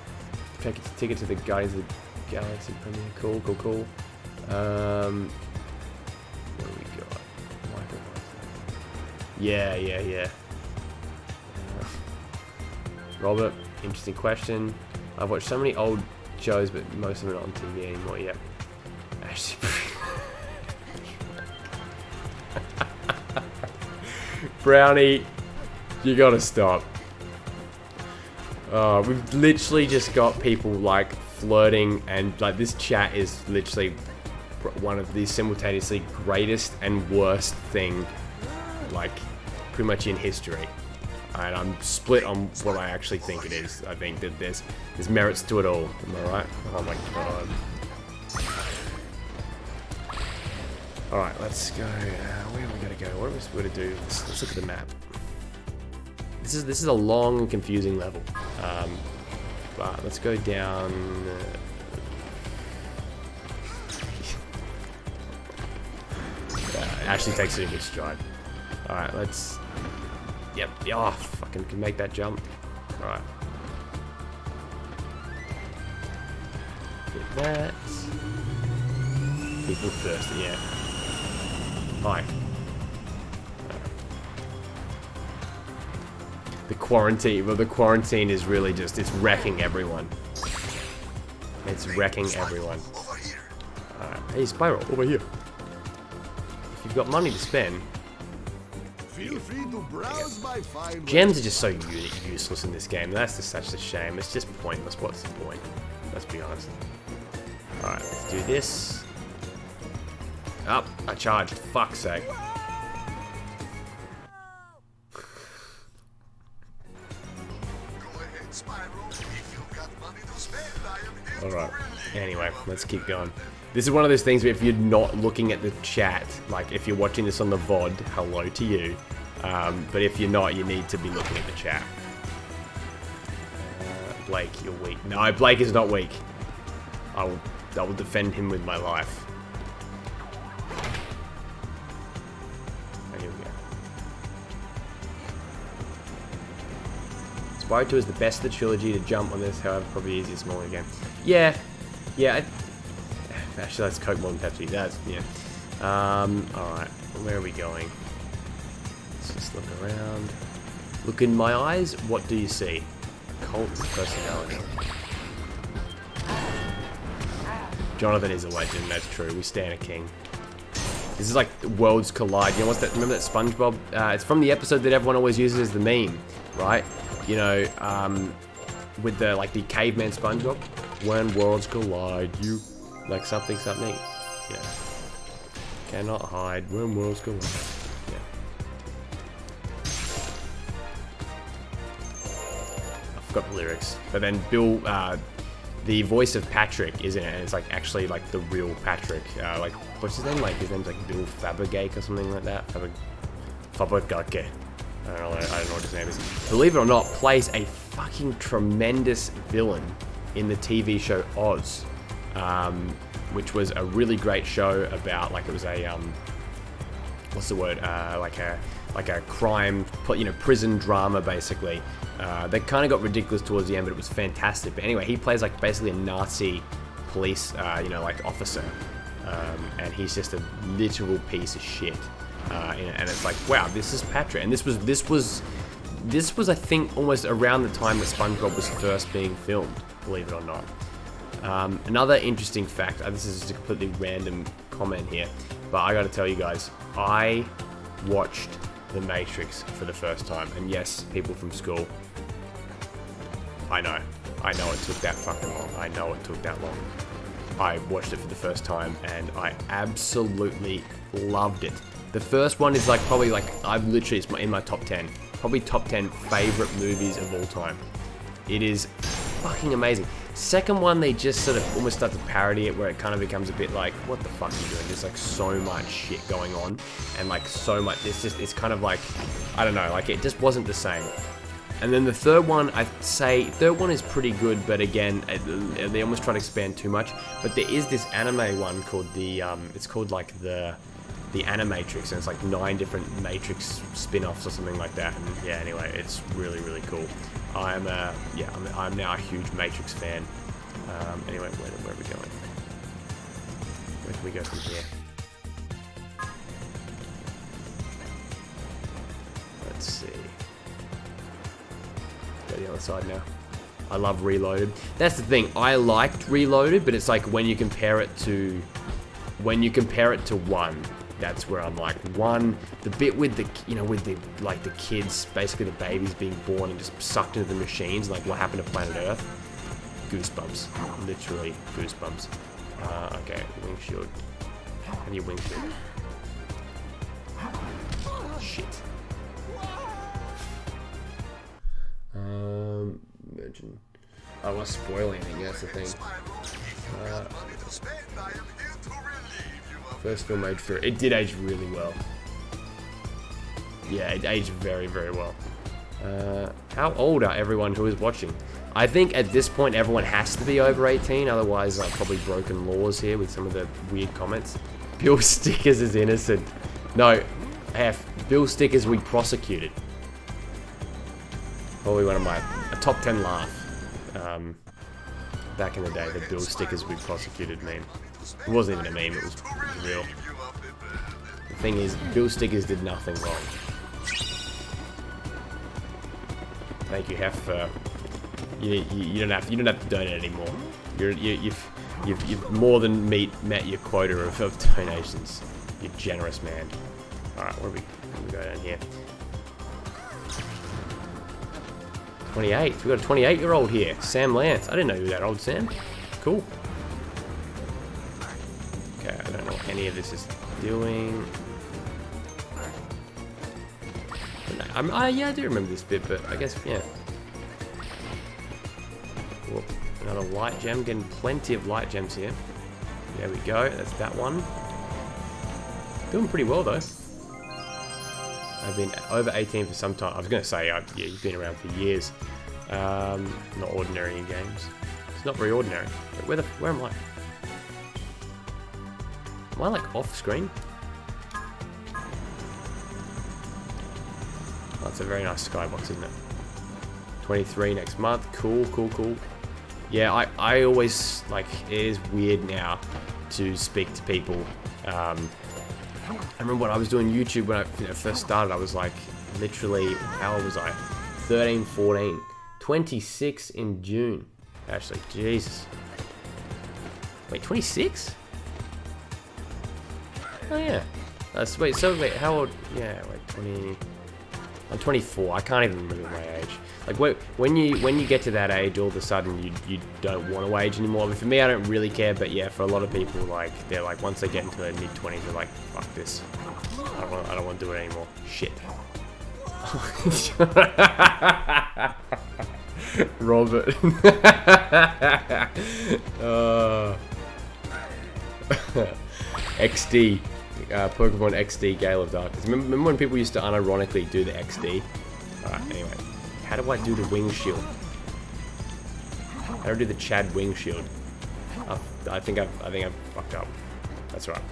ticket to the Guardians of the Galaxy premiere. Cool. What do we got? Yeah. Robert, interesting question. I've watched so many old shows, but most of them are not on TV anymore. Yeah. Actually, Brownie, you gotta stop. We've literally just got people like flirting, and like this chat is literally one of the simultaneously greatest and worst thing, like pretty much in history. And I'm split on what I actually think it is. I think that there's merits to it all. Am I right? Oh my god. All right, let's go. Where are we gonna go? What are we supposed to do? Let's look at the map. This is a long and confusing level. But let's go down. It actually takes it in good stride. All right, let's. Yep. Oh, fucking can make that jump. All right. Get that. People thirsty, yeah. Hi. The quarantine is really just, it's wrecking everyone. It's wrecking everyone. Alright, hey Spyro, over here. If you've got money to spend, Feel free to browse my fine gems are just so useless in this game. That's just such a shame. It's just pointless. What's the point? Let's be honest. Alright, let's do this. Up, I charged. Fuck's sake. Alright, anyway, let's keep going. This is one of those things where if you're not looking at the chat, like if you're watching this on the VOD, hello to you. But if you're not, you need to be looking at the chat. Blake, you're weak. No, Blake is not weak. I will defend him with my life. Here we go. Spyro 2 is the best of the trilogy to jump on this, however, probably the easiest smaller game. Yeah. Actually, that's Coke more than Pepsi. That's, yeah. Alright, where are we going? Let's just look around. Look in my eyes, what do you see? A cult of personality. Jonathan is a legend, that's true. We stand a king. This is like worlds collide. You know what's that? Remember that SpongeBob? It's from the episode that everyone always uses as the meme, right? You know, with the like the caveman SpongeBob. When worlds collide, you like something. Yeah. Cannot hide when worlds collide. Yeah. I forgot the lyrics. But then Bill the voice of Patrick, isn't it? And it's like actually like the real Patrick. Like what's his name? Like his name's like Bill Fabergate or something like that. Fabergate. I don't know what his name is. Believe it or not, plays a fucking tremendous villain in the TV show Oz, which was a really great show about, like, it was a what's the word? Like a crime, prison drama basically. They kind of got ridiculous towards the end, but it was fantastic. But anyway, he plays like basically a Nazi police, like officer, and he's just a literal piece of shit. And it's like, wow, this is Patrick. And this was I think almost around the time that SpongeBob was first being filmed, believe it or not. Another interesting fact, this is just a completely random comment here, but I gotta tell you guys, I watched The Matrix for the first time. And yes, people from school, I know it took that fucking long. I know it took that long. I watched it for the first time and I absolutely loved it. The first one is like probably like it's in my top 10. Probably top 10 favorite movies of all time. It is fucking amazing. Second one, they just sort of almost start to parody it, where it kind of becomes a bit like, what the fuck are you doing? There's like so much shit going on, and like so much, it's kind of like, I don't know, like it just wasn't the same. And then the third one, I'd say, third one is pretty good, but again, they almost try to expand too much. But there is this anime one called it's called like the Animatrix, and it's like 9 different Matrix spin-offs or something like that. And yeah, anyway, it's really, really cool. I'm now a huge Matrix fan. Anyway, where are we going? Where can we go from here? Let's see. Go the other side now. I love Reloaded. That's the thing. I liked Reloaded, but it's like when you compare it to 1, that's where I'm like, 1, the bit with the kids, basically the babies being born and just sucked into the machines, like what happened to Planet Earth. Goosebumps. Literally goosebumps. Okay, wing shield. Have your wing shield. Shit. Imagine. I was spoiling anything, that's the thing. First film aged through. It did age really well. Yeah, it aged very, very well. How old are everyone who is watching? I think at this point everyone has to be over 18, otherwise I've probably broken laws here with some of the weird comments. Bill Stickers is innocent. No, Bill Stickers we prosecuted. Probably one of a top 10 laugh. Back in the day, the Bill Stickers we prosecuted meme. It wasn't even a meme, it was real. The thing is, Bill Stickers did nothing wrong. Thank you, Hef. You don't have to donate anymore. You've more than met your quota of donations. You're generous, man. All right, where we go down here? 28. We got a 28-year-old here, Sam Lance. I didn't know you were that old, Sam. Cool. Okay, I don't know what any of this is doing. Yeah, I do remember this bit, but I guess, yeah. Whoop, another light gem. Getting plenty of light gems here. There we go. That's that one. Doing pretty well, though. I've been over 18 for some time. I was going to say, yeah, you've been around for years. Not ordinary in games. It's not very ordinary. Wait, where am I? Am I like off screen? Oh, it's a very nice skybox, isn't it? 23 next month. Cool, cool, cool. Yeah, I always, like, it is weird now to speak to people. I remember when I was doing YouTube when I first started, I was like, literally, how old was I? 13, 14, 26 in June. Actually, Jesus. Wait, 26? Oh yeah. Wait, how old? Yeah, wait, 20. I'm 24. I can't even remember my age. Like when you get to that age, all of a sudden you don't want to age anymore. But for me, I don't really care. But yeah, for a lot of people, like they're like once they get into their mid-20s, they're like, fuck this. I don't want to do it anymore. Shit. Robert. XD. Pokemon XD Gale of Darkness. Remember when people used to unironically do the XD? Alright, anyway. How do I do the wing shield? How do I do the Chad wing shield? I think I've fucked up. That's right.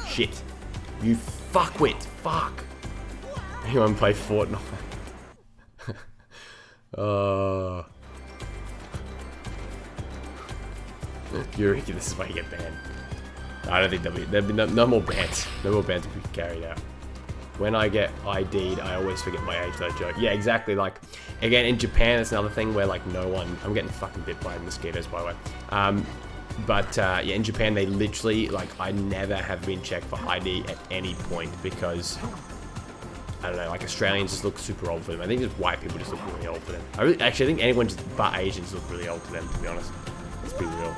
Shit. You fuckwit. Fuck. Anyone play Fortnite? Eureka, this is why you get banned. I don't think there'll be no more bans. No more bans will be carried out. When I get ID'd, I always forget my age, that joke. Yeah, exactly. Like, again, in Japan, it's another thing where, like, no one... I'm getting fucking bit by mosquitoes, by the way. Yeah, in Japan, they literally, like, I never have been checked for ID at any point because... I don't know, like, Australians just look super old for them. I think just white people just look really old for them. Actually, I think anyone just but Asians look really old to them, to be honest. Let's be real.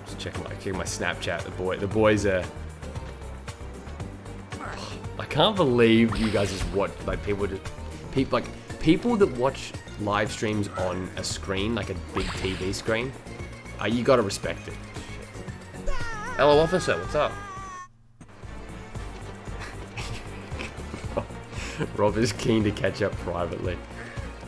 Just checking my Snapchat. The boys are. I can't believe you guys just watch people that watch live streams on a screen, like a big TV screen. You gotta respect it. Hello, officer. What's up? Rob is keen to catch up privately.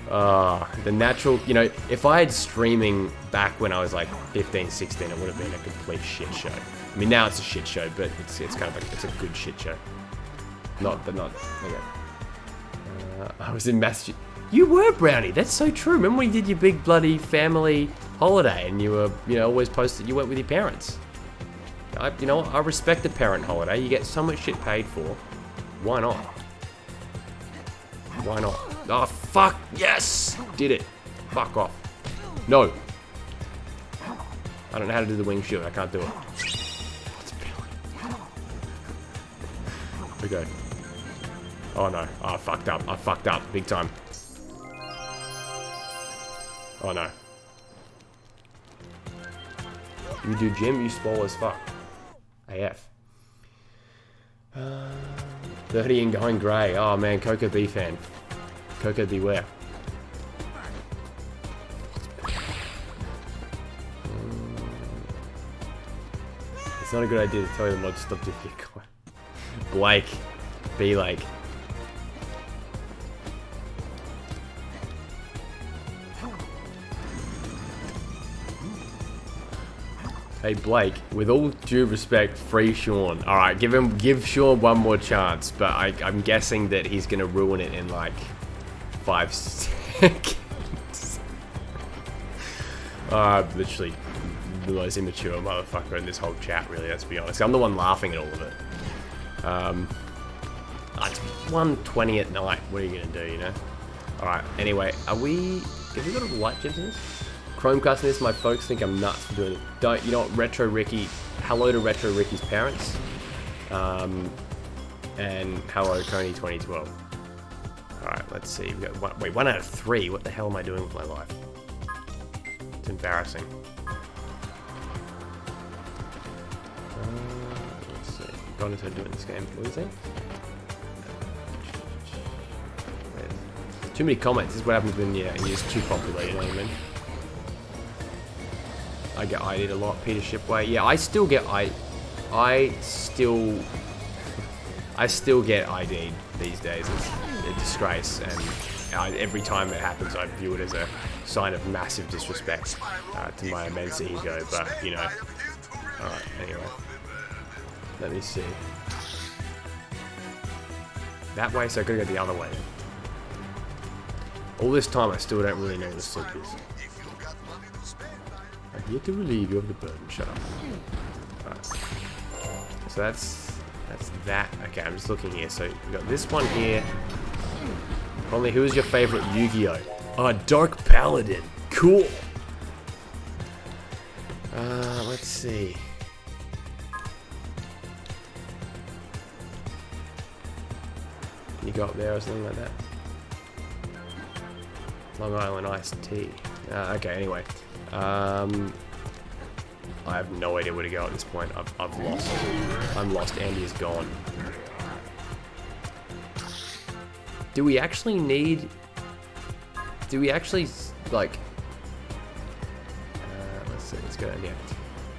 The natural, you know, if I had streaming back when I was like 15, 16, it would have been a complete shit show. I mean, now it's a shit show, but it's kind of like, it's a good shit show. Okay. I was in Massachusetts. You were, Brownie. That's so true. Remember when you did your big bloody family holiday and you were, you know, always posted, you went with your parents. You know what? I respect the parent holiday. You get so much shit paid for. Why not? Why not? Oh, fuck. Yes. Did it. Fuck off. No. I don't know how to do the wing shield. I can't do it. Okay. Oh, no. Oh, I fucked up. I fucked up. Big time. Oh, no. You do gym, you spoil as fuck. AF. 30 and going grey. Oh man, Coco B fan. Coco beware. It's not a good idea to tell you the mod to stop doing it. Blake. Be like. Hey Blake, with all due respect, free Sean. Alright, give Sean one more chance, but I'm guessing that he's gonna ruin it in like 5 seconds. Literally the most immature motherfucker in this whole chat, really, let's be honest. I'm the one laughing at all of it. It's 1:20 at night, what are you gonna do, you know? Alright, anyway, have we got a light gems in this? Chromecast this, my folks think I'm nuts for doing it. Don't, you know what, Retro Ricky, hello to Retro Ricky's parents. And hello, Coney 2012. Alright, let's see. We got 1 out of 3. What the hell am I doing with my life? It's embarrassing. Let's see. God knows how to do it in this game. What do you think? Too many comments. This is what happens when you're just too popular, you know what I mean? I get ID'd a lot. Peter Shipway. Yeah, I still get I still get ID'd these days. It's a disgrace, and every time it happens, I view it as a sign of massive disrespect to my immense ego. But you know, all right. Anyway, let me see. That way, so I gotta go the other way. All this time, I still don't really know what the slip is. I'm here to relieve you of the burden. Shut up. Alright. So that's that. Okay, I'm just looking here. So we got this one here. Only, who is your favorite Yu-Gi-Oh? Dark Paladin. Cool. Let's see. Can you go up there or something like that? Long Island iced tea. Okay, anyway. I have no idea where to go at this point. I've lost. I'm lost. Andy is gone. do we actually need... Do we actually, like... let's see, let's go down here.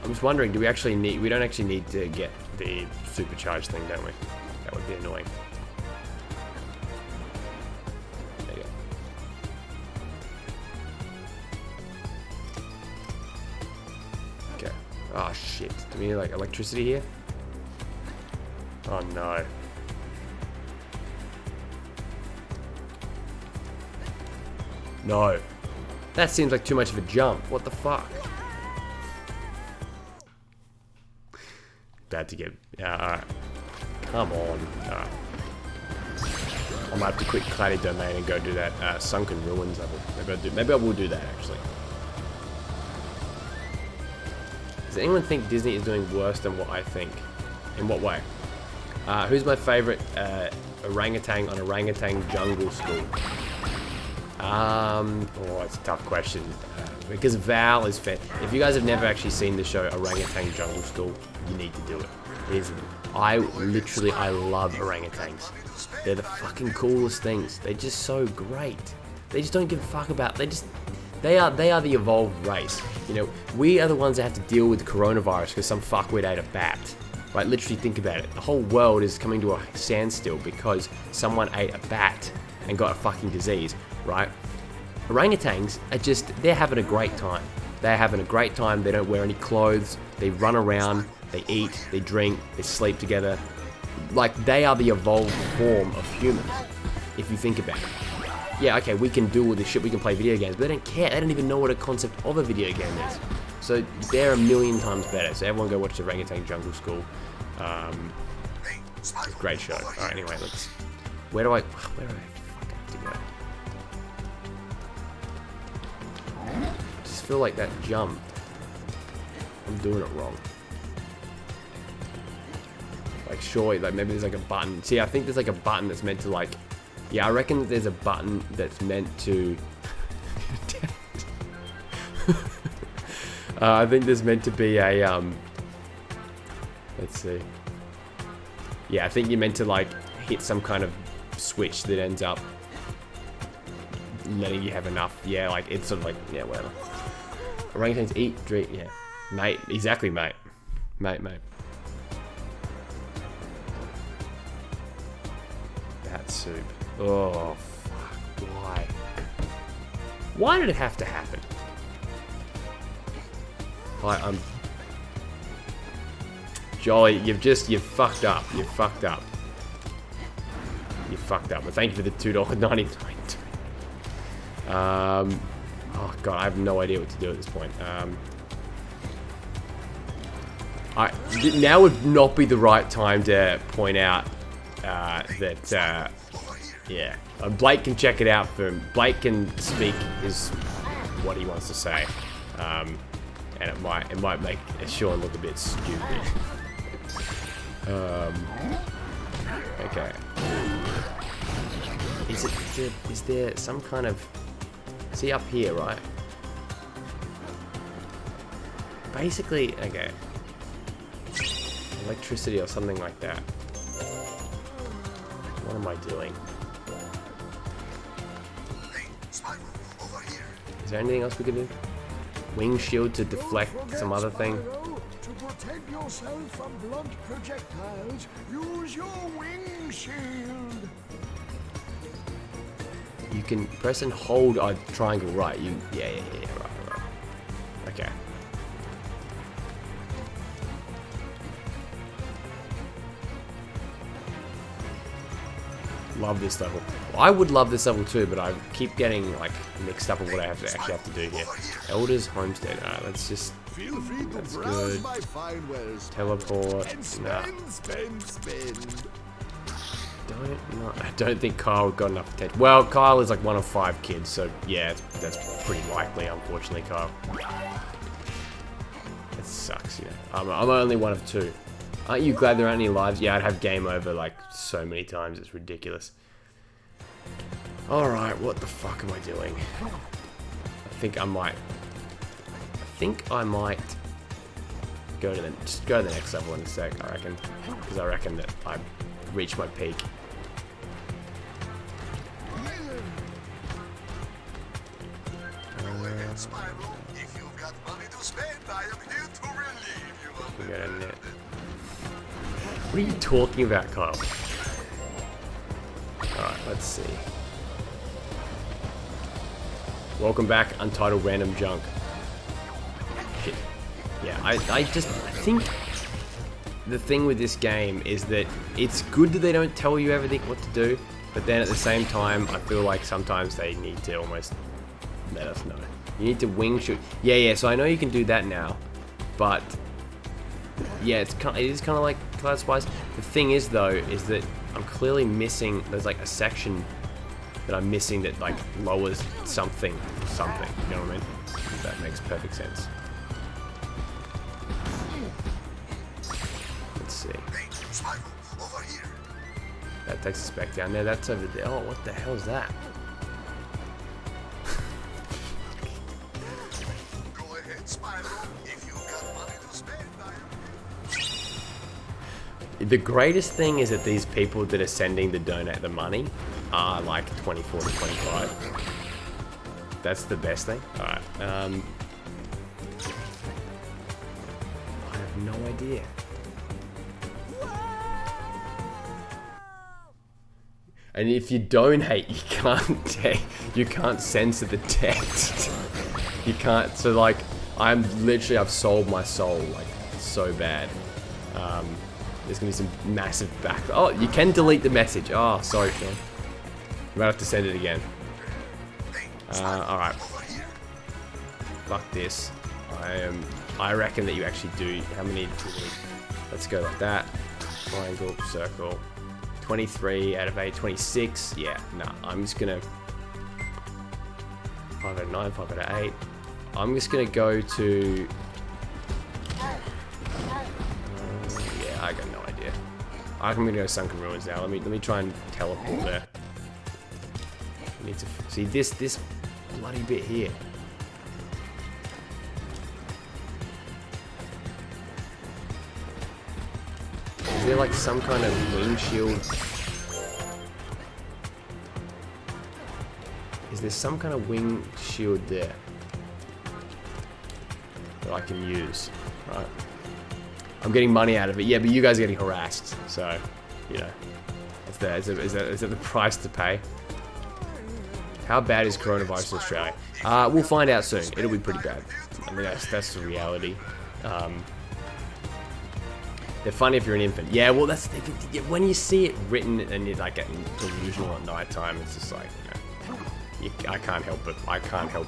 I'm just wondering, do we actually need... We don't actually need to get the supercharged thing, don't we? That would be annoying. There you go. Okay. Oh, shit. Do we need, like, electricity here? Oh, no. No. That seems like too much of a jump. What the fuck? Bad to get... alright. Come on. I might have to quit Cloudy Domain and go do that Sunken Ruins level. Maybe I will do that, actually. Does anyone think Disney is doing worse than what I think? In what way? Who's my favorite orangutan on Orangutan Jungle School? Oh, it's a tough question. Because Val is fit. If you guys have never actually seen the show Orangutan Jungle School, you need to do it. I love orangutans. They're the fucking coolest things. They're just so great. They just don't give a fuck about. They are the evolved race. You know, we are the ones that have to deal with coronavirus because some fuckwit ate a bat. Right? Literally think about it. The whole world is coming to a standstill because someone ate a bat and got a fucking disease. Right? Orangutans are they're having a great time. They're having a great time. They don't wear any clothes. They run around. They eat. They drink. They sleep together. Like, they are the evolved form of humans, if you think about it. Yeah, okay, we can do all this shit. We can play video games, but they don't care. They don't even know what a concept of a video game is. So they're a million times better. So everyone go watch the Orangutan Jungle School. Great show. Alright, anyway, let's... Where do I fucking have to go? I just feel like that jump, I'm doing it wrong. Like, surely, like, maybe there's like a button. See, I think there's like a button that's meant to, like... Yeah, I reckon there's a button that's meant to... I think there's meant to be a, let's see. Yeah, I think you're meant to, like, hit some kind of switch that ends up letting you have enough. Yeah, like, it's sort of like, yeah, whatever. Orangutans eat, drink, yeah. Mate, exactly, mate. Mate. That soup. Oh, fuck. Why? Why did it have to happen? Like, Jolly, you've fucked up. You fucked up. But thank you for the $2.99. Oh god, I have no idea what to do at this point. Now would not be the right time to point out that yeah, Blake can check it out for him. Blake can speak what he wants to say, and it might make Sean look a bit stupid. Okay. Is there some kind of... See up here, right? Basically, okay. Electricity or something like that. What am I doing? Is there anything else we could do? Wing shield to deflect some other thing. To protect yourself from blunt projectiles, use your wing shield. You can press and hold a triangle, right? Yeah, right. Okay. Love this level. Well, I would love this level too, but I keep getting like mixed up with what I actually have to do here. Elders Homestead. Alright, let's just... Feel free to That's browse good. my fine wares. Teleport. And Nah. spend. I don't think Kyle got enough attention. Well, Kyle is like one of 5 kids, so yeah, that's pretty likely, unfortunately, Kyle. It sucks, you know. I'm only one of 2. Aren't you glad there aren't any lives? Yeah, I'd have game over like so many times, it's ridiculous. Alright, what the fuck am I doing? I think I might go to the next level in a sec, I reckon. Because I reckon that I've reached my peak. go down there. What are you talking about, Kyle? Alright, let's see. Welcome back, Untitled Random Junk. Shit. Yeah, I think the thing with this game is that it's good that they don't tell you everything what to do, but then at the same time, I feel like sometimes they need to almost let us know. You need to wing shoot. Yeah, so I know you can do that now, but yeah, it is kind of like Cloud Spice. The thing is though, is that I'm clearly missing, there's like a section that I'm missing that like lowers something, you know what I mean? That makes perfect sense. Let's see. That takes us back down there, that's over there. Oh, what the hell is that? Go ahead, Spyro, if you've got money to spend. The greatest thing is that these people that are sending to donate the money are like 24 to 25. That's the best thing. Alright, I have no idea. And if you donate, you can't censor the text. You can't, so like, I've sold my soul, like, so bad. There's gonna be some massive back. Oh, you can delete the message. Oh, sorry, Sean. You might have to send it again. Alright. Fuck this. I reckon that you actually do. How many do we need? Let's go like that. Triangle, circle. 23 out of 8, 26. Yeah, nah, I'm just gonna 5 out of 9, 5 out of 8. I'm just gonna go to yeah, I got no idea. I'm gonna go Sunken Ruins now. Let me try and teleport there. I need to see this bloody bit here. Is there like some kind of windshield? Is there some kind of windshield there that I can use? Right. I'm getting money out of it. Yeah, but you guys are getting harassed. So, you know, is that the price to pay? How bad is coronavirus in Australia? We'll find out soon. It'll be pretty bad. I mean, that's the reality. They're funny if you're an infant. Yeah, well, that's when you see it written and you're like getting delusional at night time. It's just like, you know, I can't help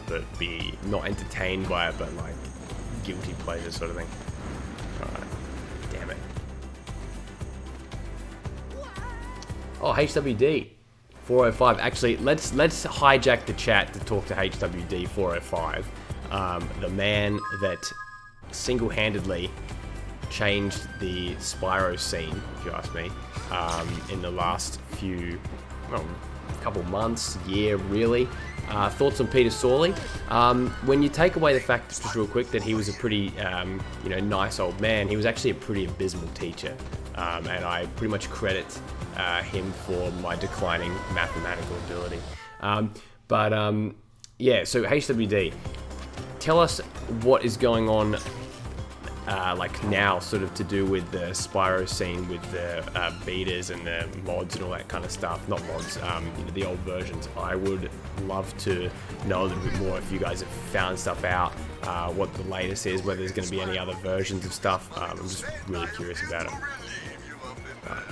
but be not entertained by it, but like guilty pleasure sort of thing. All right, damn it. Oh, HWD 405. Actually, let's hijack the chat to talk to HWD 405, the man that single-handedly changed the Spyro scene, if you ask me, in the last couple months, year really. Thoughts on Peter Sawley? When you take away the fact, just real quick, that he was a pretty, nice old man, he was actually a pretty abysmal teacher, and I pretty much credit him for my declining mathematical ability. Yeah, so HWD, tell us what is going on like now, sort of to do with the Spyro scene, with the betas and the mods and all that kind of stuff. Not mods, the old versions. I would love to know a little bit more if you guys have found stuff out, what the latest is, whether there's going to be any other versions of stuff. I'm just really curious about it. Alright,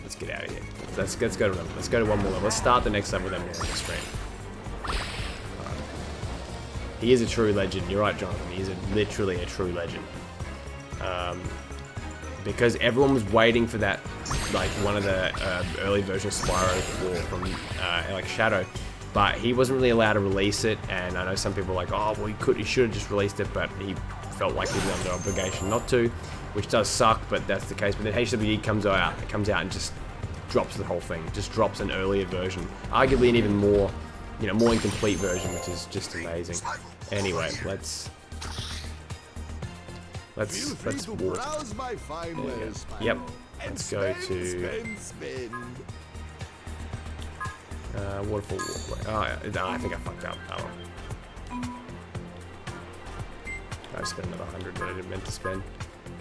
let's get out of here. Let's go to them. Let's go to one more level. Let's start the next level, then we're on the screen. He is a true legend. You're right, Jonathan. He is literally a true legend. Because everyone was waiting for that, like one of the early versions of Spyro from like Shadow, but he wasn't really allowed to release it. And I know some people are like, oh, well, he should have just released it, but he felt like he was under obligation not to, which does suck, but that's the case. But then HWD comes out and just drops the whole thing, just drops an earlier version, arguably an even more, more incomplete version, which is just amazing. Anyway, let's walk. Yep. Let's go to waterfall walkway. Oh, I think I fucked up. Oh, well. I spent another 100 that I didn't meant to spend.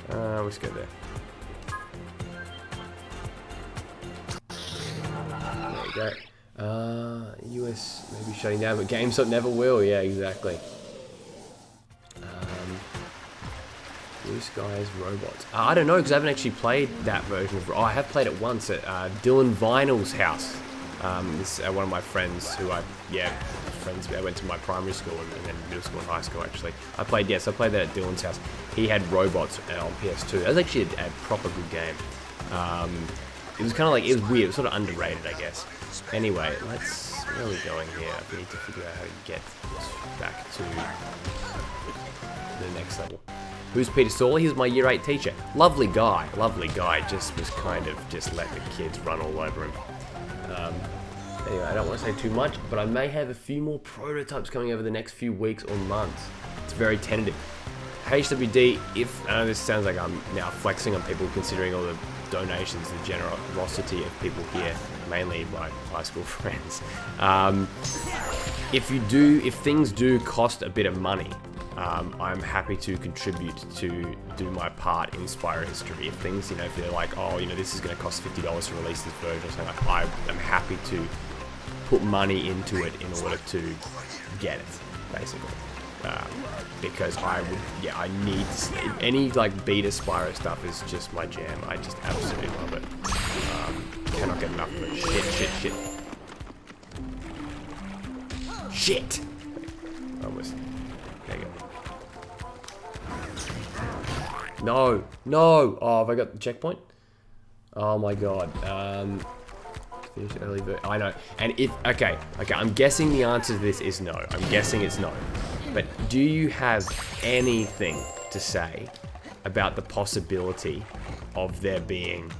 Let's go there. There we go. US maybe shutting down, but GameStop never will. Yeah, exactly. Blue Skies Robots. I don't know because I haven't actually played that version of. Oh, I have played it once at Dylan Vinyl's house. This one of my friends who I went to my primary school and then middle school and high school actually. I played that at Dylan's house. He had robots on PS2. That was actually a proper good game. It was kind of like, it was weird. It was sort of underrated, I guess. Anyway, where are we going here? We need to figure out how to get back to the next level. Who's Peter Sawley? He's my year 8 teacher. Lovely guy. Just was kind of just let the kids run all over him. Anyway, I don't want to say too much, but I may have a few more prototypes coming over the next few weeks or months. It's very tentative. HWD, I know this sounds like I'm now flexing on people considering all the donations, the generosity of people here, mainly my high school friends. If things do cost a bit of money, I'm happy to contribute to do my part in Spyro history. If things, if they're like, oh, this is going to cost $50 to release this version or something, like, I'm happy to put money into it in order to get it, basically. Because I need any beta Spyro stuff is just my jam. I just absolutely love it. Cannot get enough of it. Shit! Almost. There you go. No! Oh, have I got the checkpoint? Oh my god. Finish early, but I know. And okay, I'm guessing the answer to this is no. I'm guessing it's no. But do you have anything to say about the possibility of there being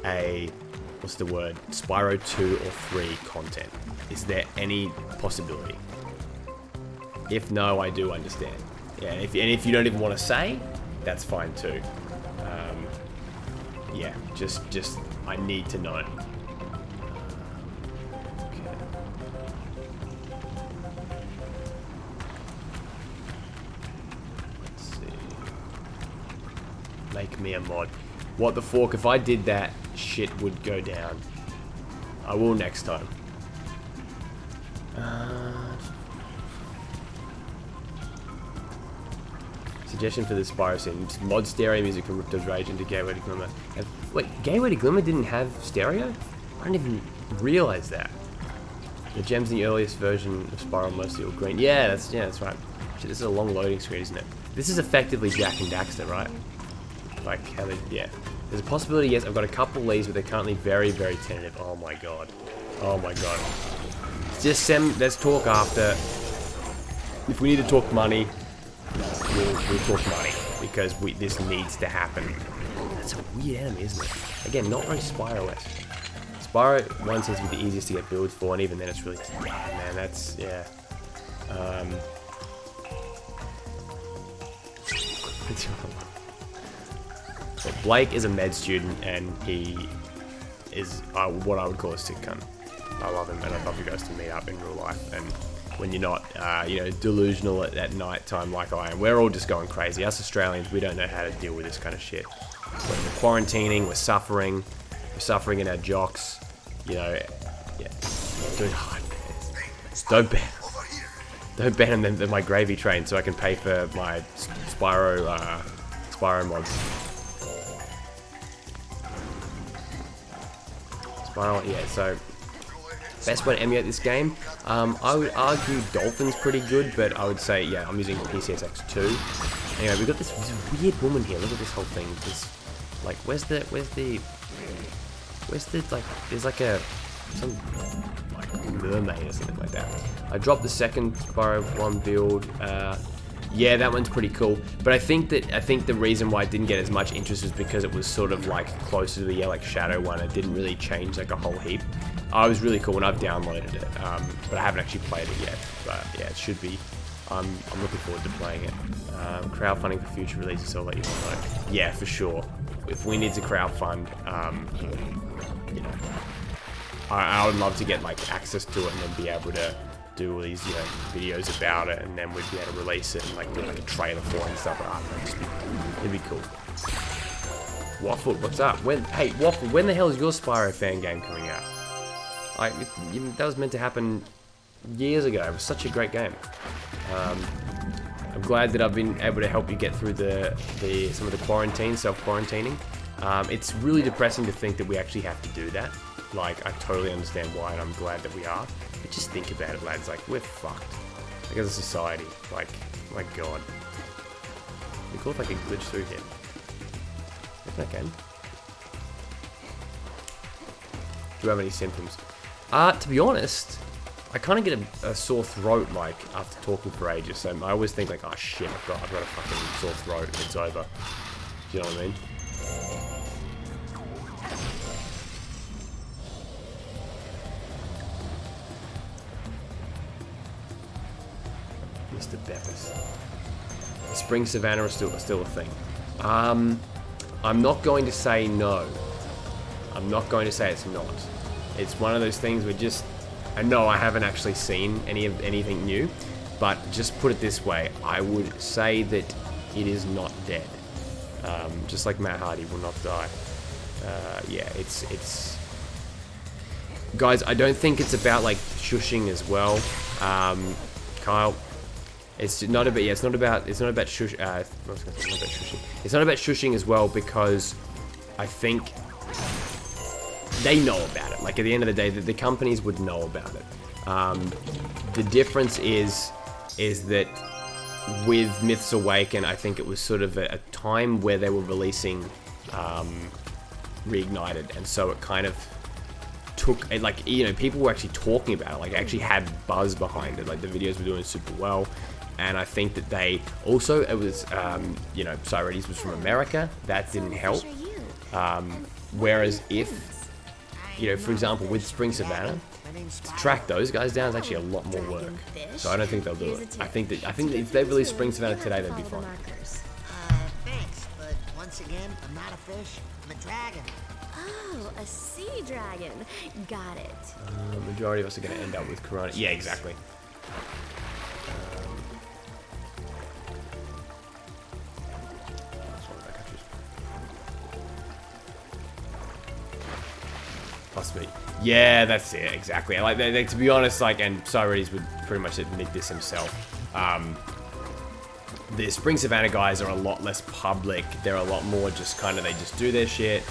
a, what's the word, Spyro 2 or 3 content? Is there any possibility? If no, I do understand. Yeah, and if you don't even want to say, that's fine too. Yeah, just I need to know. Make me a mod. What the fork? If I did that, shit would go down. I will next time. Suggestion for the Spyro scene. Just mod stereo music from Ripto's Rage into Gateway to Glimmer. Wait, Gateway to Glimmer didn't have stereo? I didn't even realize that. The gems in the earliest version of Spyro are mostly all green. Yeah, that's right. Shit, this is a long loading screen, isn't it? This is effectively Jack and Daxter, right? Like how they, yeah. There's a possibility, yes, I've got a couple of these, but they're currently very, very tentative. Oh my god. Oh my god. Just let's talk after. If we need to talk money, we'll talk money. Because this needs to happen. That's a weird enemy, isn't it? Again, not very Spyro-esque. Spyro 1 seems to be the easiest to get builds for, and even then it's really, man, that's, yeah. Well, Blake is a med student, and he is what I would call a sick cunt. I love him, and I'd love you guys to meet up in real life. And when you're not, delusional at night time like I am, we're all just going crazy. Us Australians, we don't know how to deal with this kind of shit. We're quarantining, we're suffering in our jocks. Yeah. Dude, don't ban them my gravy train so I can pay for my Spyro mods. Spyro, yeah, so best way to emulate this game, I would argue Dolphin's pretty good, but I would say, yeah, I'm using PCSX2. Anyway, we've got this weird woman here. Look at this whole thing. This, like, where's the, like, there's like some mermaid or something like that. I dropped the second Spyro 1 build. Yeah, that one's pretty cool. But I think the reason why it didn't get as much interest is because it was sort of like closer to the like Shadow one. It didn't really change like a whole heap. It was really cool, and I've downloaded it, but I haven't actually played it yet. But yeah, it should be. I'm looking forward to playing it. Crowdfunding for future releases, I'll let you all know. Yeah, for sure. If we need to crowdfund, I would love to get like access to it and then be able to do all these, you know, videos about it, and then we'd be able to release it and like do like a trailer for it and stuff. It'd be cool. Waffle, what's up? Hey, Waffle, when the hell is your Spyro fan game coming out? That was meant to happen years ago. It was such a great game. I'm glad that I've been able to help you get through some of the quarantine, self-quarantining. It's really depressing to think that we actually have to do that. Like, I totally understand why, and I'm glad that we are. But just think about it, lads. Like, we're fucked. Like, as a society. Like, my God. It'd be cool if I could glitch through here. If I can. Do you have any symptoms? To be honest, I kind of get a sore throat, like, after talking for ages. So I always think, like, oh shit, I've got a fucking sore throat. It's over. Do you know what I mean? Mr. Beppers. The Spring Savannah is still a thing. I'm not going to say no. I'm not going to say it's not. It's one of those things where just... I know I haven't actually seen anything new, but just put it this way. I would say that it is not dead. Just like Matt Hardy will not die. Yeah, it's... Guys, I don't think it's about, like, shushing as well. Kyle... It's not about it's not about shush. It's not about shushing as well, because I think they know about it. Like, at the end of the day, the companies would know about it. The difference is that with Myths Awaken, I think it was sort of a time where they were releasing Reignited, and so it kind of took, like, you know, people were actually talking about it, like, actually had buzz behind it. Like, the videos were doing super well. And I think that they also, it was, you know, Cyredes was from America. That didn't help. Whereas if, you know, for example, with Spring Savannah, to track those guys down is actually a lot more work. So I don't think they'll do it. I think that if they release Spring Savannah today, they'd be fine. Thanks, but once again, I'm not a fish, I'm a dragon. Oh, a sea dragon. Got it. Majority of us are going to end up with Corona. Yeah, exactly. Plus me. Yeah, that's it, exactly. Like, they, to be honest, like, and Cyredes would pretty much admit this himself. The Spring Savannah guys are a lot less public. They're a lot more just kind of, they just do their shit,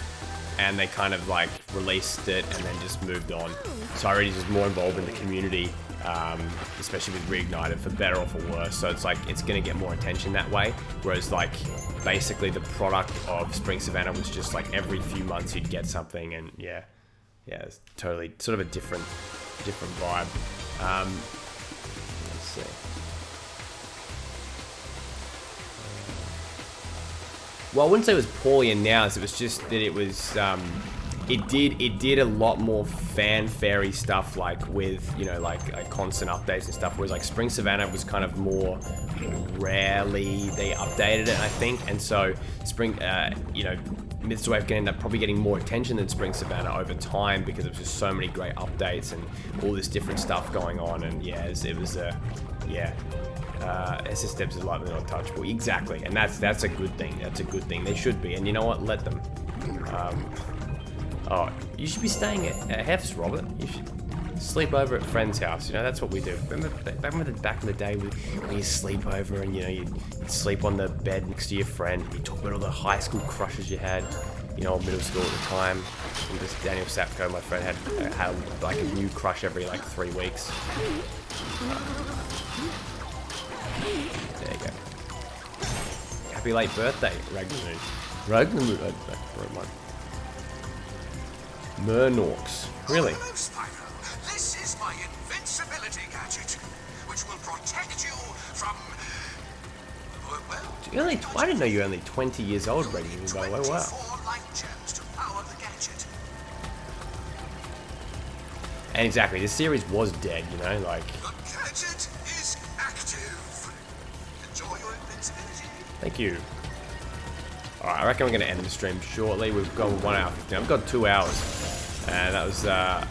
and they kind of, like, released it and then just moved on. Cyredes is more involved in the community, especially with Reignited, for better or for worse. So it's like, it's going to get more attention that way. Whereas, like, basically the product of Spring Savannah was just like every few months you'd get something, and yeah. Yeah, it's totally sort of a different vibe. Let's see. Well, I wouldn't say it was poorly announced. It was just that it was. It did a lot more fanfare-y stuff, like with, you know, like constant updates and stuff. Whereas like Spring Savannah was kind of more rarely they updated it, I think, and so Spring, you know, Myths Awaken can end up probably getting more attention than Spring Savannah over time, because there was just so many great updates and all this different stuff going on. And yeah, it was yeah. SS Steps is lightly not touchable. Exactly, and that's a good thing. That's a good thing. They should be, and you know what? Let them. Oh, you should be staying at Hef's, Robert. You should sleep over at friend's house. You know, that's what we do. Remember back in the day when you sleep over and, you know, you'd sleep on the bed next to your friend. You talk about all the high school crushes you had, you know, middle school at the time. And just Daniel Sapko, my friend, had like a new crush every like 3 weeks. There you go. Happy late birthday, Ragnamoon. Ragnamoon. Murnorks. Really? Hello, Spyro. This is my invincibility gadget, which will protect you from... well... I didn't know you're only 20 years old, Ragnamoon, by the way. Wow. 24 light gems to power the gadget. And exactly, this series was dead, you know, like... The gadget is active. Enjoy your invincibility. Thank you. Alright, I reckon we're going to end the stream shortly. We've gone 1 hour 15. I've got 2 hours. And that was, yeah,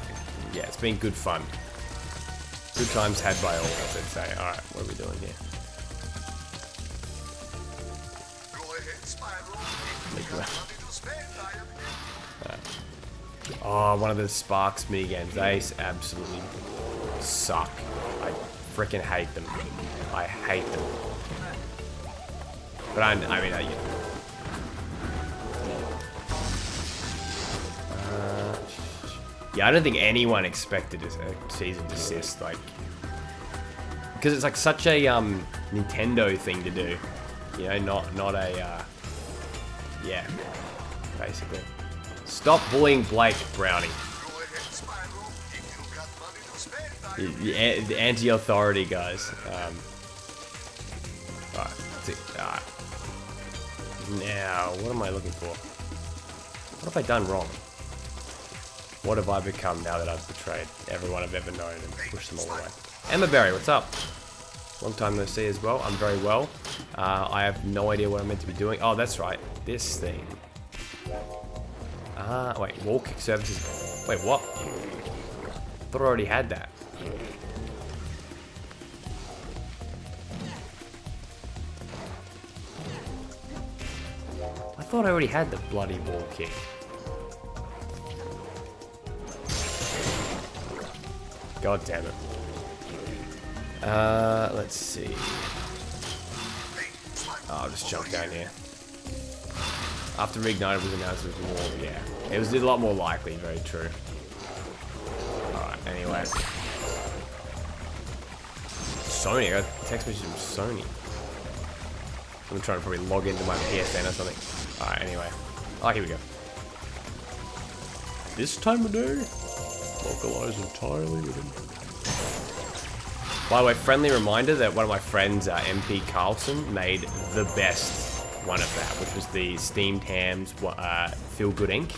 it's been good fun. Good times had by all, as I'd say. Alright, what are we doing here? Go ahead, Spyro. You got money to spend, I am. Oh, one of the Sparks minigames. They absolutely suck. I freaking hate them. I hate them. But I mean, yeah, I don't think anyone expected a cease and desist, like, because it's like such a Nintendo thing to do, you know, not a yeah, basically. Stop bullying Blake, Brownie. Go ahead, Spyro. If you got money to spend, I am. The anti-authority guys. Alright, that's it. Alright. Now, what am I looking for? What have I done wrong? What have I become now that I've betrayed everyone I've ever known and pushed them all away? Emma Berry, what's up? Long time no see as well. I'm very well. I have no idea what I'm meant to be doing. Oh, that's right. This thing. Wait, wall kick services. Wait, what? Thought I already had that. I thought I already had the bloody wall kick. God damn it. Let's see. Oh, I'll just jump down here. After Reignited was announced, it was more, yeah. It was a lot more likely, very true. Alright, anyway. Sony, I got a text message from Sony. I'm trying to probably log into my PSN or something. Alright, anyway. Oh, here we go. This time of day, localize entirely within. By the way, friendly reminder that one of my friends, MP Carlson, made the best one of that, which was the Steamed Hams Feel Good Inc.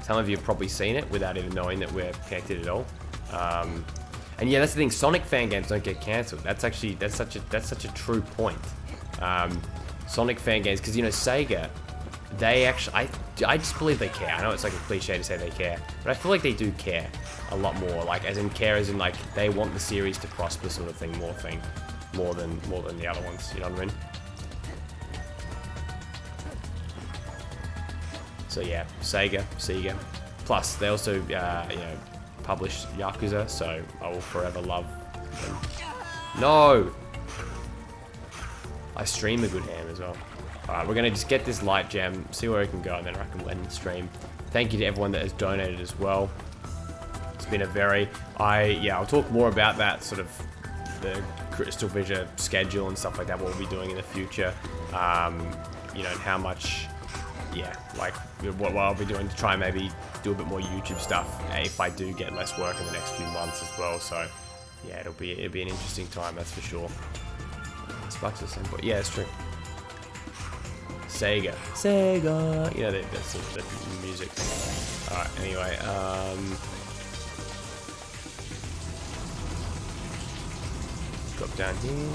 Some of you have probably seen it without even knowing that we're connected at all. And yeah, that's the thing. Sonic fan games don't get cancelled. That's such a true point. Sonic fan games, because you know Sega, they actually, I just believe they care. I know it's like a cliche to say they care, but I feel like they do care a lot more. Like as in care, as in like they want the series to prosper, sort of thing, more than the other ones. You know what I mean? So yeah, Sega. Plus, they also, you know, publish Yakuza, so I will forever love them. No! I stream a good ham as well. Alright, we're gonna just get this light gem, see where it can go, and then I can end the stream. Thank you to everyone that has donated as well. It's been a very, I'll talk more about that, sort of, the CrystalFissure schedule and stuff like that, what we'll be doing in the future. You know, and how much, yeah, like what I'll be doing to try and maybe do a bit more YouTube stuff if I do get less work in the next few months as well. So yeah, it'll be an interesting time, that's for sure. Sparks the same, but yeah, it's true. Sega, you know that's the music. All right, anyway, drop down here.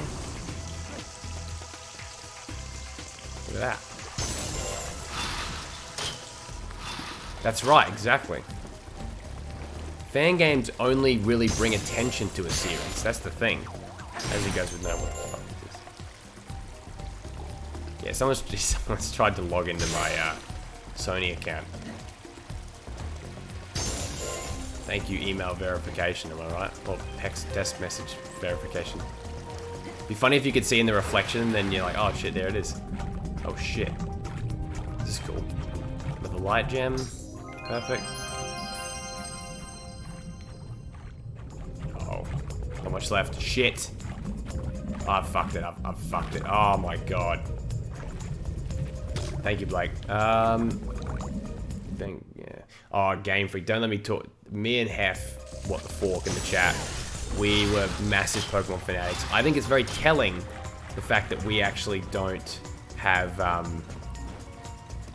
Look at that. That's right, exactly. Fan games only really bring attention to a series. That's the thing. As you guys would know what the fuck it is. Yeah, someone's tried to log into my Sony account. Thank you, email verification, am I right? Or text message verification. Be funny if you could see in the reflection, then you're like, oh shit, there it is. Oh shit. This is cool. With a light gem. Perfect. Oh, not much left. Shit. Oh, I've fucked it up. I've fucked it. Oh my god. Thank you, Blake. Yeah. Oh, Game Freak. Don't let me talk. Me and Hef, what the fork in the chat. We were massive Pokemon fanatics. I think it's very telling the fact that we actually don't have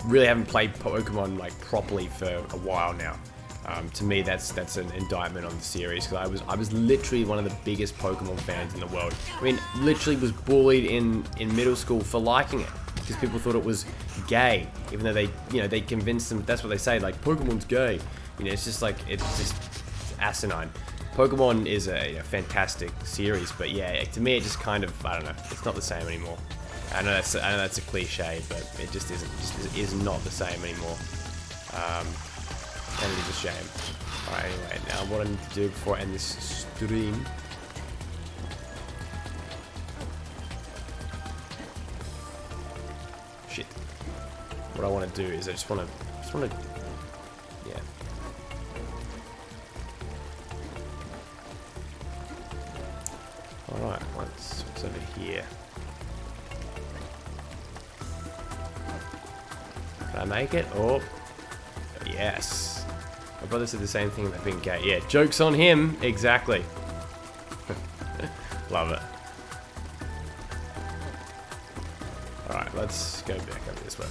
really haven't played Pokemon like properly for a while now. To me, that's an indictment on the series, because I was literally one of the biggest Pokemon fans in the world. I mean, literally was bullied in middle school for liking it because people thought it was gay, even though they convinced them. That's what they say, like Pokemon's gay. You know, it's just like it's just asinine. Pokemon is a fantastic series, but yeah, to me it just kind of, I don't know, it's not the same anymore. I know that's a cliche, but it just isn't. Just is not the same anymore. And it is a shame. Alright, anyway, now what I need to do before I end this stream. Shit. What I want to do is I just want to, yeah. Alright, what's over here? Can I make it? Oh, yes. My brother said the same thing about being gay. Yeah, joke's on him. Exactly. Love it. Alright, let's go back over this way.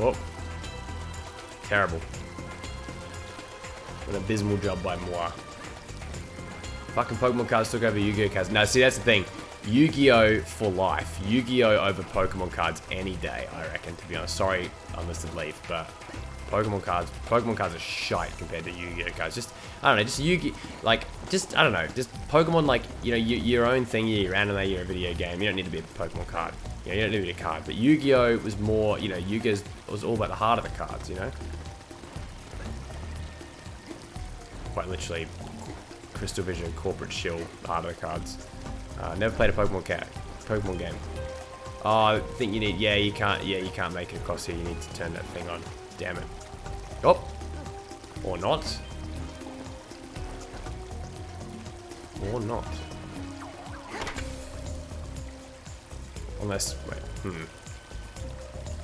Oh. Terrible. An abysmal job by moi. Fucking Pokemon cards took over Yu-Gi-Oh cards. No, see, that's the thing. Yu-Gi-Oh for life. Yu-Gi-Oh over Pokemon cards any day, I reckon, to be honest. Sorry, Unlisted Leaf, but Pokemon cards are shite compared to Yu-Gi-Oh cards. Just, I don't know, just Yu-Gi, like, just, I don't know, just Pokemon, like, you know, your own thing, your anime, your video game. You don't need to be a Pokemon card. You know, you don't need to be a card. But Yu-Gi-Oh was more, you know, Yu-Gi-Oh was all about the heart of the cards, you know? Quite literally, CrystalFissure corporate shill, heart of the cards. Never played a Pokemon game. Oh, I think you need, you can't make it across here. You need to turn that thing on. Damn it. Oh, or not. Or not. Unless, wait,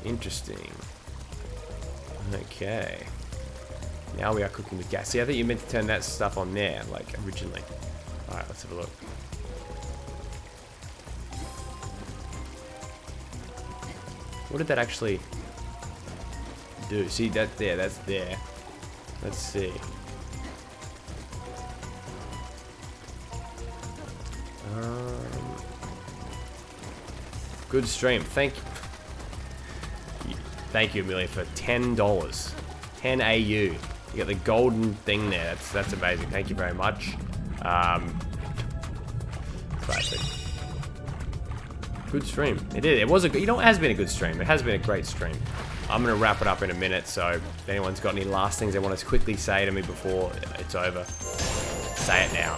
Interesting. Okay. Now we are cooking with gas. See, I think you meant to turn that stuff on there, like, originally. Alright, let's have a look. What did that actually do? See, that there, that's there. Let's see. Good stream. Thank you, Amelia, for $10. 10 AU. You got the golden thing there. That's amazing. Thank you very much. Classic. Good stream. It did. It was a good, you know, it has been a good stream. It has been a great stream. I'm going to wrap it up in a minute, so if anyone's got any last things they want to quickly say to me before it's over, say it now.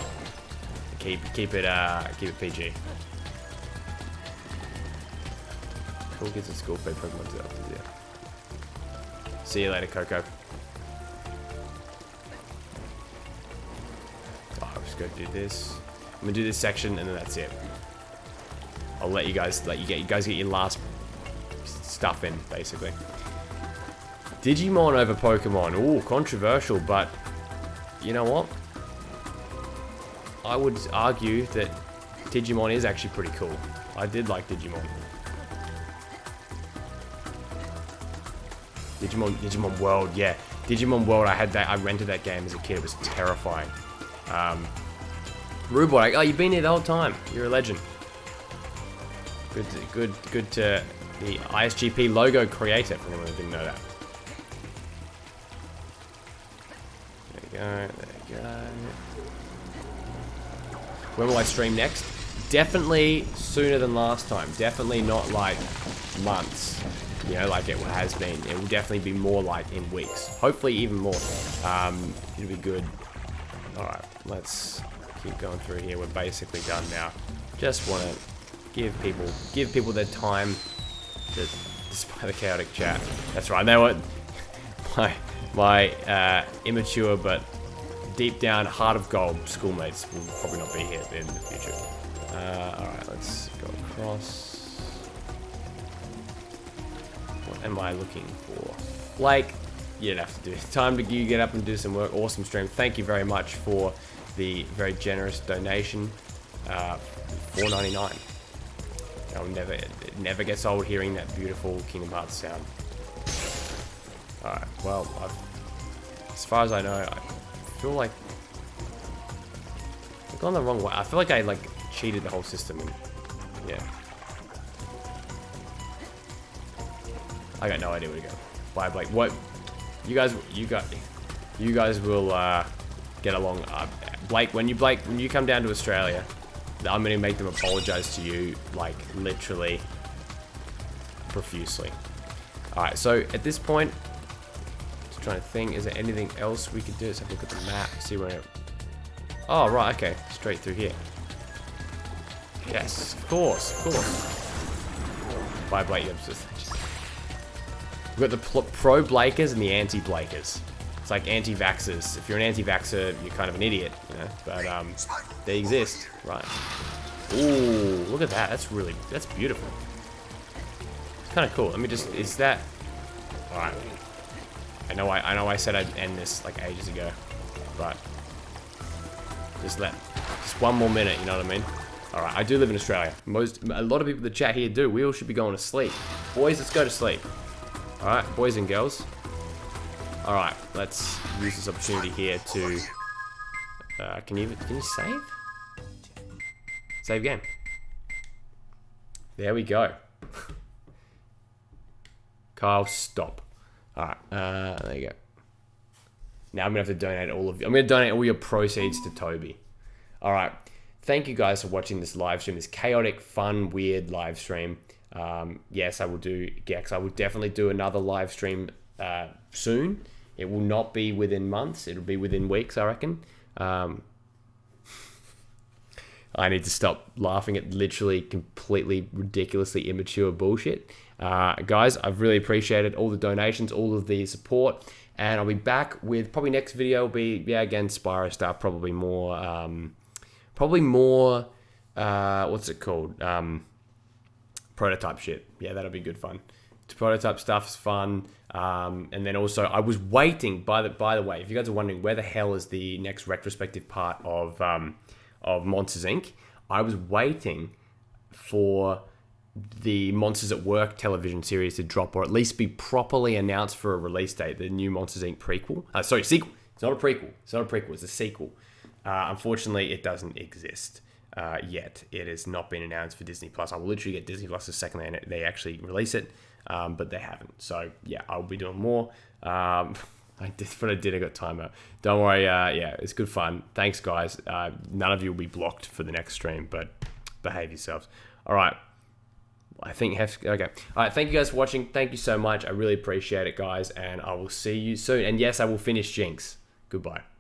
Keep it PG. Cool kids at school play Pokemon too. Yeah. See you later, Coco. Oh, I'm just gonna do this. I'm gonna do this section and then that's it. I'll let you guys get your last stuff in, basically. Digimon over Pokemon. Ooh, controversial, but you know what? I would argue that Digimon is actually pretty cool. I did like Digimon. Digimon World, yeah. Digimon World, I rented that game as a kid. It was terrifying. Rubot, oh, you've been here the whole time. You're a legend. Good to the ISGP logo creator, for anyone who didn't know that. There you go. When will I stream next? Definitely sooner than last time. Definitely not like months, you know, like it has been. It will definitely be more like in weeks. Hopefully even more. It'll be good. Alright, let's keep going through here. We're basically done now. Just want to give people their time to, despite the chaotic chat. That's right. They were my immature but deep down heart of gold schoolmates will probably not be here in the future. Alright, let's go across. What am I looking for? Like, you don't have to do it. Time to get up and do some work. Awesome stream. Thank you very much for the very generous donation. $4.99. It never gets old hearing that beautiful Kingdom Hearts sound. Alright, well, as far as I know, I feel like I've gone the wrong way. I feel like I cheated the whole system and yeah. I got no idea where to go. Bye, Blake. What? You guys will get along. Blake, when you come down to Australia, I'm gonna make them apologize to you, like literally profusely. All right, so at this point, just trying to think, is there anything else we could do? Let's have a look at the map, see where. Oh right, okay, straight through here. Yes, of course, of course. Bye, Blake. We've got the pro Blakers and the anti Blakers. It's like anti-vaxxers. If you're an anti-vaxxer, you're kind of an idiot, you know. But they exist, right? Ooh, look at that. That's beautiful. It's kind of cool. Let me just. Is that? All right. I know I said I'd end this like ages ago, but just one more minute. You know what I mean? All right. I do live in Australia. A lot of people in the chat here do. We all should be going to sleep. Boys, let's go to sleep. All right, boys and girls. All right, let's use this opportunity here to. Can you save? Save game. There we go. Kyle, stop. All right, there you go. Now I'm gonna have to donate I'm gonna donate all your proceeds to Toby. All right. Thank you guys for watching this live stream, this chaotic, fun, weird live stream. Yes, I will do Gex. I will definitely do another live stream soon. It will not be within months. It'll be within weeks, I reckon. I need to stop laughing at literally completely ridiculously immature bullshit. Guys, I've really appreciated all the donations, all of the support, and I'll be back with probably next video will be, yeah, again, Spyro stuff, probably more, what's it called? Prototype shit. Yeah, that'll be good fun. Prototype stuff's fun. And then also, I was waiting, by the way, if you guys are wondering where the hell is the next retrospective part of Monsters Inc., I was waiting for the Monsters at Work television series to drop, or at least be properly announced for a release date, the new Monsters Inc. prequel. Sequel. It's not a prequel. It's a sequel. Unfortunately, it doesn't exist yet. It has not been announced for Disney Plus. I will literally get Disney Plus the second they actually release it, but they haven't. So yeah, I'll be doing more. I got time out. Don't worry. Yeah, it's good fun. Thanks, guys. None of you will be blocked for the next stream, but behave yourselves. All right. I think okay. All right. Thank you guys for watching. Thank you so much. I really appreciate it, guys, and I will see you soon. And yes, I will finish Jinx. Goodbye.